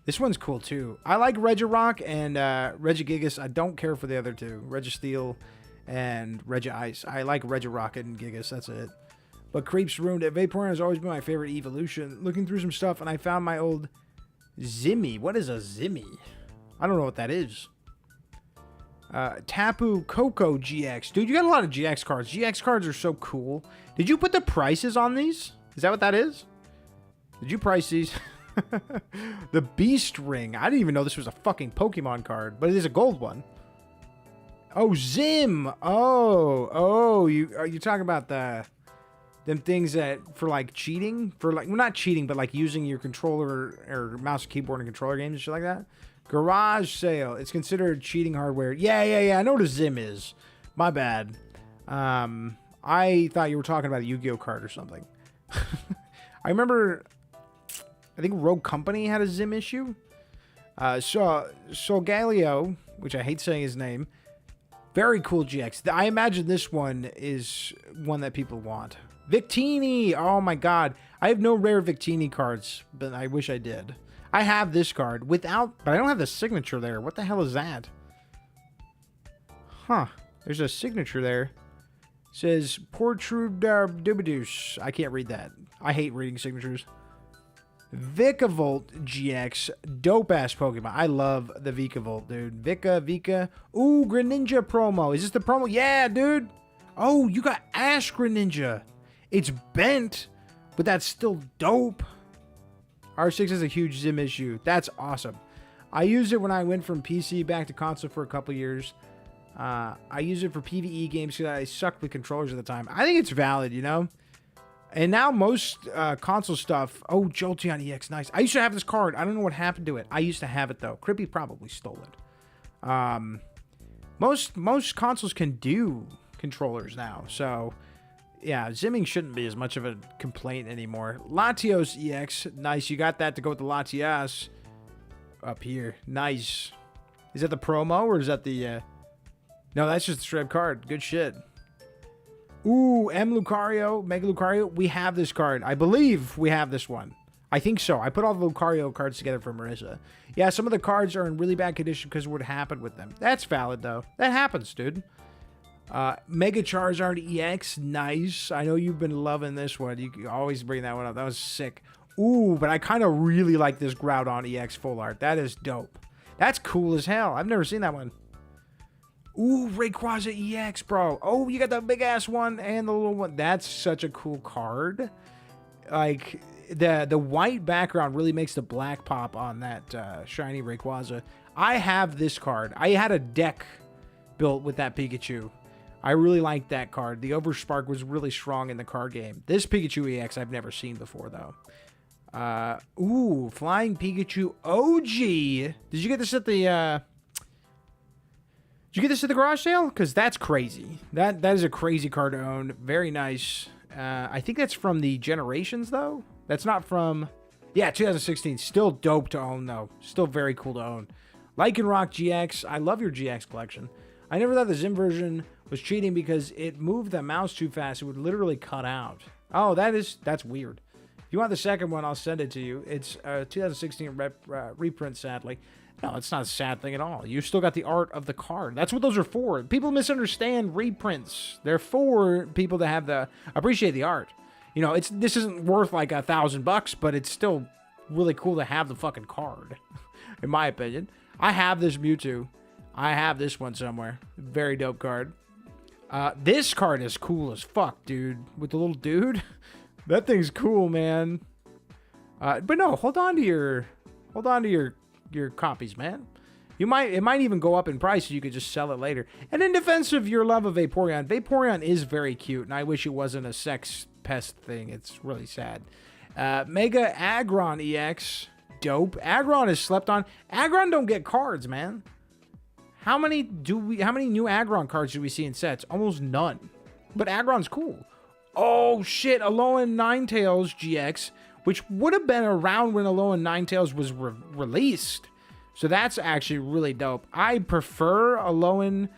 This one's cool, too. I like Regirock and Regigigas. I don't care for the other two. Registeel and Regice. I like Regirock and Gigas. That's it. But Creeps ruined it. Vaporeon has always been my favorite evolution. Looking through some stuff, and I found my old Zimmy. What is a Zimmy? I don't know what that is. Tapu Koko GX. Dude, you got a lot of GX cards. GX cards are so cool. Did you put the prices on these? Is that what that is? Did you price these? The Beast Ring. I didn't even know this was a fucking Pokemon card, but it is a gold one. Oh, Zim. Oh, you're talking about them things that for like cheating, for like, well, not cheating, but like using your controller or mouse, keyboard, and controller games and shit like that. Garage sale. It's considered cheating hardware. Yeah. I know what a Zim is. My bad. I thought you were talking about a Yu-Gi-Oh card or something. I remember, I think Rogue Company had a Zim issue. So Galileo, which I hate saying his name, very cool GX. I imagine this one is one that people want. Victini. Oh my god. I have no rare Victini cards, but I wish I did. I have this card without, but I don't have the signature there. What the hell is that? Huh. There's a signature there. It says Portrude Dubidus. I can't read that. I hate reading signatures. Vikavolt GX. Dope ass Pokemon. I love the Vikavolt, dude. Vika. Ooh, Greninja promo. Is this the promo? Yeah, dude. Oh, you got Ash Greninja. It's bent, but that's still dope. R6 has a huge Zim issue. That's awesome. I used it when I went from PC back to console for a couple years. I used it for PvE games because I sucked with controllers at the time. I think it's valid, you know? And now most console stuff... Oh, Jolteon EX, nice. I used to have this card. I don't know what happened to it. I used to have it, though. Crippy probably stole it. Most consoles can do controllers now, so... Yeah, Zimming shouldn't be as much of a complaint anymore. Latios EX. Nice. You got that to go with the Latias. Up here. Nice. Is that the promo or is that the... No, that's just the straight card. Good shit. Ooh, M. Lucario. Mega Lucario. We have this card. I believe we have this one. I think so. I put all the Lucario cards together for Marissa. Yeah, some of the cards are in really bad condition because of what happened with them. That's valid, though. That happens, dude. Mega Charizard EX, nice. I know you've been loving this one. You always bring that one up. That was sick. Ooh, but I kind of really like this Groudon EX full art. That is dope. That's cool as hell. I've never seen that one. Ooh, Rayquaza EX, bro. Oh, you got the big ass one and the little one. That's such a cool card. Like the white background really makes the black pop on that shiny Rayquaza. I have this card. I had a deck built with that Pikachu. I really liked that card. The Overspark was really strong in the card game. This Pikachu EX I've never seen before, though. Ooh, Flying Pikachu OG. Did you get this at the, Did you get this at the garage sale? Because that's crazy. That is a crazy card to own. Very nice. I think that's from the Generations, though. That's not from... Yeah, 2016. Still dope to own, though. Still very cool to own. Lycanroc GX. I love your GX collection. I never thought the Zim version was cheating because it moved the mouse too fast. It would literally cut out. Oh, that's weird. If you want the second one, I'll send it to you. It's a 2016 reprint, sadly. No, it's not a sad thing at all. You still got the art of the card. That's what those are for. People misunderstand reprints. They're for people to have appreciate the art. You know, this isn't worth like $1,000, but it's still really cool to have the fucking card, in my opinion. I have this Mewtwo. I have this one somewhere. Very dope card. This card is cool as fuck, dude. With the little dude. That thing's cool, man. But no, hold on to your copies, man. It might even go up in price, so you could just sell it later. And in defense of your love of Vaporeon, Vaporeon is very cute, and I wish it wasn't a sex pest thing. It's really sad. Mega Aggron EX, dope. Aggron is slept on. Aggron don't get cards, man. How many new Aggron cards do we see in sets? Almost none. But Aggron's cool. Oh shit, Alolan Ninetales GX, which would have been around when Alolan Ninetales was released. So that's actually really dope. I prefer Alolan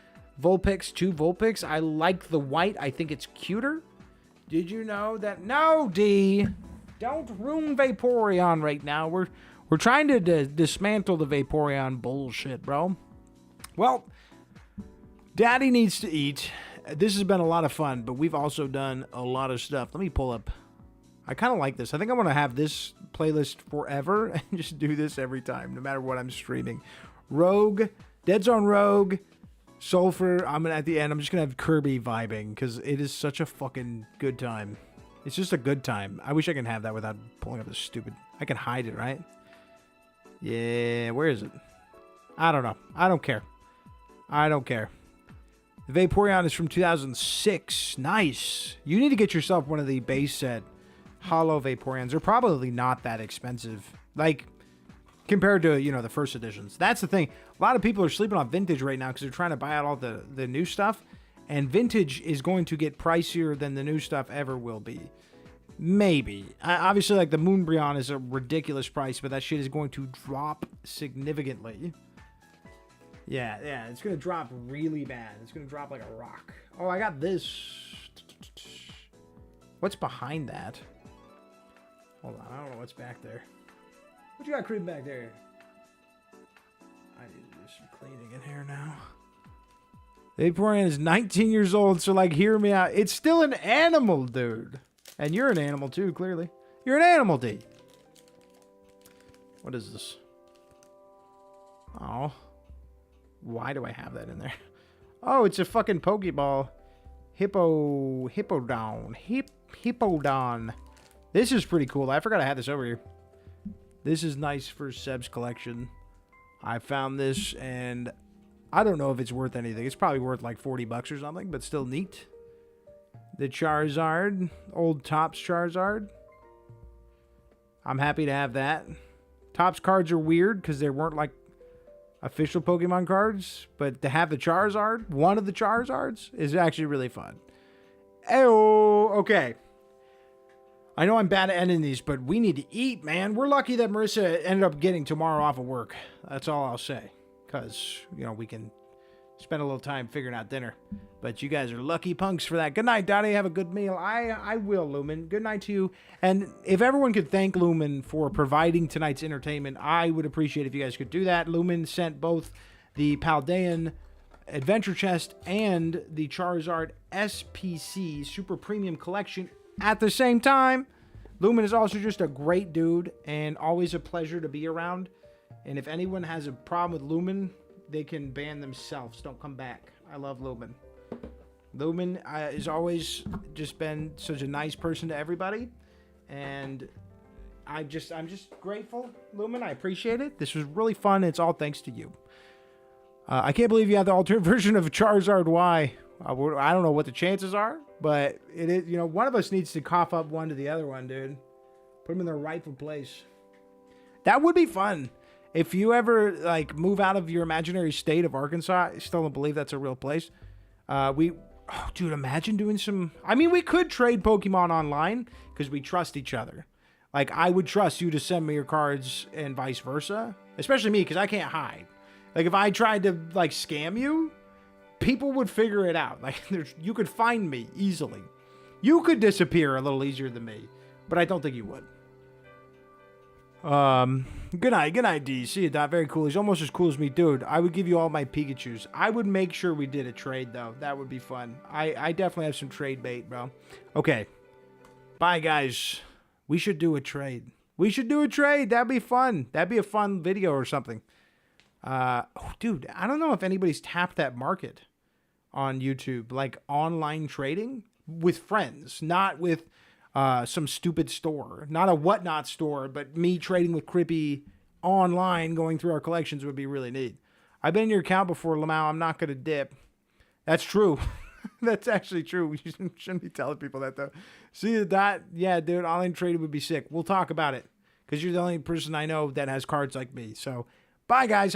Vulpix to Vulpix. I like the white. I think it's cuter. Did you know that? No, D. Don't ruin Vaporeon right now. We're trying to dismantle the Vaporeon bullshit, bro. Well, Daddy needs to eat. This has been a lot of fun, but we've also done a lot of stuff. Let me pull up. I kind of like this. I think I want to have this playlist forever and just do this every time, no matter what I'm streaming. Rogue, Dead Zone Rogue, Sulfur, at the end, I'm just going to have Kirby vibing because it is such a fucking good time. It's just a good time. I wish I could have that without pulling up this stupid... I can hide it, right? Yeah, where is it? I don't know. I don't care. I don't care. The Vaporeon is from 2006. Nice. You need to get yourself one of the base set hollow Vaporeons. They're probably not that expensive. Like, compared to, you know, the first editions. That's the thing. A lot of people are sleeping on vintage right now because they're trying to buy out all the new stuff. And vintage is going to get pricier than the new stuff ever will be. Maybe. Obviously, like, the Moonbreon is a ridiculous price, but that shit is going to drop significantly. Yeah, it's going to drop really bad. It's going to drop like a rock. Oh, I got this. What's behind that? Hold on, I don't know what's back there. What you got creeping back there? I need to do some cleaning in here now. The Vaporeon is 19 years old, so, like, hear me out. It's still an animal, dude. And you're an animal, too, clearly. You're an animal, D. What is this? Oh. Why do I have that in there? Oh, it's a fucking Pokeball. Hippodon. Hippodon. This is pretty cool. I forgot I had this over here. This is nice for Seb's collection. I found this, and I don't know if it's worth anything. It's probably worth like 40 bucks or something, but still neat. The Charizard. Old Topps Charizard. I'm happy to have that. Topps cards are weird because they weren't like official Pokemon cards, but to have the Charizard, one of the Charizards, is actually really fun. Ayo, okay. I know I'm bad at ending these, but we need to eat, man. We're lucky that Marissa ended up getting tomorrow off of work. That's all I'll say. Because, you know, we can spend a little time figuring out dinner. But you guys are lucky punks for that. Good night, Dottie. Have a good meal. I will, Lumen. Good night to you. And if everyone could thank Lumen for providing tonight's entertainment, I would appreciate if you guys could do that. Lumen sent both the Paldea Adventure Chest and the Charizard SPC Super Premium Collection at the same time. Lumen is also just a great dude and always a pleasure to be around. And if anyone has a problem with Lumen, they can ban themselves. Don't come back. I love Lumen. Lumen has always just been such a nice person to everybody. And I'm just grateful, Lumen. I appreciate it. This was really fun. It's all thanks to you. I can't believe you have the alternate version of Charizard Y. I don't know what the chances are, but it is, you know, one of us needs to cough up one to the other one, dude. Put them in their rightful place. That would be fun. If you ever, like, move out of your imaginary state of Arkansas, I still don't believe that's a real place. Dude, imagine doing some... I mean, we could trade Pokemon online because we trust each other. Like, I would trust you to send me your cards and vice versa. Especially me, because I can't hide. Like, if I tried to, like, scam you, people would figure it out. Like, you could find me easily. You could disappear a little easier than me, but I don't think you would. Good night, D. See you, Dot. Very cool. He's almost as cool as me. Dude, I would give you all my Pikachus. I would make sure we did a trade, though. That would be fun. I definitely have some trade bait, bro. Okay. Bye, guys. We should do a trade. That'd be fun. That'd be a fun video or something. Dude, I don't know if anybody's tapped that market on YouTube. Like, online trading with friends, not with... some stupid store. Not a whatnot store, but me trading with Crippy online, going through our collections would be really neat. I've been in your account before, Lamau. I'm not going to dip. That's true. That's actually true. You shouldn't be telling people that, though. See that? Yeah, dude, online trading would be sick. We'll talk about it, because you're the only person I know that has cards like me. So, bye, guys. Have